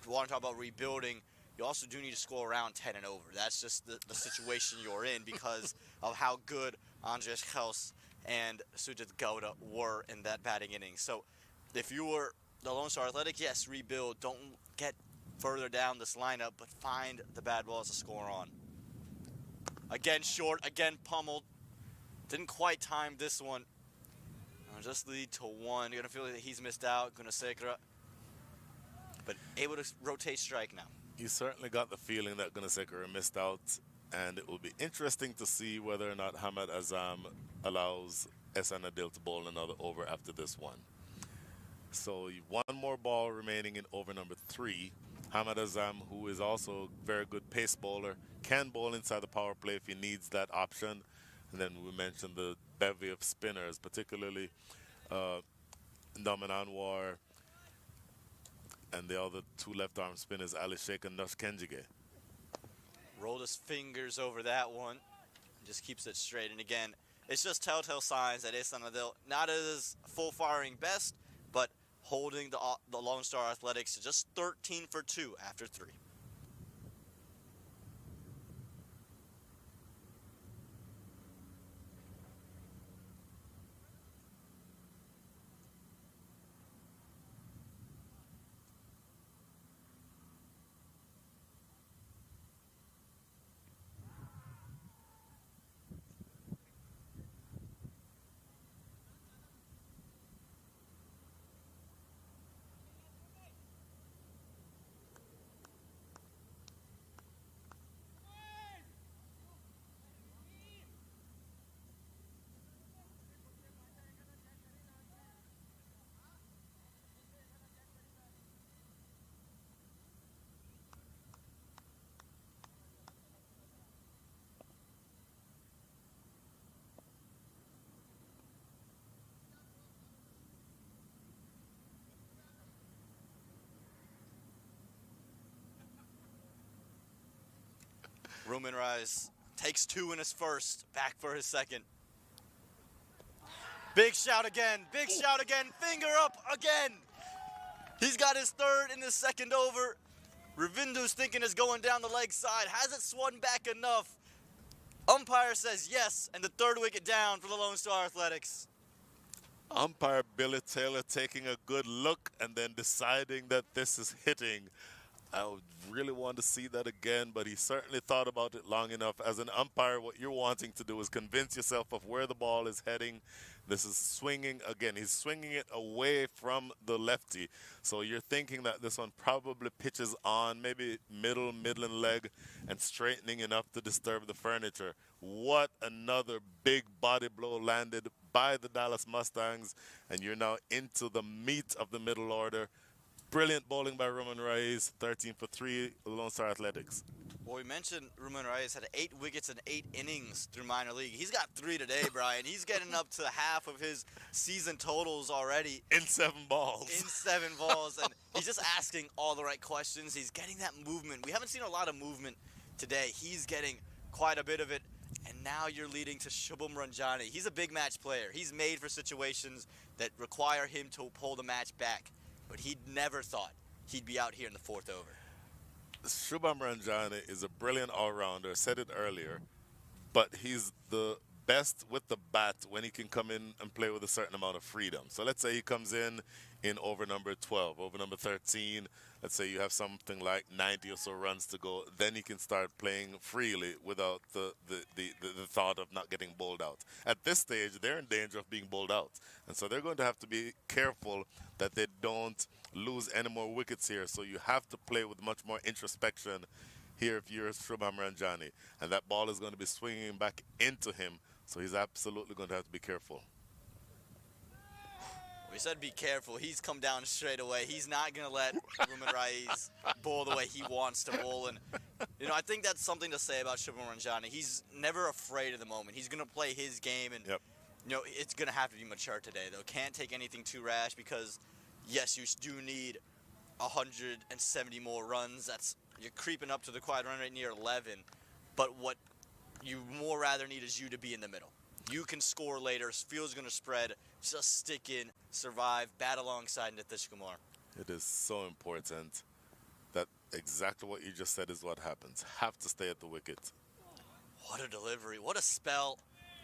want to talk about rebuilding, you also do need to score around 10 and over. That's just the situation you're in because of how good Andres House and Sujit Gowda were in that batting inning. So if you were the Lone Star Athletic, yes, rebuild. Don't get further down this lineup, but find the bad balls to score on. Again short, again pummeled. Didn't quite time this one. Just lead to 1. You're going to feel that he's missed out, Gunasekara. But able to rotate strike now. You certainly got the feeling that Gunasekara missed out, and it will be interesting to see whether or not Hamad Azam allows Ehsan Adil to bowl another over after this one. So 1 more ball remaining in over number 3. Hamad Azam, who is also a very good pace bowler, can bowl inside the power play if he needs that option. And then we mentioned the bevy of spinners, particularly Naman Anwar and the other 2 left-arm spinners, Ali Sheikh and Nush Kenjige. Rolled his fingers over that one. Just keeps it straight. And again, it's just telltale signs that Ehsan Adil not at his full-firing best, but holding the Lone Star Athletics to just 13 for 2 after 3. Ruben Rise takes 2 in his first, back for his second. Big shout again, finger up again. He's got his third in his second over. Ravindu's thinking it's going down the leg side. Has it swung back enough? Umpire says yes, and the third wicket down for the Lone Star Athletics. Umpire Billy Taylor taking a good look and then deciding that this is hitting. I would really want to see that again, but he certainly thought about it long enough. As an umpire, what you're wanting to do is convince yourself of where the ball is heading. This is swinging again. He's swinging it away from the lefty. So you're thinking that this one probably pitches on, maybe midland leg, and straightening enough to disturb the furniture. What another big body blow landed by the Dallas Mustangs, and you're now into the meat of the middle order. Brilliant bowling by Roman Reyes, 13 for 3, Lone Star Athletics. Well, we mentioned Ruben Reyes had 8 wickets in 8 innings through minor league. He's got 3 today, Brian. He's getting up to half of his season totals already. In 7 balls. In 7 balls, and he's just asking all the right questions. He's getting that movement. We haven't seen a lot of movement today. He's getting quite a bit of it, and now you're leading to Shubham Ranjani. He's a big match player. He's made for situations that require him to pull the match back, but he never thought he'd be out here in the 4th over. Shubham Ranjani is a brilliant all-rounder, said it earlier, but he's the best with the bat when he can come in and play with a certain amount of freedom. So let's say he comes in over number 12, over number 13. Let's say you have something like 90 or so runs to go. Then he can start playing freely without the thought of not getting bowled out. At this stage, they're in danger of being bowled out. And so they're going to have to be careful that they don't lose any more wickets here. So you have to play with much more introspection here if you're Shubham Ranjani. And that ball is going to be swinging back into him. So he's absolutely going to have to be careful. We said be careful. He's come down straight away. He's not going to let Ruben Reyes bowl the way he wants to bowl. And, you know, I think that's something to say about Shubham Ranjani. He's never afraid of the moment. He's going to play his game. And, you know, it's going to have to be mature today, though. Can't take anything too rash because, yes, you do need 170 more runs. You're creeping up to the quiet run rate near 11. But what you more rather need is you to be in the middle. You can score later. Field's going to spread. Just stick in, survive, bat alongside Nitish Kumar. It is so important that exactly what you just said is what happens. Have to stay at the wicket. What a delivery. What a spell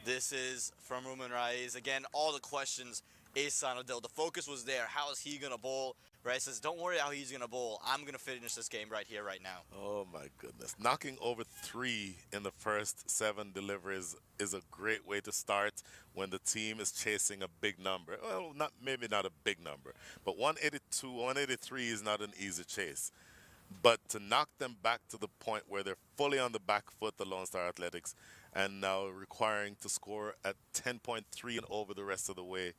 this is from Ruben Reyes. Again, all the questions, Ace Sanadil. The focus was there. How is he going to bowl? Reyes says, don't worry how he's going to bowl. I'm going to finish this game right here, right now. Oh, my goodness. Knocking over 3 in the first 7 deliveries is a great way to start when the team is chasing a big number. Well, maybe not a big number, but 182, 183 is not an easy chase. But to knock them back to the point where they're fully on the back foot, the Lone Star Athletics, and now requiring to score at 10.3 and over the rest of the way,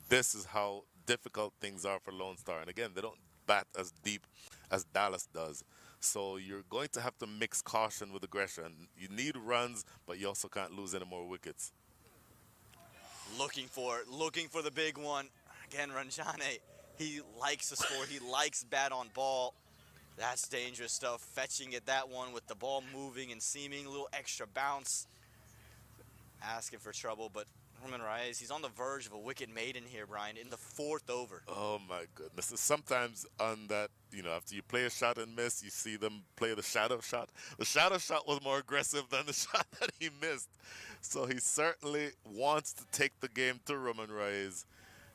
this is how difficult things are for Lone Star. And again, they don't bat as deep as Dallas does. So you're going to have to mix caution with aggression. You need runs, but you also can't lose any more wickets. Looking for the big one. Again, Ranjani, he likes to score. He likes bat on ball. That's dangerous stuff. Fetching at that one with the ball moving and seeming a little extra bounce. Asking for trouble, but Ruben Reyes, he's on the verge of a wicket maiden here, Brian, in the 4th over. Oh, my goodness. Sometimes on that, you know, after you play a shot and miss, you see them play the shadow shot. The shadow shot was more aggressive than the shot that he missed. So he certainly wants to take the game to Roman Reyes.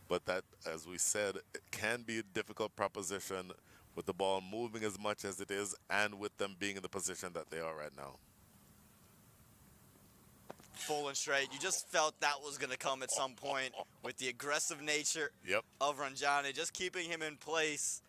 But that, as we said, it can be a difficult proposition with the ball moving as much as it is and with them being in the position that they are right now. Full and straight. You just felt that was going to come at some point with the aggressive nature of Ranjani, just keeping him in place.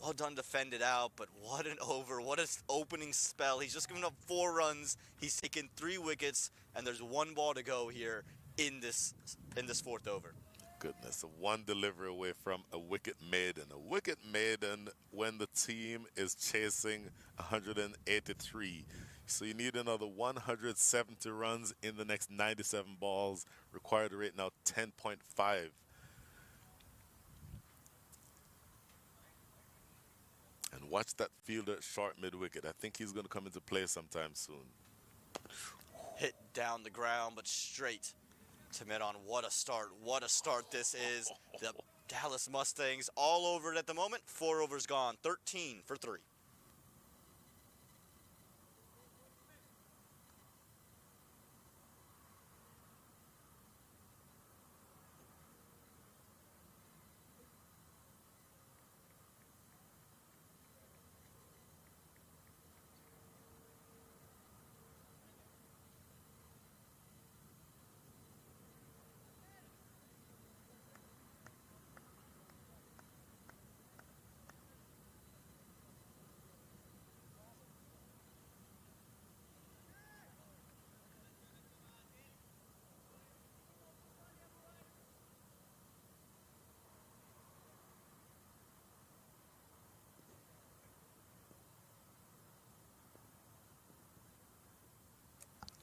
Well done, defended out, but what an over. What an opening spell. He's just given up 4 runs. He's taken 3 wickets, and there's 1 ball to go here in this 4th over. Goodness, 1 delivery away from a wicket maiden. A wicket maiden when the team is chasing 183. So you need another 170 runs in the next 97 balls. Required rate now 10.5. And watch that fielder short mid-wicket. I think he's going to come into play sometime soon. Hit down the ground, but straight to mid-on. What a start. What a start this is. The Dallas Mustangs all over it at the moment. 4 overs gone. 13 for 3.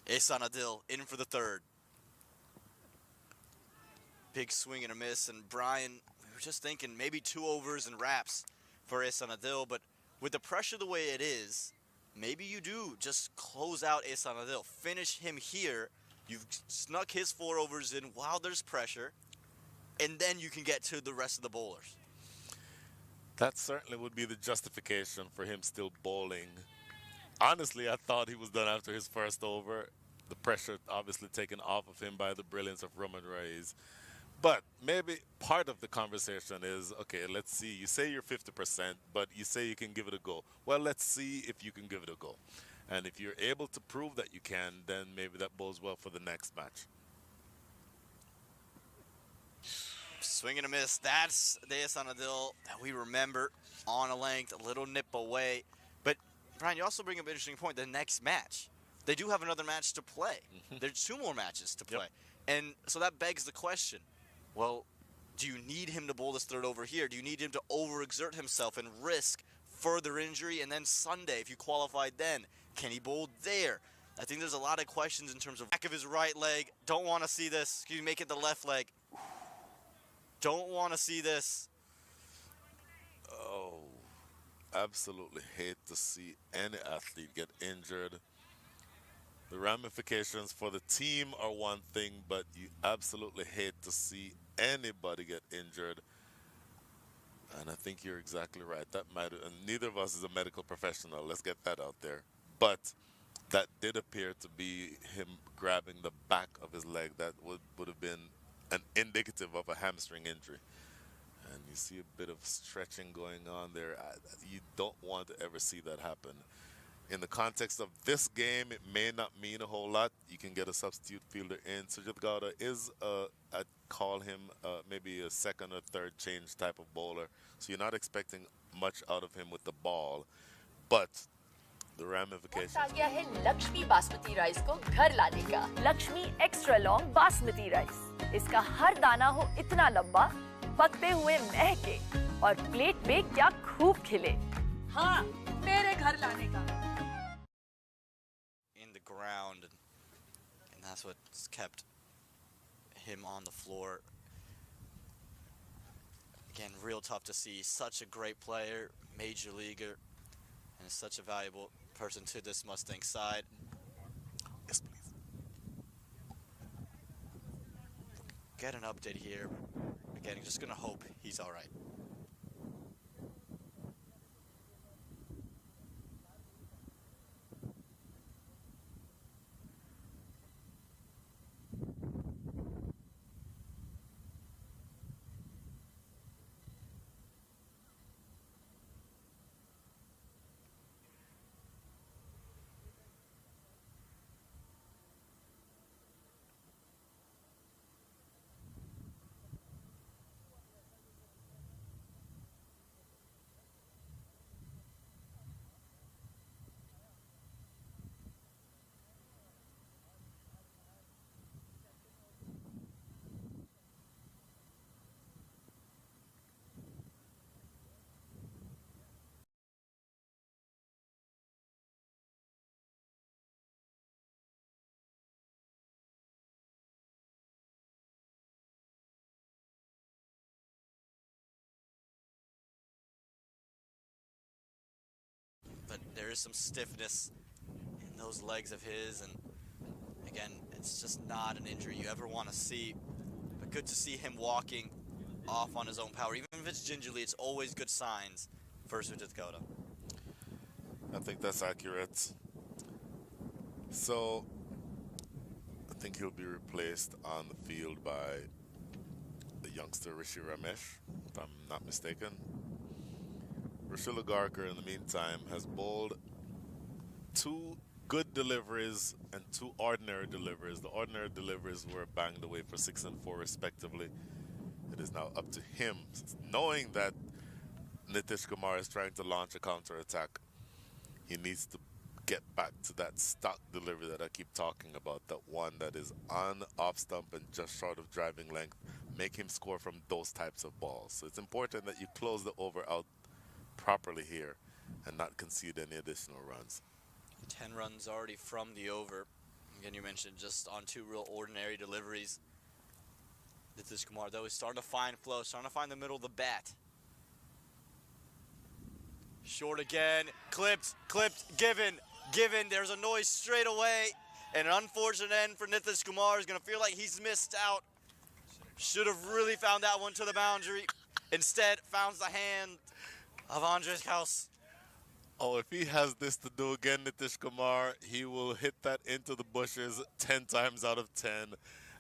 Ihsan Adil in for the third. Big swing and a miss. And Brian, we were just thinking maybe 2 overs and wraps for Ihsan Adil. But with the pressure the way it is, maybe you do just close out Ihsan Adil. Finish him here. You've snuck his 4 overs in while there's pressure. And then you can get to the rest of the bowlers. That certainly would be the justification for him still bowling. Honestly, I thought he was done after his first over. The pressure obviously taken off of him by the brilliance of Roman Reis. But maybe part of the conversation is, okay, let's see. You say you're 50%, but you say you can give it a go. Well, let's see if you can give it a go. And if you're able to prove that you can, then maybe that bodes well for the next match. Swing and a miss. That's the Ihsan Adil that we remember on a length, a little nip away. But Brian, you also bring up an interesting point. The next match, they do have another match to play. There's 2 more matches to play. And so that begs the question, well, do you need him to bowl this third over here? Do you need him to overexert himself and risk further injury? And then Sunday, if you qualified then, can he bowl there? I think there's a lot of questions in terms of back of his right leg. Don't want to see this. Excuse me, make it the left leg. Don't want to see this. Oh, absolutely hate to see any athlete get injured. The ramifications for the team are one thing, but you absolutely hate to see anybody get injured. And I think you're exactly right. That might, and neither of us is a medical professional. Let's get that out there. But that did appear to be him grabbing the back of his leg. That would have been an indicative of a hamstring injury. And you see a bit of stretching going on there. You don't want to ever see that happen. In the context of this game, it may not mean a whole lot. You can get a substitute fielder in. Sujit Gowda is, I'd call him maybe a second or third change type of bowler. So you're not expecting much out of him with the ball. But the ramifications. आ गया है Lakshmi basmati rice को घर लाने का। Lakshmi extra long basmati rice. इसका हर दाना हो इतना लंबा, पकते हुए महके और प्लेट पे क्या खूब खिले। हाँ, मेरे घर लाने का। In the ground, and that's what's kept him on the floor. Again, real tough to see. Such a great player, major leaguer, and is such a valuable person to this Mustang side. Yes, please. Get an update here. Again, just gonna hope he's all right. there is some stiffness in those legs of his, and again, it's just not an injury you ever want to see. But good to see him walking off on his own power. Even if it's gingerly, it's always good signs for South Dakota. I think that's accurate. So I think he'll be replaced on the field by the youngster Rishi Ramesh, if I'm not mistaken. Rashula Garkar, in the meantime, has bowled 2 good deliveries and 2 ordinary deliveries. The ordinary deliveries were banged away for 6 and 4 respectively. It is now up to him, knowing that Nitish Kumar is trying to launch a counter-attack. He needs to get back to that stock delivery that I keep talking about, that one that is on, off stump, and just short of driving length. Make him score from those types of balls. So it's important that you close the over out properly here and not concede any additional runs. 10 runs already from the over. Again, you mentioned just on 2 real ordinary deliveries. Nitish Kumar, though, is starting to find flow, starting to find the middle of the bat. Short again, clipped, given. There's a noise straight away. And an unfortunate end for Nitish Kumar. Is going to feel like he's missed out. Should have really found that one to the boundary. Instead, found the hand of Andres House. Oh, if he has this to do again, Nitish Kumar, he will hit that into the bushes 10 times out of 10.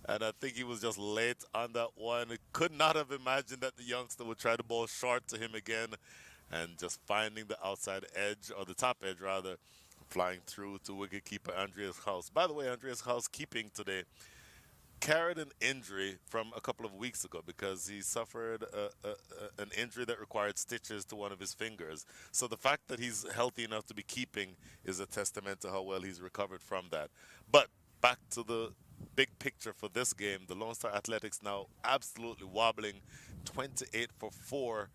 And I think he was just late on that one. Could not have imagined that the youngster would try to bowl short to him again. And just finding the outside edge, or the top edge rather, flying through to wicketkeeper Andreas House. By the way, Andreas House keeping today carried an injury from a couple of weeks ago because he suffered an injury that required stitches to one of his fingers. So the fact that he's healthy enough to be keeping is a testament to how well he's recovered from that. But back to the big picture for this game, the Lone Star Athletics now absolutely wobbling, 28 for 4,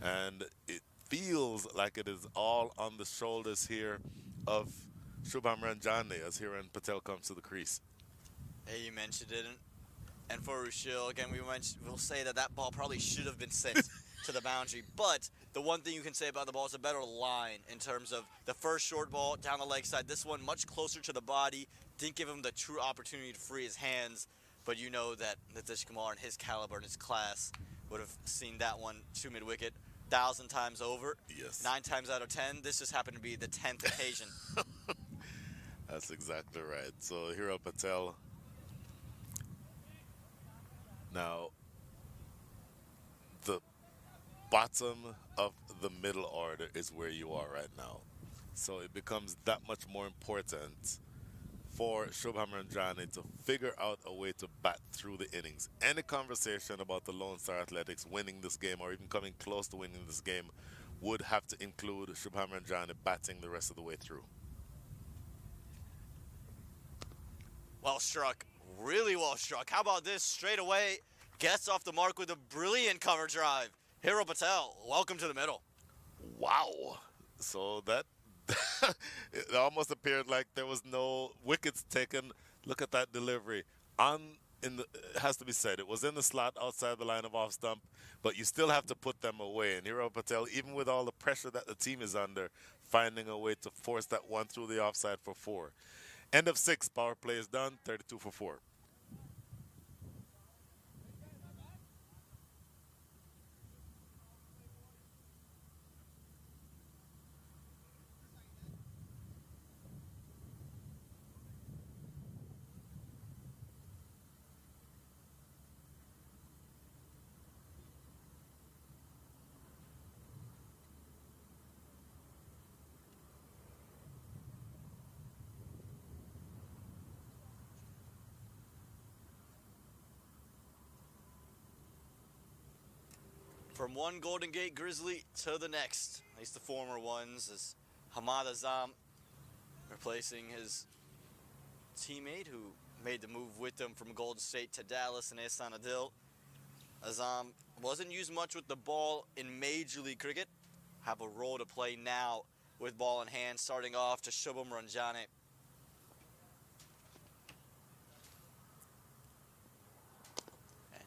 and it feels like it is all on the shoulders here of Shubham Ranjani as Hiran Patel comes to the crease. Hey, you mentioned it, and for Rushil, again, we'll say that ball probably should have been sent to the boundary, but the one thing you can say about the ball is a better line in terms of the first short ball down the leg side. This one much closer to the body, didn't give him the true opportunity to free his hands, but you know that Nitish Kumar and his caliber and his class would have seen that one to mid-wicket 1,000 times over. Yes. 9 times out of 10, this just happened to be the 10th occasion. That's exactly right. So Hiran Patel. Now, the bottom of the middle order is where you are right now. So it becomes that much more important for Shubham Ranjani to figure out a way to bat through the innings. Any conversation about the Lone Star Athletics winning this game or even coming close to winning this game would have to include Shubham Ranjani batting the rest of the way through. Well struck. Really well struck. How about this? Straight away, gets off the mark with a brilliant cover drive. Hiran Patel, welcome to the middle. Wow. So that it almost appeared like there was no wickets taken. Look at that delivery. It has to be said, it was in the slot outside the line of off stump, but you still have to put them away. And Hiran Patel, even with all the pressure that the team is under, finding a way to force that one through the offside for 4. End of 6, power play is done, 32 for 4. From one Golden Gate Grizzly to the next, at least the former ones, is Hamad Azam replacing his teammate who made the move with him from Golden State to Dallas, and Ehsan Adil. Azam wasn't used much with the ball in Major League Cricket, have a role to play now with ball in hand, starting off to Shubham Ranjani.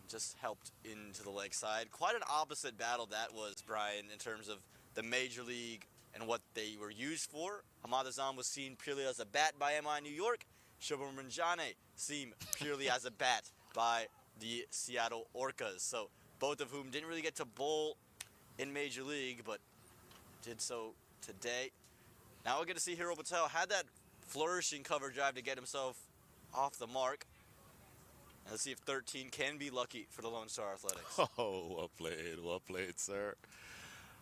Just helped into the leg side. Quite an opposite battle that was, Brian, in terms of the Major League and what they were used for. Hamad Azam was seen purely as a bat by MI New York. Shubham Ranjane seen purely as a bat by the Seattle Orcas. So both of whom didn't really get to bowl in Major League, but did so today. Now we're going to see Hero Patel had that flourishing cover drive to get himself off the mark. And let's see if 13 can be lucky for the Lone Star Athletics. Oh, well played, sir.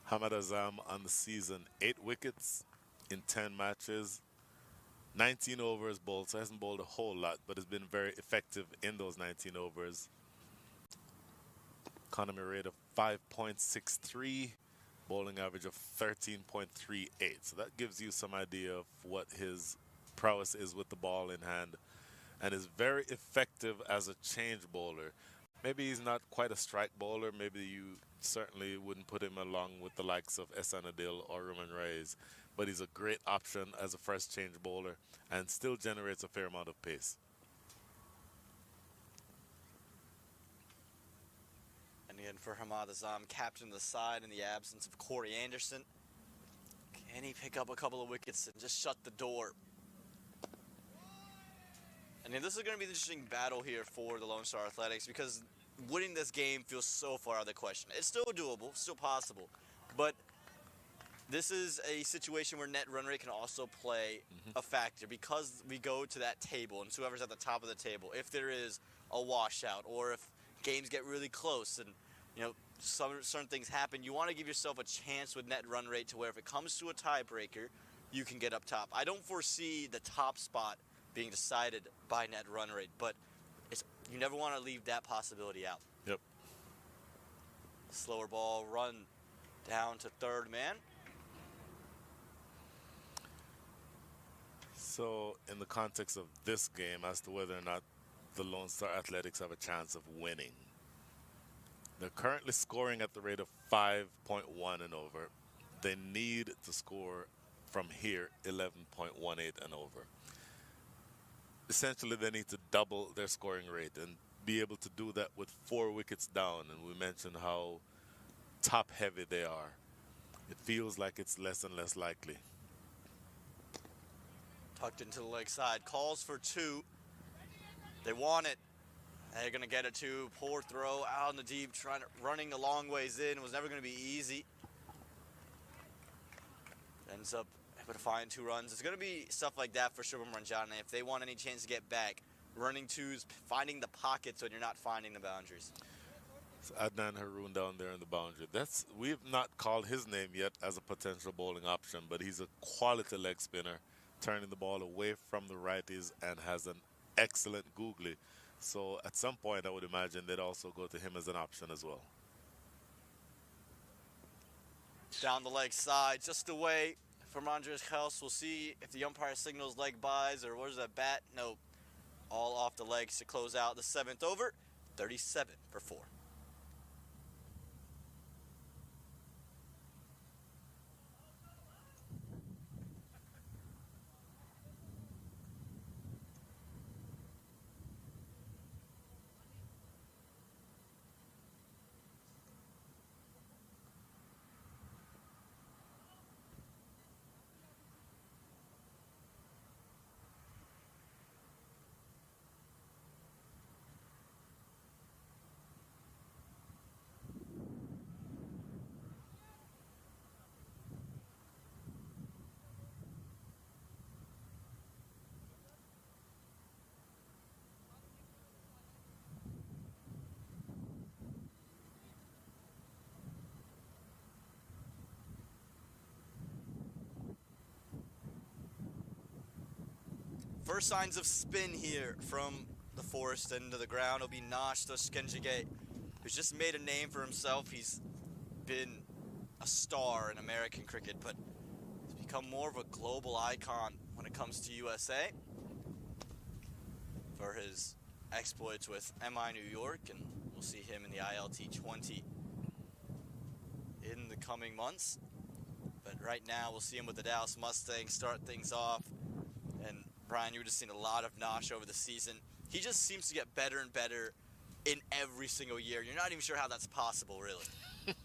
Hamad Azam on the season, 8 wickets in 10 matches, 19 overs bowled, so hasn't bowled a whole lot, but has been very effective in those 19 overs. Economy rate of 5.63, bowling average of 13.38. So that gives you some idea of what his prowess is with the ball in hand, and is very effective as a change bowler. Maybe he's not quite a strike bowler. Maybe you certainly wouldn't put him along with the likes of Ehsan Adil or Roman Reyes, but he's a great option as a first change bowler and still generates a fair amount of pace. And again for Hamad Azam, captain of the side in the absence of Corey Anderson. Can he pick up a couple of wickets and just shut the door? And this is going to be an interesting battle here for the Lone Star Athletics, because winning this game feels so far out of the question. It's still doable, still possible, but this is a situation where net run rate can also play a factor, because we go to that table and whoever's at the top of the table, if there is a washout or if games get really close and certain things happen, you want to give yourself a chance with net run rate to where if it comes to a tiebreaker, you can get up top. I don't foresee the top spot being decided by net run rate, but you never want to leave that possibility out. Yep. Slower ball, run down to third man. So in the context of this game, as to whether or not the Lone Star Athletics have a chance of winning, they're currently scoring at the rate of 5.1 and over. They need to score from here 11.18 and over. Essentially, they need to double their scoring rate and be able to do that with 4 wickets down. And we mentioned how top heavy they are. It feels like it's less and less likely. Tucked into the leg side, calls for 2. They want it. They're gonna get it too. Poor throw out in the deep, running a long ways in. It was never gonna be easy. Ends up able to find 2 runs. It's gonna be stuff like that for Shubham Ranjane if they want any chance to get back. Running 2s, finding the pockets when you're not finding the boundaries. So Adnan Haroon down there in the boundary. We've not called his name yet as a potential bowling option, but he's a quality leg spinner, turning the ball away from the righties and has an excellent googly. So at some point, I would imagine they'd also go to him as an option as well. Down the leg side, just away from Andres Kels. We'll see if the umpire signals leg buys or what is that bat? No, all off the legs to close out the 7th over. 37 for 4. First signs of spin here from the forest end of the ground will be Nash Toshkenjige, who's just made a name for himself. He's been a star in American cricket, but he's become more of a global icon when it comes to USA for his exploits with MI New York, and we'll see him in the ILT 20 in the coming months. But right now, we'll see him with the Dallas Mustangs start things off. And Brian, you've just seen a lot of Nash over the season. He just seems to get better and better in every single year. You're not even sure how that's possible, really.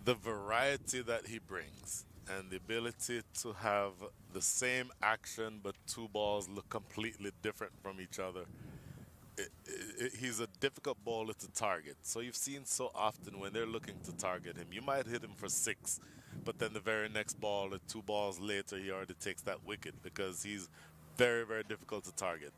the variety that he brings and the ability to have the same action but two balls look completely different from each other. He's a difficult bowler to target. So you've seen so often when they're looking to target him, you might hit him for 6, but then the very next ball or 2 balls later, he already takes that wicket because he's very, very difficult to target.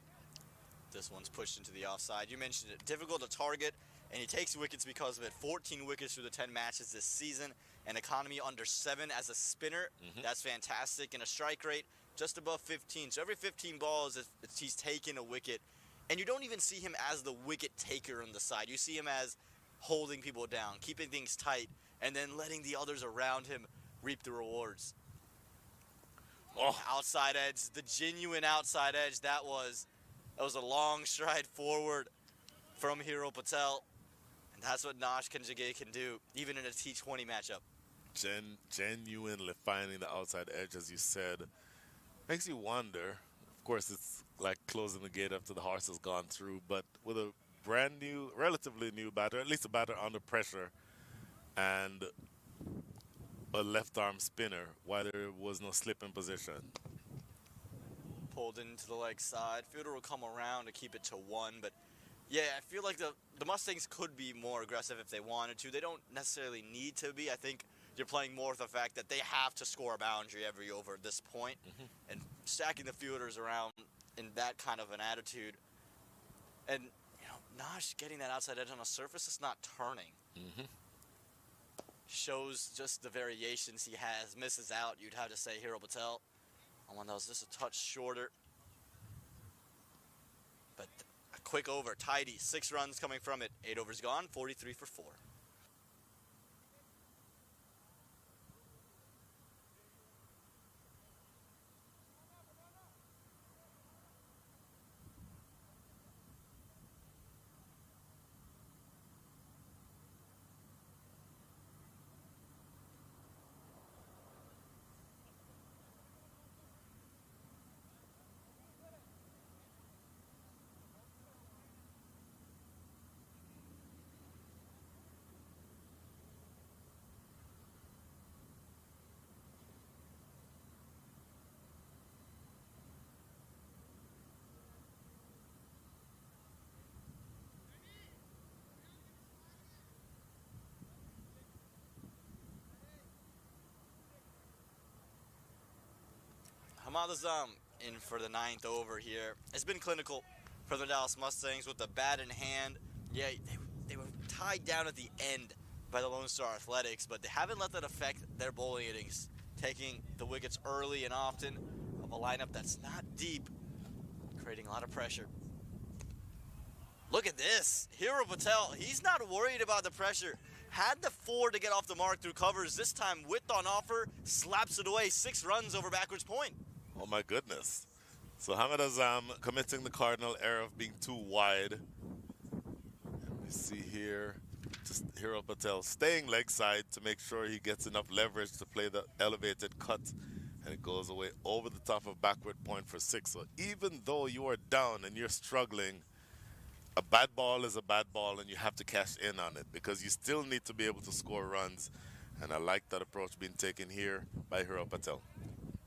This one's pushed into the offside. You mentioned it, difficult to target, and he takes wickets because of it. 14 wickets through the 10 matches this season, an economy under 7 as a spinner. That's fantastic, and a strike rate just above 15. So every 15 balls, he's taken a wicket. And you don't even see him as the wicket taker on the side. You see him as holding people down, keeping things tight, and then letting the others around him reap the rewards. Oh, outside edge, the genuine outside edge. That was a long stride forward from Hero Patel. And that's what Nash Kanjage can do, even in a T20 matchup. Genuinely finding the outside edge, as you said, makes you wonder. Of course, it's like closing the gate after the horse has gone through, but with a brand new, relatively new batter, at least a batter under pressure, and a left arm spinner, why there was no slip in position. Pulled into the leg side. Fielder will come around to keep it to 1, but yeah, I feel like the Mustangs could be more aggressive if they wanted to. They don't necessarily need to be. I think you're playing more with the fact that they have to score a boundary every over at this point. And stacking the fielders around in that kind of an attitude. And, you know, Nash getting that outside edge on a surface is not turning. Shows just the variations he has. Misses out, you'd have to say, Hero Patel. On one that was just a touch shorter. But a quick over, tidy. 6 runs coming from it. 8 overs gone, 43 for 4. Hamad Azam in for the 9th over here. It's been clinical for the Dallas Mustangs with the bat in hand. Yeah, they were tied down at the end by the Lone Star Athletics, but they haven't let that affect their bowling innings, taking the wickets early and often of a lineup that's not deep, creating a lot of pressure. Look at this. Hero Patel, he's not worried about the pressure. Had the 4 to get off the mark through covers. This time, width on offer, slaps it away. 6 runs over backwards point. Oh my goodness. So Hamad Azam committing the cardinal error of being too wide. And we see here just Hero Patel staying leg side to make sure he gets enough leverage to play the elevated cut. And it goes away over the top of backward point for 6. So even though you are down and you're struggling, a bad ball is a bad ball and you have to cash in on it because you still need to be able to score runs. And I like that approach being taken here by Hero Patel.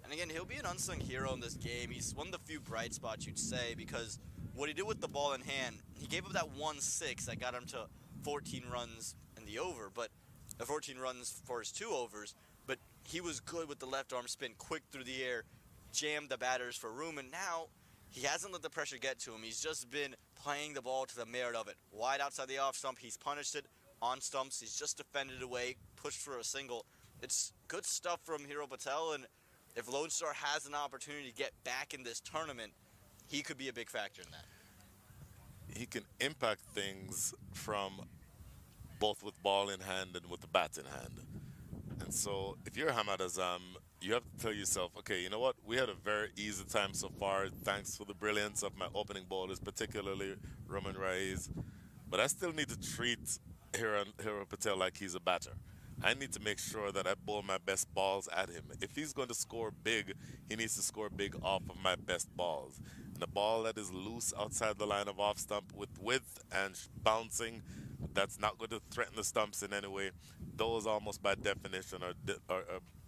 And again, he'll be an unsung hero in this game. He's one of the few bright spots you'd say because what he did with the ball in hand, he gave up that 1-6 that got him to 14 runs in the over, but 14 runs for his 2 overs. But he was good with the left arm spin, quick through the air, jammed the batters for room, and now he hasn't let the pressure get to him. He's just been playing the ball to the merit of it. Wide outside the off stump, he's punished it. On stumps, he's just defended away, pushed for a single. It's good stuff from Hero Patel, and if Lone Star has an opportunity to get back in this tournament, he could be a big factor in that. He can impact things from both with ball in hand and with the bat in hand. And so if you're Hamad Azam, you have to tell yourself, okay, you know what? We had a very easy time so far, thanks for the brilliance of my opening bowlers, particularly Roman Raiz. But I still need to treat Hero Patel like he's a batter. I need to make sure that I bowl my best balls at him. If he's going to score big, he needs to score big off of my best balls. And a ball that is loose outside the line of off stump with width and bouncing, that's not going to threaten the stumps in any way. those almost by definition are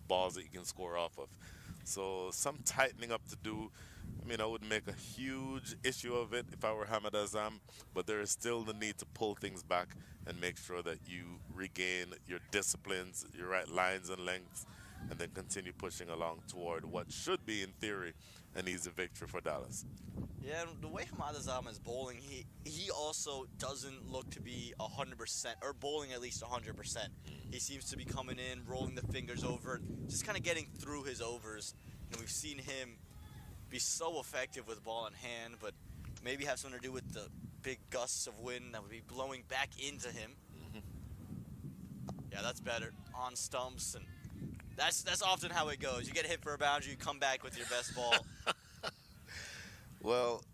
balls that you can score off of. So some tightening up to do. I mean, I wouldn't make a huge issue of it if I were Hamad Azam, but there is still the need to pull things back and make sure that you regain your disciplines, your right lines and lengths, and then continue pushing along toward what should be, in theory, an easy victory for Dallas. Yeah, the way Hamad Azam is bowling, he also doesn't look to be 100%, or bowling at least 100%. He seems to be coming in, rolling the fingers over, just kind of getting through his overs. And we've seen him be so effective with ball in hand, but maybe have something to do with the big gusts of wind that would be blowing back into him. Yeah, that's better. On stumps, and that's often how it goes. You get hit for a boundary, you come back with your best ball. Well,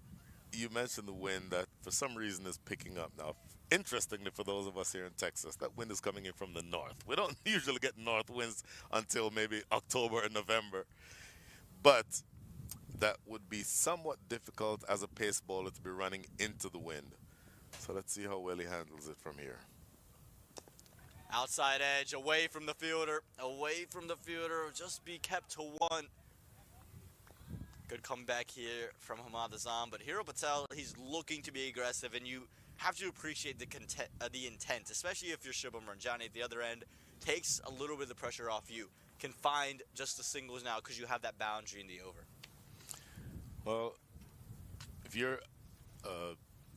you mentioned the wind that for some reason is picking up now. Interestingly, for those of us here in Texas, that wind is coming in from the north. We don't usually get north winds until maybe October or November. But that would be somewhat difficult as a pace bowler to be running into the wind. So let's see how well he handles it from here. Outside edge, away from the fielder, just be kept to one. Good comeback here from Hamad Azam, but Hero Patel, he's looking to be aggressive, and you have to appreciate the intent, especially if you're Shubham Ranjani at the other end. Takes a little bit of the pressure off you. Can find just the singles now because you have that boundary in the over. Well, if you're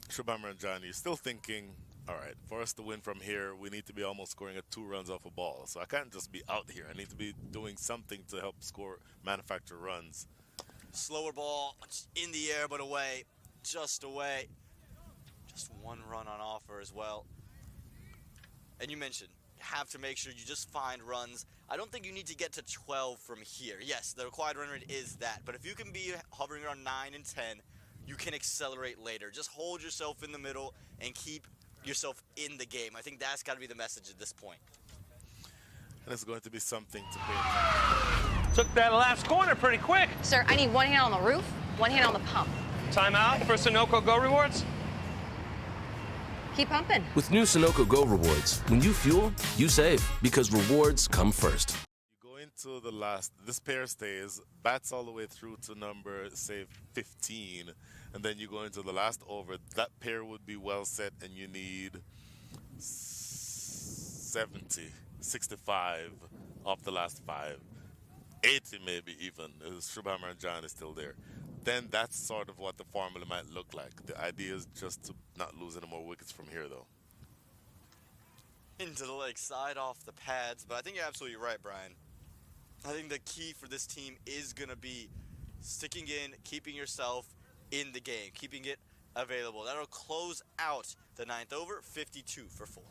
Shubham Ranjani, you're still thinking, all right, for us to win from here, we need to be almost scoring at 2 runs off a ball. So I can't just be out here. I need to be doing something to help manufacture runs. Slower ball, in the air, but away. Just away. Just 1 run on offer as well. And you mentioned, have to make sure you just find runs. I don't think you need to get to 12 from here. Yes, the required run rate is that. But if you can be hovering around 9 and 10, you can accelerate later. Just hold yourself in the middle and keep yourself in the game. I think that's got to be the message at this point. And it's going to be something to pay attention. Took that last corner pretty quick. Sir, I need 1 hand on the roof, 1 hand on the pump. Timeout for Sunoco Go Rewards. Keep pumping. With new Sunoco Go rewards, when you fuel, you save because rewards come first. You go into the last, this pair stays, bats all the way through to number, say, 15, and then you go into the last over. That pair would be well set, and you need 70, 65 off the last 5. 80 maybe even. Shubham Ranjan is still there. Then that's sort of what the formula might look like. The idea is just to not lose any more wickets from here, though. Into the leg side off the pads, but I think you're absolutely right, Brian. I think the key for this team is going to be sticking in, keeping yourself in the game, keeping it available. That'll close out the 9th over, 52 for 4.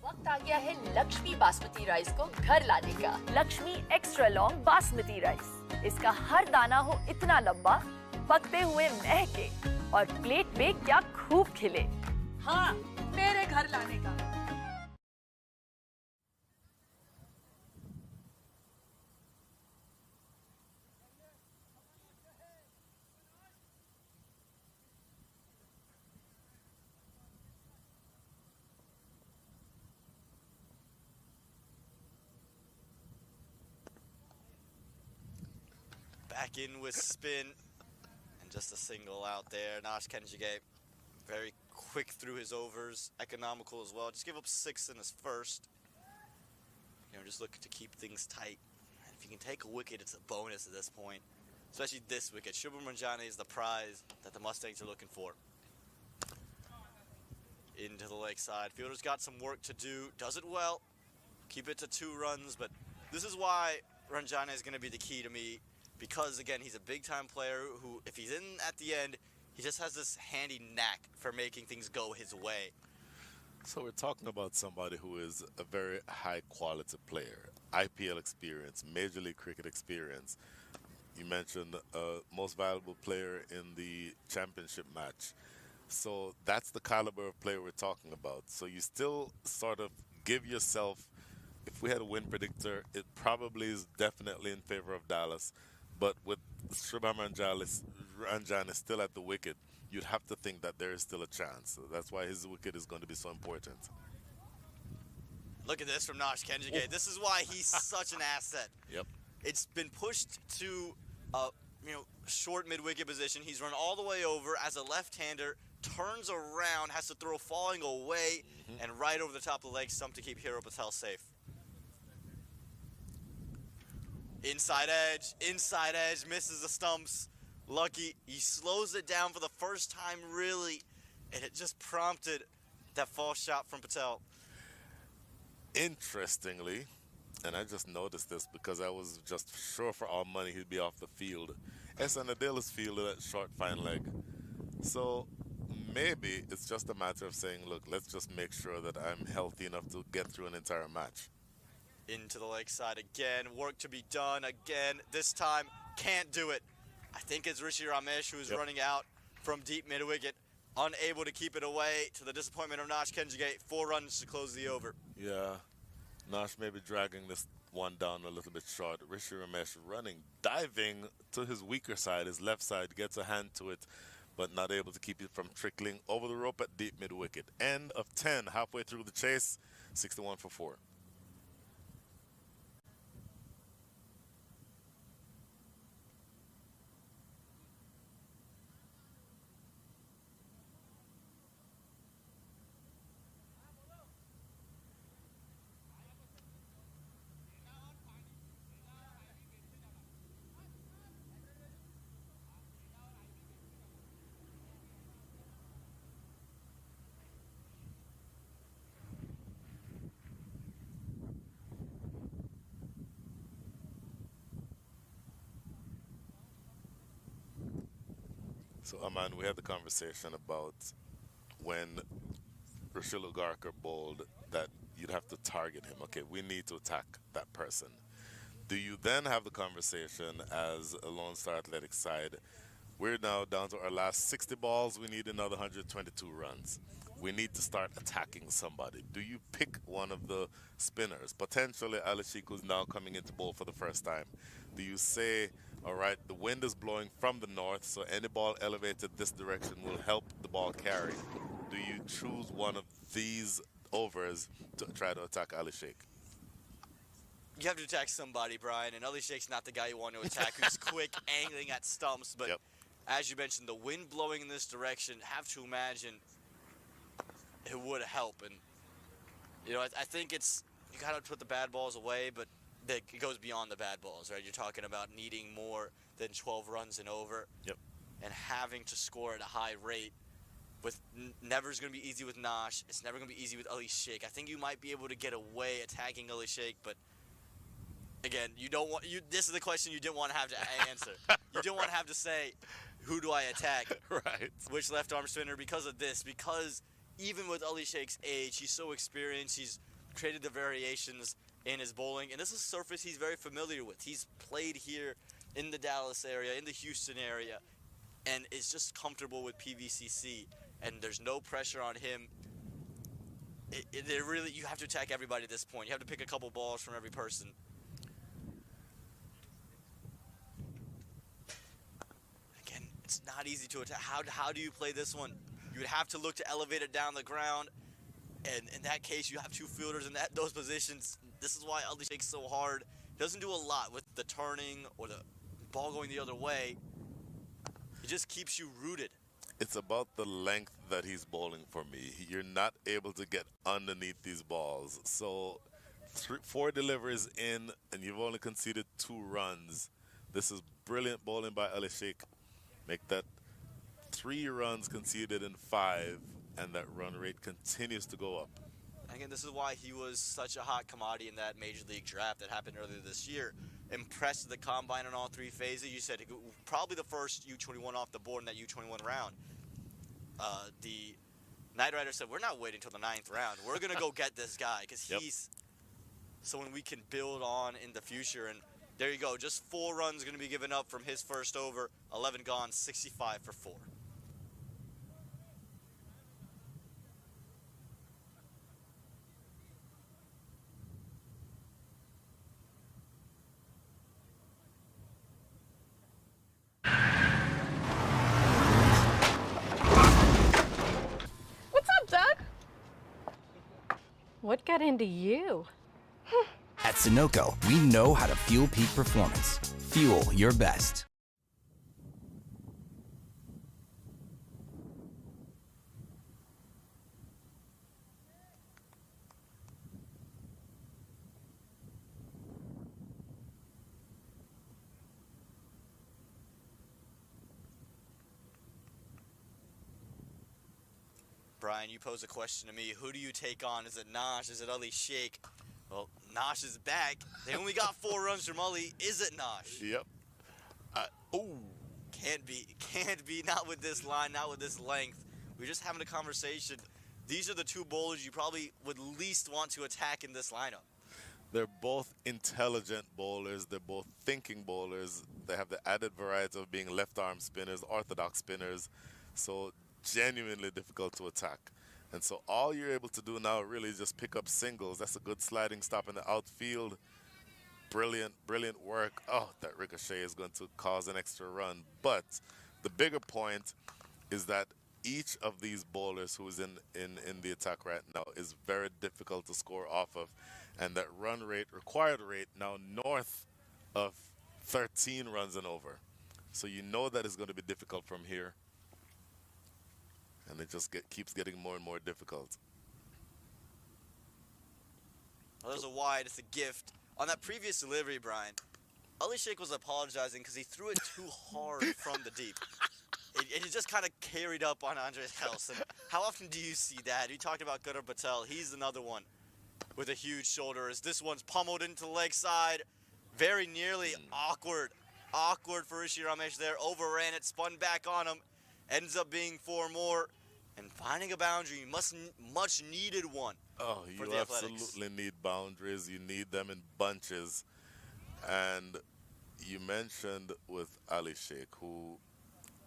वक्त आ गया है Lakshmi basmati rice को घर लाने का। Lakshmi extra long basmati rice. इसका हर दाना हो इतना लंबा, पकते हुए महके और प्लेट पे क्या खूब खिले। हाँ, मेरे घर लाने का। Back in with spin, and just a single out there. Nash Kenjige, very quick through his overs, economical as well. Just give up 6 in his first. You know, just looking to keep things tight. And if you can take a wicket, it's a bonus at this point. Especially this wicket. Shubham Ranjani is the prize that the Mustangs are looking for. Into the leg side. Fielder's got some work to do. Does it well. Keep it to 2 runs, but this is why Ranjani is going to be the key to me. Because, again, he's a big-time player who, if he's in at the end, he just has this handy knack for making things go his way. So we're talking about somebody who is a very high-quality player. IPL experience, Major League Cricket experience. You mentioned most valuable player in the championship match. So that's the caliber of player we're talking about. So you still sort of give yourself, if we had a win predictor, it probably is definitely in favor of Dallas. But with Shubham Ranjan is still at the wicket, you'd have to think that there is still a chance. So that's why his wicket is going to be so important. Look at this from Nosh Kenjigate. This is why he's such an asset. Yep. It's been pushed to short mid-wicket position. He's run all the way over as a left-hander, turns around, has to throw falling away, and right over the top of the leg stump to keep Hero Patel safe. Inside edge, misses the stumps. Lucky, he slows it down for the first time, really, and it just prompted that false shot from Patel. Interestingly, and I just noticed this because I was just sure for all money he'd be off the field. Esanadilis fielded that short fine leg. So maybe it's just a matter of saying, look, let's just make sure that I'm healthy enough to get through an entire match. Into the leg side again, work to be done again. This time, can't do it. I think it's Rishi Ramesh who is running out from deep mid-wicket, unable to keep it away, to the disappointment of Nosh Kenjigate. 4 runs to close the over. Yeah, Nosh may be dragging this one down a little bit short. Rishi Ramesh running, diving to his weaker side, his left side, gets a hand to it, but not able to keep it from trickling over the rope at deep mid-wicket. End of 10, halfway through the chase, 61 for 4. So, Aman, we had the conversation about when Rashil Ugarkar bowled that you'd have to target him. Okay, we need to attack that person. Do you then have the conversation as a Lone Star Athletic side? We're now down to our last 60 balls. We need another 122 runs. We need to start attacking somebody. Do you pick one of the spinners? Potentially Alishik, who's now coming into bowl for the first time. Do you say, all right, the wind is blowing from the north, so any ball elevated this direction will help the ball carry? Do you choose one of these overs to try to attack Ali Sheikh? You have to attack somebody, Brian, and Ali Sheikh's not the guy you want to attack who's quick, angling at stumps. But as you mentioned, the wind blowing in this direction, have to imagine it would help. And, I think you got to put the bad balls away, but it goes beyond the bad balls, right? You're talking about needing more than 12 runs and over. And having to score at a high rate. Never's going to be easy with Nosh. It's never going to be easy with Ali Sheikh. I think you might be able to get away attacking Ali Sheikh, but again, this is the question you didn't want to have to answer. You didn't want to have to say, who do I attack? Right. Which left arm spinner because of this. Because even with Ali Sheikh's age, he's so experienced. He's created the variations in his bowling, and this is a surface he's very familiar with. He's played here in the Dallas area, in the Houston area, and is just comfortable with PVCC. And there's no pressure on him. You have to attack everybody at this point. You have to pick a couple balls from every person. Again, it's not easy to attack. How do you play this one? You would have to look to elevate it down the ground. And in that case, you have two fielders in those positions. This is why Ali Sheikh's so hard. He doesn't do a lot with the turning or the ball going the other way. It just keeps you rooted. It's about the length that he's bowling for me. You're not able to get underneath these balls. So 4 deliveries in, and you've only conceded 2 runs. This is brilliant bowling by Ali Sheikh. Make that 3 runs conceded in 5, and that run rate continues to go up. Again, this is why he was such a hot commodity in that Major League draft that happened earlier this year. Impressed the combine in all 3 phases. You said probably the first U21 off the board in that U21 round. The Knight Rider said, we're not waiting until the 9th round. We're going to go get this guy because he's someone we can build on in the future. And there you go. Just 4 runs going to be given up from his first over. 11 gone, 65 for 4. What got into you? At Sunoco, we know how to fuel peak performance. Fuel your best. Brian, you pose a question to me. Who do you take on? Is it Nosh? Is it Ali Sheikh? Well, Nosh is back. They only got 4 runs from Ali. Is it Nosh? Yep. Ooh. Can't be. Not with this line, not with this length. We're just having a conversation. These are the 2 bowlers you probably would least want to attack in this lineup. They're both intelligent bowlers. They're both thinking bowlers. They have the added variety of being left-arm spinners, orthodox spinners. So genuinely difficult to attack. And so all you're able to do now really is just pick up singles. That's a good sliding stop in the outfield. Brilliant, brilliant work. Oh, that ricochet is going to cause an extra run. But the bigger point is that each of these bowlers who is in the attack right now is very difficult to score off of. And that run rate, required rate, now north of 13 runs and over. So you know that it's going to be difficult from here. And it just keeps getting more and more difficult. Well, there's a wide. It's a gift. On that previous delivery, Brian, Ali Sheikh was apologizing because he threw it too hard from the deep. It just kind of carried up on Andres Helson. How often do you see that? You talked about Gudar Patel. He's another one with a huge shoulder. As this one's pummeled into the leg side. Very nearly awkward. Awkward for Rishi Ramesh there. Overran it, spun back on him. Ends up being 4 more. And finding a boundary, much needed one. Oh, you absolutely need boundaries. You need them in bunches. And you mentioned with Ali Sheikh, who,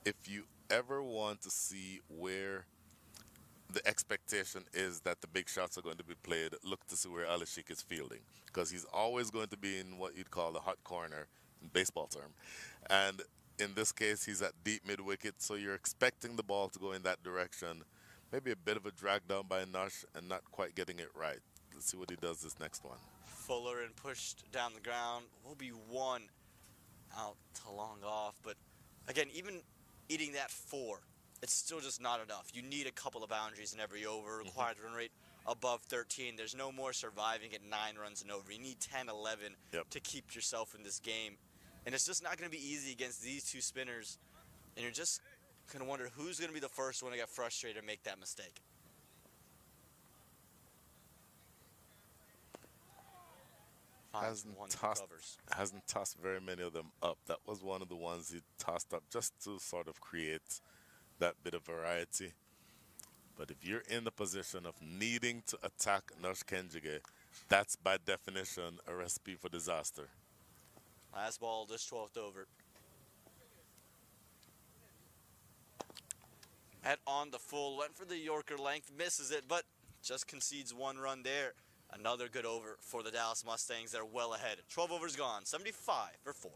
if you ever want to see where the expectation is that the big shots are going to be played, look to see where Ali Sheikh is fielding. Because he's always going to be in what you'd call the hot corner, in baseball term. And in this case, he's at deep mid-wicket, so you're expecting the ball to go in that direction. Maybe a bit of a drag down by Nosh and not quite getting it right. Let's see what he does this next one. Fuller and pushed down the ground. Will be 1 out to long off. But again, even eating that 4, it's still just not enough. You need a couple of boundaries in every over. Required run rate above 13. There's no more surviving at 9 runs and over. You need 10, 11 to keep yourself in this game. And it's just not going to be easy against these 2 spinners. And you're just going to wonder who's going to be the first one to get frustrated and make that mistake. Hasn't tossed very many of them up. That was one of the ones he tossed up just to sort of create that bit of variety. But if you're in the position of needing to attack Nosh Kenjige, that's by definition a recipe for disaster. Last ball, this 12th over. Head on the full, went for the Yorker length, misses it, but just concedes 1 run there. Another good over for the Dallas Mustangs. They're well ahead. 12 overs gone, 75 for 4.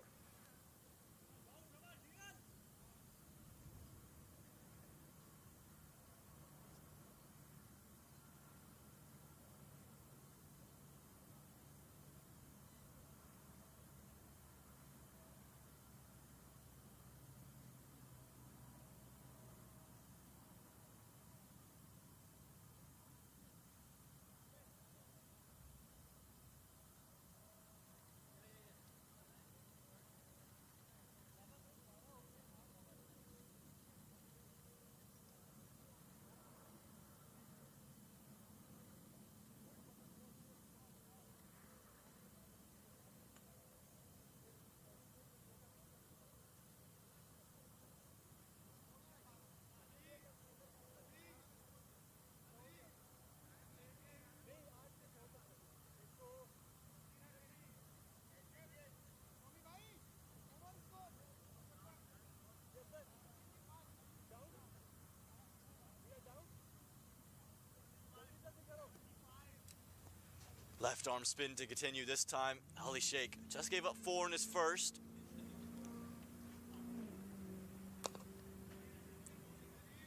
Left arm spin to continue this time. Ali Sheikh just gave up 4 in his first.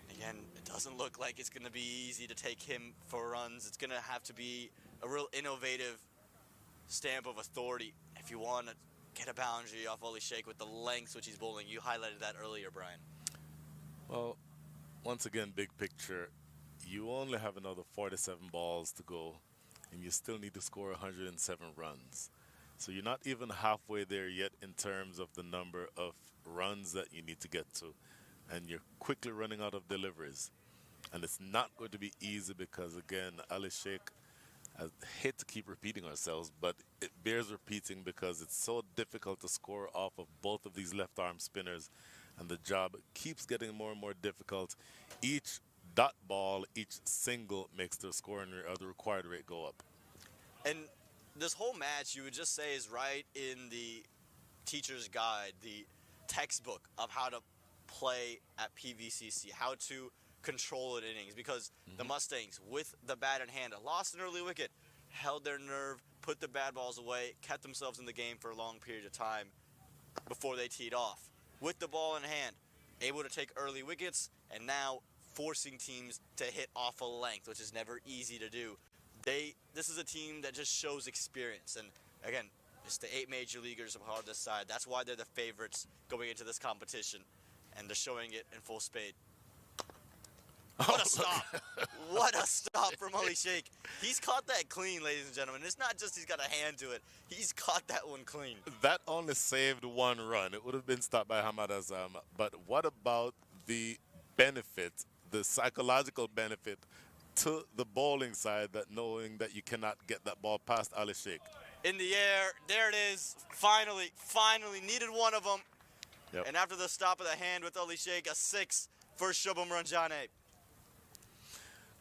Again, it doesn't look like it's going to be easy to take him for runs. It's going to have to be a real innovative stamp of authority. If you want to get a boundary off Ali Sheikh with the lengths which he's bowling, you highlighted that earlier, Brian. Well, once again, big picture, you only have another 47 balls to go, and you still need to score 107 runs. So you're not even halfway there yet in terms of the number of runs that you need to get to. And you're quickly running out of deliveries. And it's not going to be easy because, again, Ali Sheikh, I hate to keep repeating ourselves, but it bears repeating because it's so difficult to score off of both of these left-arm spinners. And the job keeps getting more and more difficult. Each dot ball, each single makes the scoring or the required rate go up. And this whole match, you would just say, is right in the teacher's guide, the textbook of how to play at PVCC, how to control an innings, because the Mustangs, with the bat in hand, lost an early wicket, held their nerve, put the bad balls away, kept themselves in the game for a long period of time before they teed off. With the ball in hand, able to take early wickets, and now forcing teams to hit off a length, which is never easy to do. This is a team that just shows experience, and again, it's the 8 major leaguers a part of this side. That's why they're the favorites going into this competition, and they're showing it in full spade. What a stop! What a stop from Ali Sheikh. He's caught that clean, ladies and gentlemen. It's not just he's got a hand to it. He's caught that one clean. That only saved 1 run. It would have been stopped by Hamad Azam. But what about the benefit, the psychological benefit to the bowling side, that knowing that you cannot get that ball past Ali Sheikh? In the air, there it is. Finally, needed one of them. Yep. And after the stop of the hand with Ali Sheikh, a 6 for Shubham Ranjane.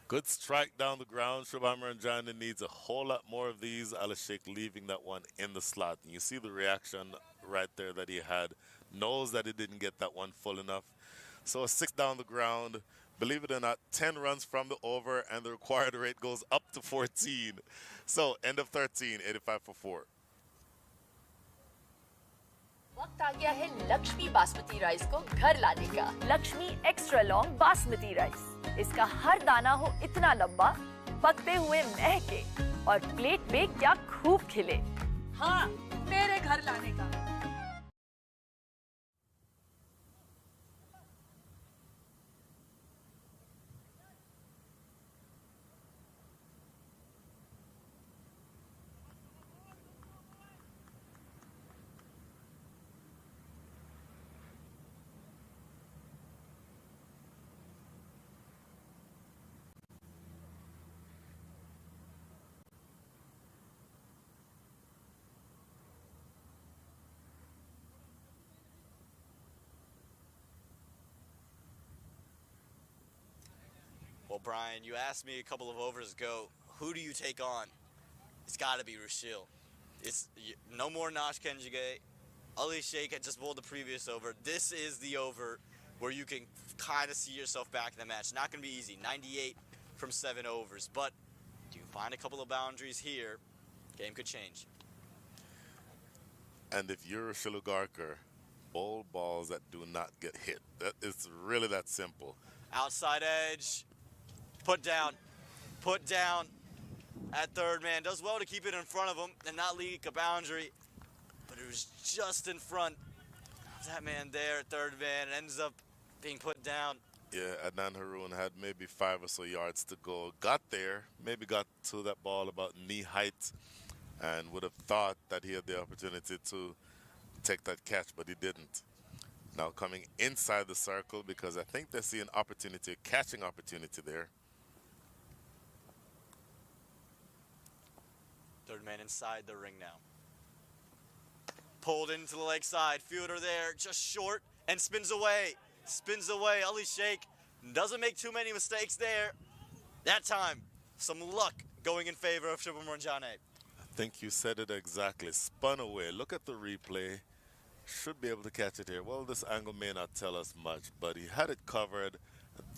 Good strike down the ground. Shubham Ranjane needs a whole lot more of these. Ali Sheikh leaving that one in the slot. And you see the reaction right there that he had. Knows that he didn't get that one full enough. So a 6 down the ground. Believe it or not, 10 runs from the over, and the required rate goes up to 14. So end of 13, 85 for 4. वक्त आ गया है Lakshmi basmati rice को घर लाने का। Lakshmi extra long basmati rice. इसका हर दाना हो इतना लंबा, पकते हुए महके और प्लेट पे क्या खूब खिले। हाँ, मेरे घर लाने का। Well, Brian, you asked me a couple of overs ago, who do you take on? It's got to be Rushil. It's no more Nash Kenjige. Ali Sheikh had just bowled the previous over. This is the over where you can kind of see yourself back in the match. Not going to be easy. 98 from 7 overs. But you find a couple of boundaries here, game could change. And if you're Rushil Ugarkar, bowl balls that do not get hit. It's really that simple. Outside edge. Put down at third man. Does well to keep it in front of him and not leak a boundary, but it was just in front of that man there at third man. It ends up being put down. Yeah, Adnan Haroon had maybe 5 or so yards to go. Got there, maybe got to that ball about knee height, and would have thought that he had the opportunity to take that catch, but he didn't. Now coming inside the circle, because I think they see an opportunity, a catching opportunity there. Third man inside the ring now. Pulled into the leg side. Fielder there, just short, and spins away. Spins away. Ali Sheikh doesn't make too many mistakes there. That time, some luck going in favor of Shubham Ranjane. I think you said it exactly. Spun away. Look at the replay. Should be able to catch it here. Well, this angle may not tell us much, but he had it covered.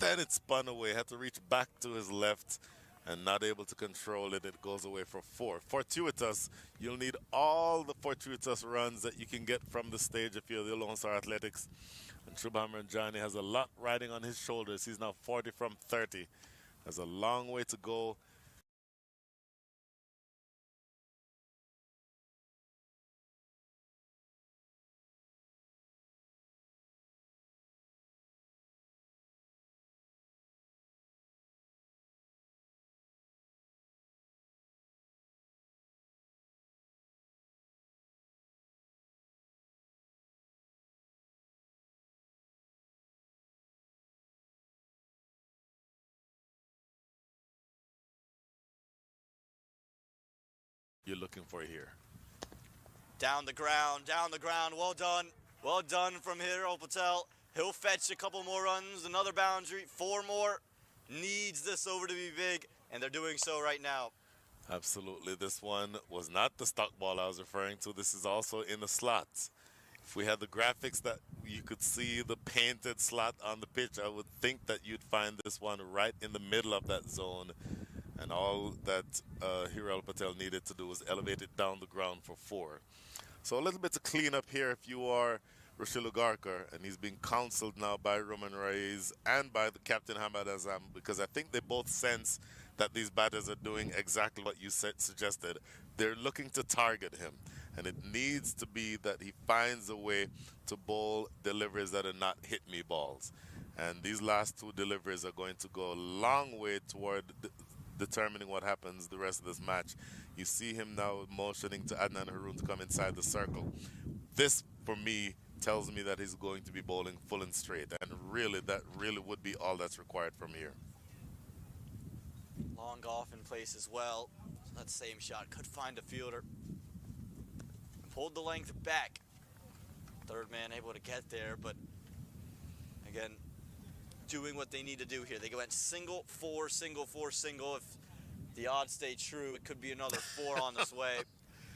Then it spun away. Had to reach back to his left and not able to control it. It goes away for 4. Fortuitous. You'll need all the fortuitous runs that you can get from the stage if you're the Lone Star Athletics. And Shubham Ranjane has a lot riding on his shoulders. He's now 40 from 30. Has a long way to go. you're looking for here. Down the ground, well done. Well done from Hero Patel. He'll fetch a couple more runs, another boundary, 4 more. Needs this over to be big, and they're doing so right now. Absolutely. This one was not the stock ball I was referring to. This is also in the slot. If we had the graphics that you could see the painted slot on the pitch, I would think that you'd find this one right in the middle of that zone. And all that Hero Patel needed to do was elevate it down the ground for 4. So a little bit to clean up here if you are Rushilu Garkar, and he's being counseled now by Roman Reyes and by the captain Hamad Azam, because I think they both sense that these batters are doing exactly what you suggested. They're looking to target him, and it needs to be that he finds a way to bowl deliveries that are not hit-me balls. And these last 2 deliveries are going to go a long way toward determining what happens the rest of this match. You see him now motioning to Adnan Haroon to come inside the circle. This, for me, tells me that he's going to be bowling full and straight, and really, that really would be all that's required from here. Long off in place as well. That same shot could find a fielder. Pulled the length back. Third man able to get there, but again, doing what they need to do here. They went single, 4, single, 4, single. If the odds stay true, it could be another 4 on this way.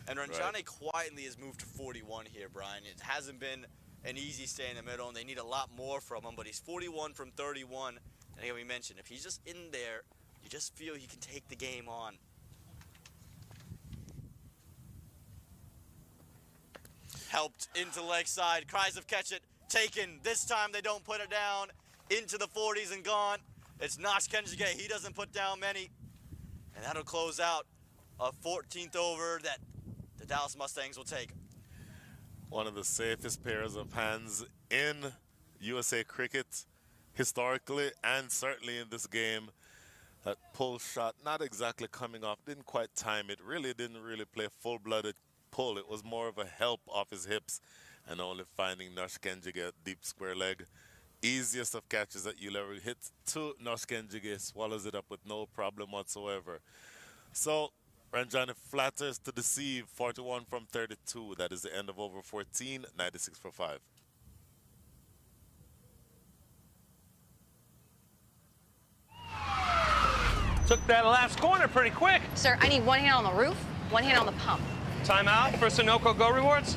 And Ranjani quietly has moved to 41 here, Brian. It hasn't been an easy stay in the middle, and they need a lot more from him, but he's 41 from 31. And again, we mentioned, if he's just in there, you just feel he can take the game on. Helped into leg side, cries of catch it, taken. This time they don't put it down, into the 40s and gone. It's Nosh Kenjige, he doesn't put down many. And that'll close out a 14th over that the Dallas Mustangs will take. One of the safest pairs of hands in USA cricket, historically, and certainly in this game. That pull shot, not exactly coming off, didn't quite time it, really didn't play full-blooded pull. It was more of a help off his hips, and only finding Nosh Kenjige deep square leg. Easiest of catches that you'll ever hit to Nosh Kenjige, swallows it up with no problem whatsoever. So Ranjani flatters to deceive, 41 from 32. That is the end of over 14, 96 for 5. Took that last corner pretty quick. Sir, I need 1 hand on the roof, 1 hand on the pump. Timeout for Sunoco Go Rewards.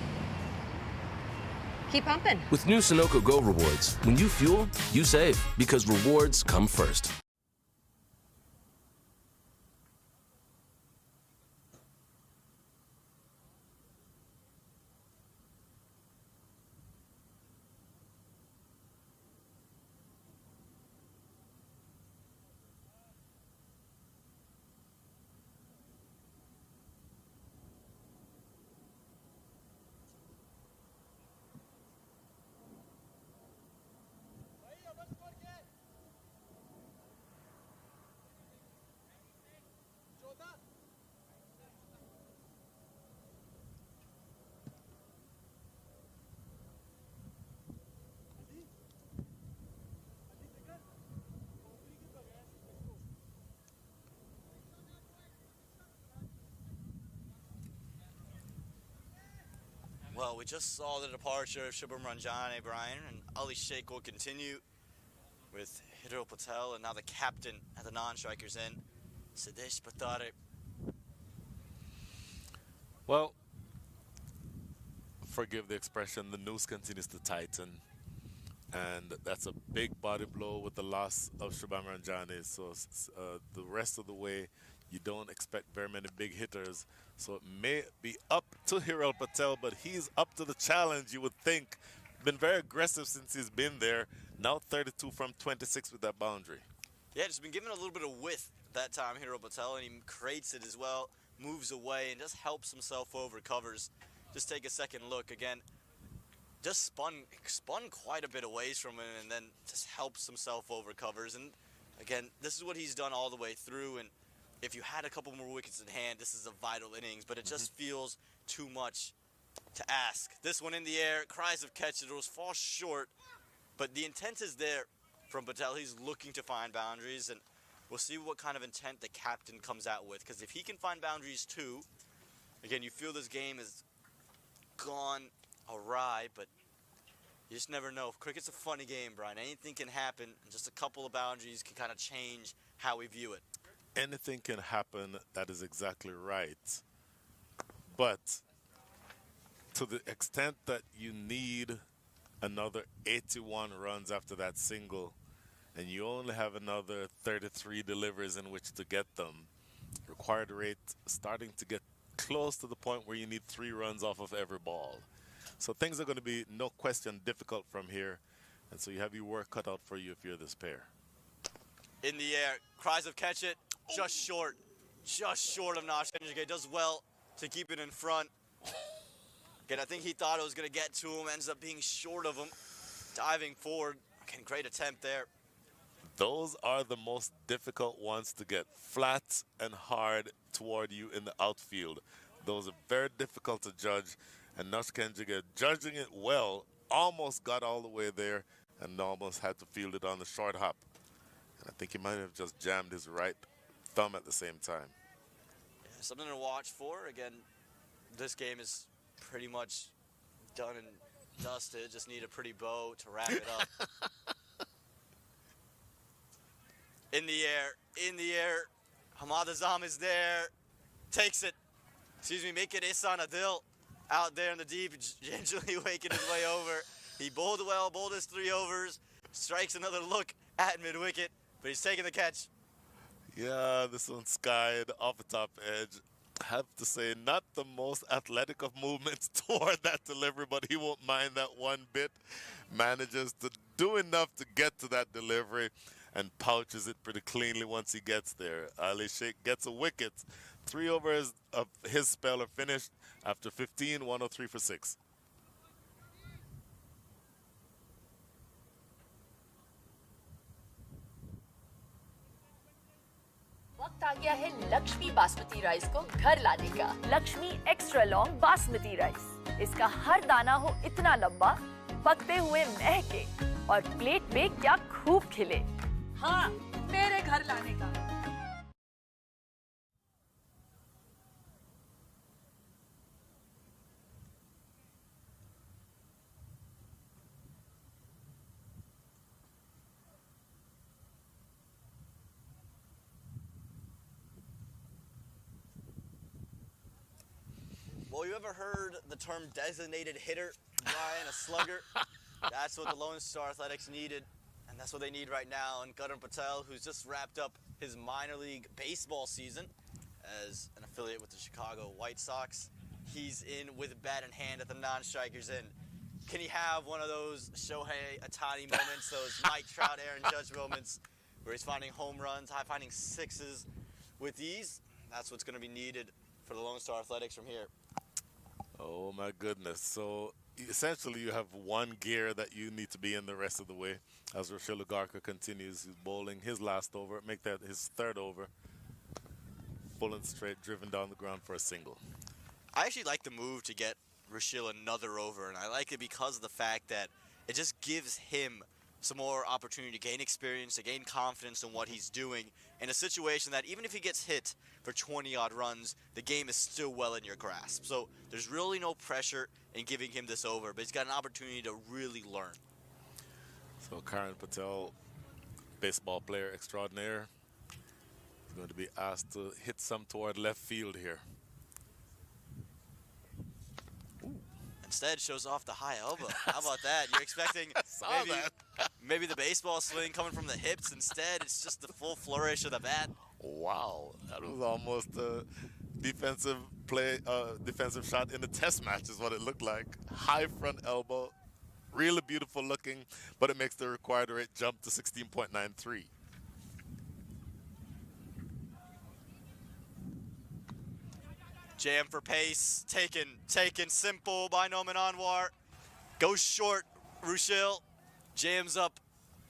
Keep pumping. With new Sunoco Go rewards, when you fuel, you save, because rewards come first. Well, we just saw the departure of Shubham Ranjani, Brian, and Ali Sheikh will continue with Hiro Patel, and now the captain at the non-strikers in, Sidesh Patare. Well, forgive the expression, the noose continues to tighten, and that's a big body blow with the loss of Shubham Ranjani. So the rest of the way, you don't expect very many big hitters. So it may be up to Hiro Patel, but he's up to the challenge, you would think. Been very aggressive since he's been there. Now 32 from 26 with that boundary. Yeah, just been given a little bit of width that time, Hiro Patel, and he creates it as well, moves away, and just helps himself over, covers. Just take a second look again. Just spun quite a bit away from him, and then just helps himself over, covers. And again, this is what he's done all the way through, and if you had a couple more wickets in hand, this is a vital innings, but it just feels too much to ask. This one in the air, cries of catch, it was fall short, but the intent is there from Patel. He's looking to find boundaries, and we'll see what kind of intent the captain comes out with, because if he can find boundaries too, Again, you feel this game has gone awry, but you just never know. Cricket's a funny game, Brian. Anything can happen, and just a couple of boundaries can kind of change how we view it. Anything can happen, that is exactly right. But to the extent that you need another 81 runs after that single, and you only have another 33 deliveries in which to get them, required rate starting to get close to the point where you need 3 runs off of every ball. So things are going to be, no question, difficult from here. And so you have your work cut out for you if you're this pair. In the air, cries of catch it, just short of Nash Kendrick. Does well to keep it in front. Again, I think he thought it was going to get to him, ends up being short of him. Diving forward, again, great attempt there. Those are the most difficult ones to get, flat and hard toward you in the outfield. Those are very difficult to judge, and Nash Kendrick, judging it well, almost got all the way there and almost had to field it on the short hop. And I think he might have just jammed his right thumb at the same time. Yeah, something to watch for. Again, this game is pretty much done and dusted. Just need a pretty bow to wrap it up. In the air, Hamad Azam is there, takes it, make it Ihsan Adil out there in the deep, gingerly waking his way over. He bowled well, bowled his 3 overs, strikes another look at mid-wicket, but he's taking the catch. Yeah, this one skied off the top edge. I have to say, not the most athletic of movements toward that delivery, but he won't mind that one bit. Manages to do enough to get to that delivery and pouches it pretty cleanly once he gets there. Ali Sheikh gets a wicket. 3 overs of his spell are finished after 15, 103 for 6. वक्त आ गया है Lakshmi basmati rice को घर लाने का। Lakshmi extra long basmati rice. इसका हर दाना हो इतना लंबा, पकते हुए महके और प्लेट पे क्या खूब खिले। हाँ, मेरे घर लाने का। Well, you ever heard the term designated hitter, Brian, a slugger? That's what the Lone Star Athletics needed, and that's what they need right now. And Gautam Patel, who's just wrapped up his minor league baseball season as an affiliate with the Chicago White Sox, he's in with bat in hand at the non-strikers end. Can he have one of those Shohei Ohtani moments, those Mike Trout, Aaron Judge moments, where he's finding home runs, finding sixes with ease? That's what's going to be needed for the Lone Star Athletics from here. Oh my goodness. So essentially you have one gear that you need to be in the rest of the way as Rochelle Garca continues bowling his last over, make that his 3rd over. Full and straight, driven down the ground for a single. I actually like the move to get Rochelle another over, and I like it because of the fact that it just gives him some more opportunity to gain experience, to gain confidence in what he's doing in a situation that even if he gets hit for 20-odd runs, the game is still well in your grasp. So there's really no pressure in giving him this over, but he's got an opportunity to really learn. So Karan Patel, baseball player extraordinaire, is going to be asked to hit some toward left field here. Instead, shows off the high elbow. How about that? You're expecting maybe the baseball swing coming from the hips. Instead, it's just the full flourish of the bat. Wow, that was almost a defensive shot in the test match is what it looked like. High front elbow, really beautiful looking, but it makes the required rate jump to 16.93. Jam for pace, taken simple by Noman Anwar. Goes short, Rochelle jams up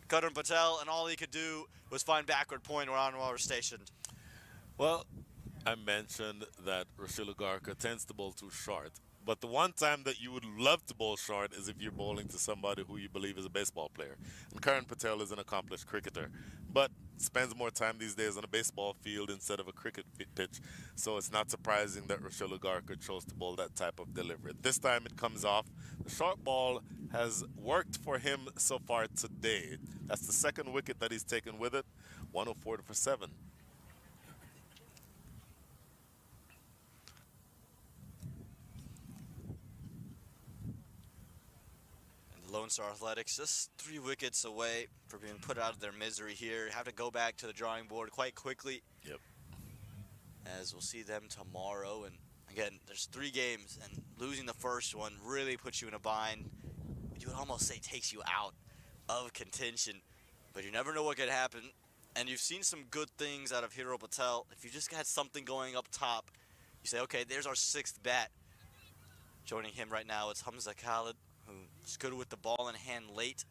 Gautam Patel, and all he could do was find backward point where Anwar was stationed. Well, I mentioned that Rochelle Garca tends to bowl too short, but the one time that you would love to bowl short is if you're bowling to somebody who you believe is a baseball player. And Karan Patel is an accomplished cricketer, but spends more time these days on a baseball field instead of a cricket pitch. So it's not surprising that Rochelle Lugarka chose to bowl that type of delivery. This time it comes off. The short ball has worked for him so far today. That's the second wicket that he's taken with it. 104 for 7. Lone Star Athletics just 3 wickets away from being put out of their misery here. Have to go back to the drawing board quite quickly. Yep. As we'll see them tomorrow. And again, there's 3 games, and losing the first one really puts you in a bind. You would almost say takes you out of contention, but you never know what could happen. And you've seen some good things out of Hero Patel. If you just got something going up top, you say, okay, there's our 6th bat. Joining him right now, it's Hamza Khalid, who's good with the ball in hand late.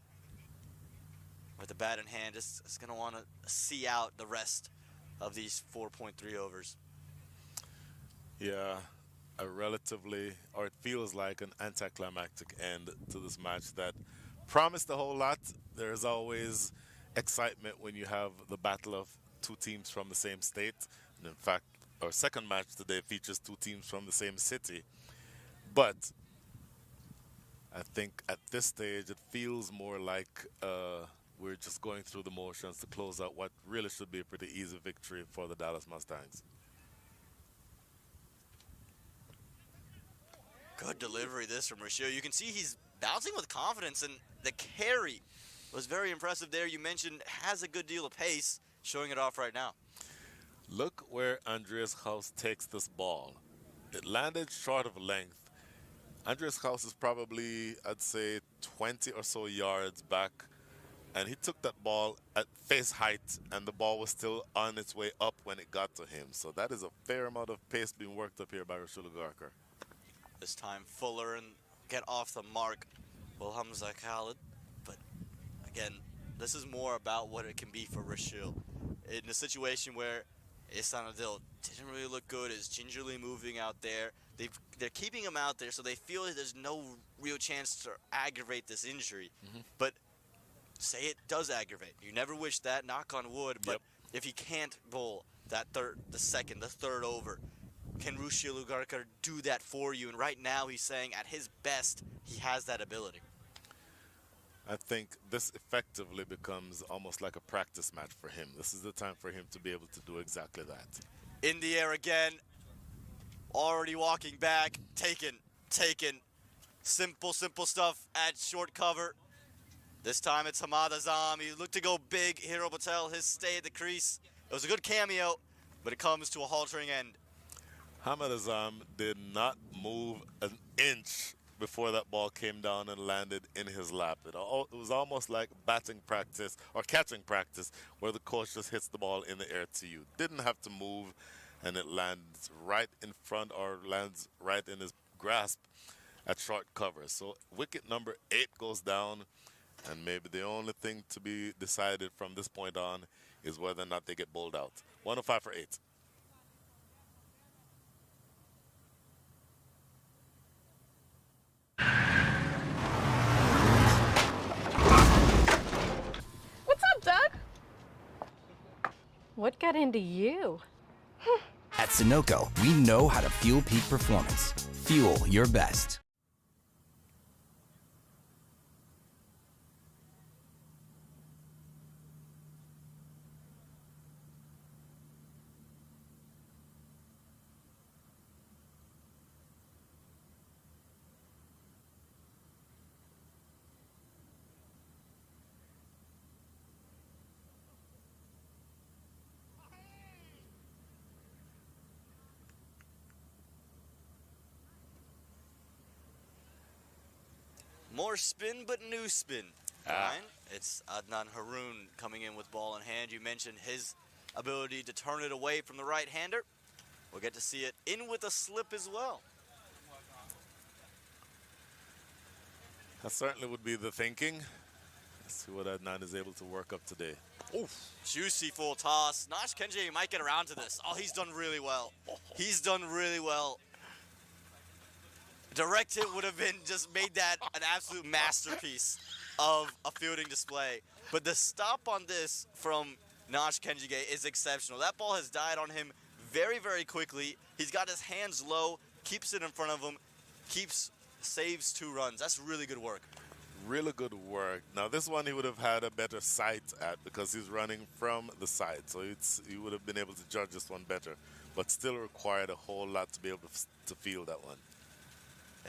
With the bat in hand, is going to want to see out the rest of these 4.3 overs. Yeah, a relatively, or it feels like an anticlimactic end to this match that promised a whole lot. There's always excitement when you have the battle of 2 teams from the same state. And in fact, our second match today features 2 teams from the same city. But I think at this stage it feels more like we're just going through the motions to close out what really should be a pretty easy victory for the Dallas Mustangs. Good delivery this from Rashio. You can see he's bouncing with confidence, and the carry was very impressive there. You mentioned has a good deal of pace, showing it off right now. Look where Andreas Haus takes this ball. It landed short of length. Andreas Haus is probably, I'd say, 20 or so yards back, and he took that ball at face height, and the ball was still on its way up when it got to him. So that is a fair amount of pace being worked up here by Rochelle Lugarka. This time Fuller and get off the mark will Hamza Khalid. But again, this is more about what it can be for Rashil. In a situation where Ihsan Adil didn't really look good, is gingerly moving out there. They're keeping him out there so they feel that there's no real chance to aggravate this injury. But say it does aggravate. You never wish that, knock on wood, but if he can't bowl that the third over, can Rushil Lugarka do that for you? And right now he's saying at his best, he has that ability. I think this effectively becomes almost like a practice match for him. This is the time for him to be able to do exactly that. In the air again, already walking back, taken. Simple stuff at short cover. This time it's Hamad Azam. He looked to go big. Hero Patel, his stay at the crease. It was a good cameo, but it comes to a haltering end. Hamad Azam did not move an inch before that ball came down and landed in his lap. It was almost like batting practice or catching practice where the coach just hits the ball in the air to you. Didn't have to move, and it lands right in front or lands right in his grasp at short cover. So wicket number 8 goes down, and maybe the only thing to be decided from this point on is whether or not they get bowled out. 105 for 8. What's up, Doug? What got into you? At Sunoco, we know how to fuel peak performance. Fuel your best. More spin, but new spin. Ryan, it's Adnan Haroon coming in with ball in hand. You mentioned his ability to turn it away from the right-hander. We'll get to see it in with a slip as well. That certainly would be the thinking. Let's see what Adnan is able to work up today. Oof, juicy full toss. Nash Kenji might get around to this. Oh, he's done really well. He's done really well. Direct hit would have been just made that an absolute masterpiece of a fielding display. But the stop on this from Nash Kenjige is exceptional. That ball has died on him very, very quickly. He's got his hands low, keeps it in front of him, saves 2 runs. That's really good work. Really good work. Now this one he would have had a better sight at because he's running from the side, so he would have been able to judge this one better, but still required a whole lot to be able to field that one.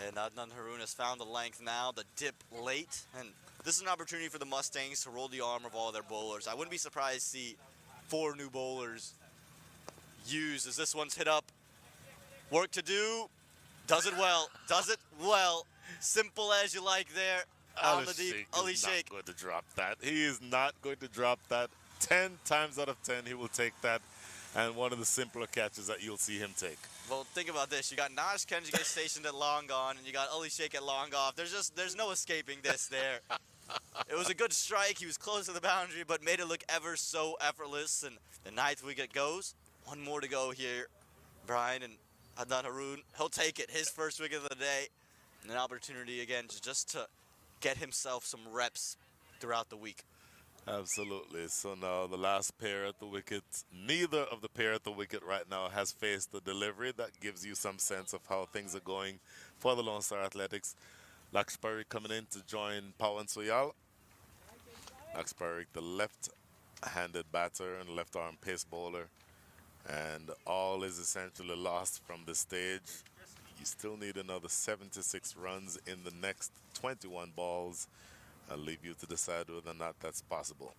And Adnan Haroun has found the length now, the dip late, and this is an opportunity for the Mustangs to roll the arm of all their bowlers. I wouldn't be surprised to see 4 new bowlers used as this one's hit up. Work to do, does it well, does it well. Simple as you like there. On the deep, Ali Sheikh. Not going to drop that. He is not going to drop that. 10 times out of 10 he will take that, and one of the simpler catches that you'll see him take. Well, think about this. You got Nash Kenjige stationed at long on, and you got Ali Sheikh at long off. There's no escaping this there. It was a good strike. He was close to the boundary, but made it look ever so effortless. And the 9th wicket goes. 1 more to go here. Brian and Adnan Haroun, he'll take it. His first wicket of the day. And an opportunity again just to get himself some reps throughout the week. Absolutely. So now the last pair at the wicket. Neither of the pair at the wicket right now has faced the delivery. That gives you some sense of how things are going for the Lone Star Athletics. Laksh Parikh coming in to join Pawan Soyal. Laksh Parikh, the left-handed batter and left-arm pace bowler. And all is essentially lost from this stage. You still need another 76 runs in the next 21 balls. I'll leave you to decide whether or not that's possible.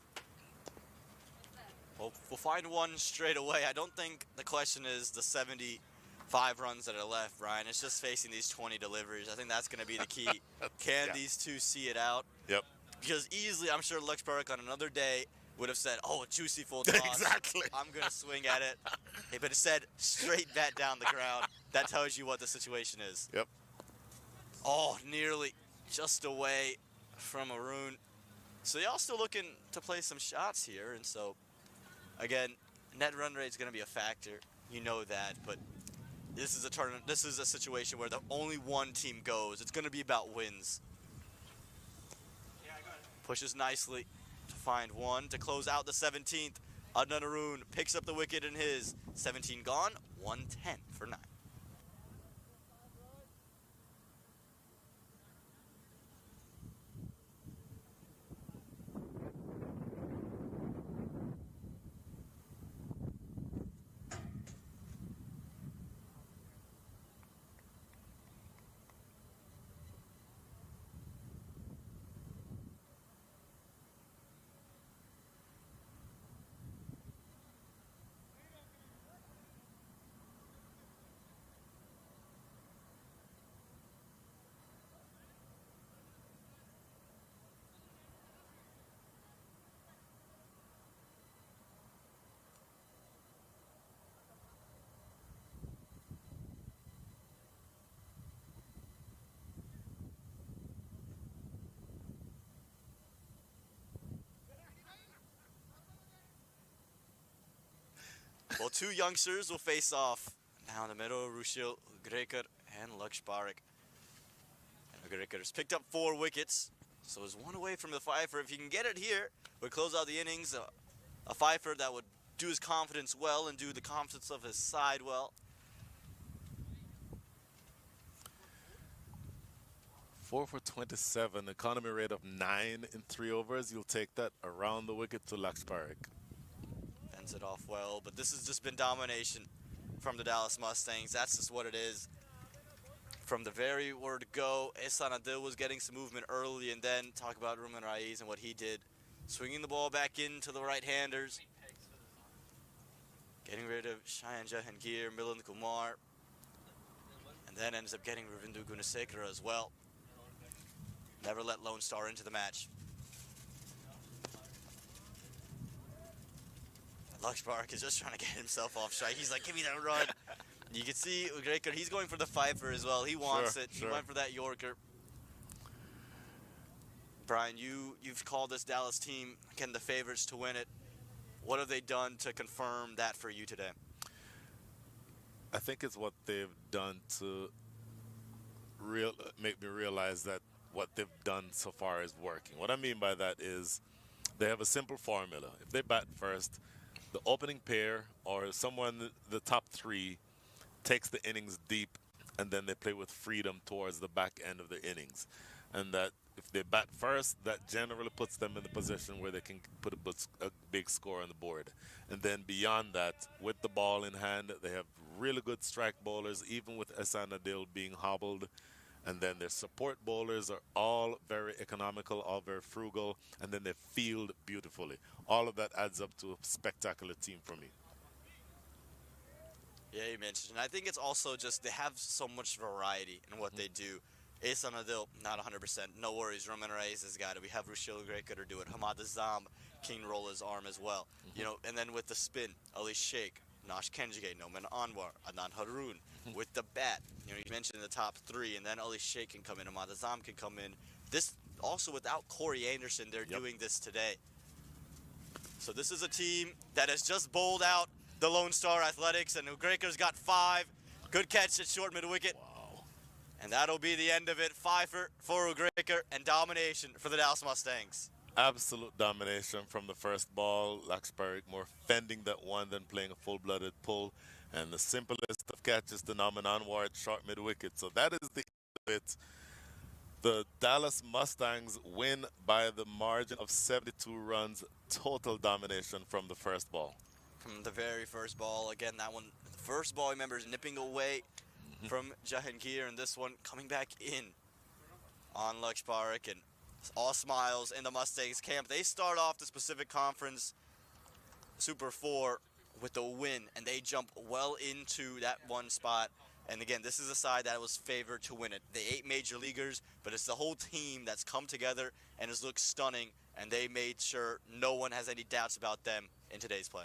Well, we'll find one straight away. I don't think the question is the 75 runs that are left, Brian. It's just facing these 20 deliveries. I think that's going to be the key. Can these two see it out? Yep. Because easily, I'm sure Laksh Parikh on another day would have said, oh, a juicy full toss. Exactly. I'm going to swing at it. Hey, but instead, straight bat down the ground. That tells you what the situation is. Yep. Oh, nearly just away from Haroun. So y'all still looking to play some shots here. And so, again, net run rate is going to be a factor. You know that. But this is a tournament. This is a situation where the only one team goes. It's going to be about wins. Pushes nicely to find one to close out the 17th. Adnan Haroun picks up the wicket in his. 17 gone, 110 for 9. Well, 2 youngsters will face off down the middle. Rushil Ugrekar and Laksh Parikh. Ugrekar has picked up 4 wickets, so is 1 away from the fifer. If he can get it here, would close out the innings. A fifer that would do his confidence well and do the confidence of his side well. 4 for 27, economy rate of 9 in 3 overs. You'll take that around the wicket to Laksh Parikh. Fends it off well, but this has just been domination from the Dallas Mustangs. That's just what it is. From the very word go, Ehsan Adil was getting some movement early, and then talk about Ruman Raiz and what he did. Swinging the ball back into the right-handers. Getting rid of Shayan Jahangir, Milind Kumar. And then ends up getting Ravindu Gunasekara as well. Never let Lone Star into the match. Laksh Parikh is just trying to get himself off strike. He's like, give me that run. You can see Ugrekar, he's going for the fifer as well. He wants it. He went for that Yorker. Brian, you've called this Dallas team, again, the favorites to win it. What have they done to confirm that for you today? I think it's what they've done to make me realize that what they've done so far is working. What I mean by that is they have a simple formula. If they bat first, the opening pair or someone, the top three, takes the innings deep, and then they play with freedom towards the back end of the innings. And that if they bat first, that generally puts them in the position where they can put a big score on the board. And then beyond that, with the ball in hand, they have really good strike bowlers, even with Esanadil being hobbled. And then their support bowlers are all very economical, all very frugal, and then they field beautifully. All of that adds up to a spectacular team for me. Yeah, you mentioned. And I think it's also just they have so much variety in what they do. Ace Anadil, not 100%. No worries. Roman Reyes has got it. We have Rushil Greco to do it. Hamad Azam can roll his arm as well. You know, and then with the spin, Ali Sheikh, Nash Kenjige, Noman Anwar, Adnan Haroon. With the bat, you know, you mentioned the top three, and then Ali Sheikh can come in, Hamad Azam can come in. This also without Corey Anderson, they're doing this today. So this is a team that has just bowled out the Lone Star Athletics, and Greker's got 5. Good catch at short mid-wicket. Wow. And that'll be the end of it. 5 for Greker and domination for the Dallas Mustangs. Absolute domination from the first ball. Laxpark more fending that one than playing a full-blooded pull. And the simplest of catches to Nauman Anwar at short mid-wicket. So that is the end of it. The Dallas Mustangs win by the margin of 72 runs. Total domination from the first ball. From the very first ball, again, that one, the first ball, remember, is nipping away from Jahangir, and this one coming back in on Laxpark, and all smiles in the Mustangs camp. They start off the Pacific Conference Super 4 with a win, and they jump well into that one spot. And again, this is a side that was favored to win it. The 8 major leaguers, but it's the whole team that's come together and has looked stunning, and they made sure no one has any doubts about them in today's play.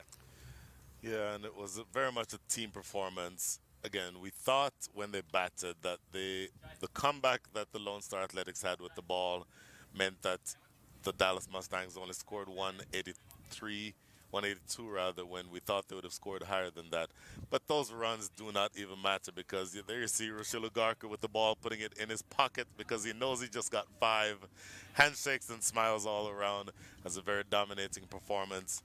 Yeah, and it was very much a team performance. Again, we thought when they batted that the comeback that the Lone Star Athletics had with the ball meant that the Dallas Mustangs only scored 182 rather, when we thought they would have scored higher than that. But those runs do not even matter, because there you see Rushil Garka with the ball, putting it in his pocket because he knows he just got 5. Handshakes and smiles all around. As a very dominating performance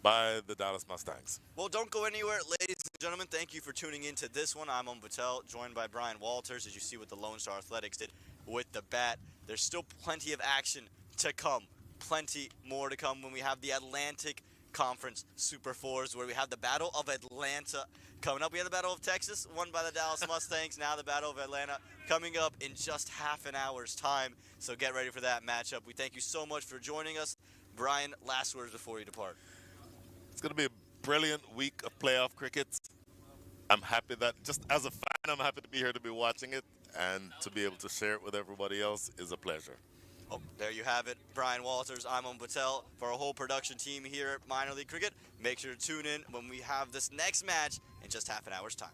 by the Dallas Mustangs. Well, don't go anywhere, ladies and gentlemen. Thank you for tuning into this one. I'm Patel, joined by Brian Walters, as you see what the Lone Star Athletics did with the bat. There's still plenty of action to come. Plenty more to come when we have the Atlantic Conference Super 4s, where we have the Battle of Atlanta coming up. We have the Battle of Texas, won by the Dallas Mustangs. Now the Battle of Atlanta coming up in just half an hour's time. So get ready for that matchup. We thank you so much for joining us. Brian, last words before you depart. It's going to be a brilliant week of playoff cricket. I'm happy that, just as a fan, I'm happy to be here to be watching it, and to be able to share it with everybody else is a pleasure. Oh, there you have it. Brian Walters, I'm Patel. For our whole production team here at Minor League Cricket, make sure to tune in when we have this next match in just half an hour's time.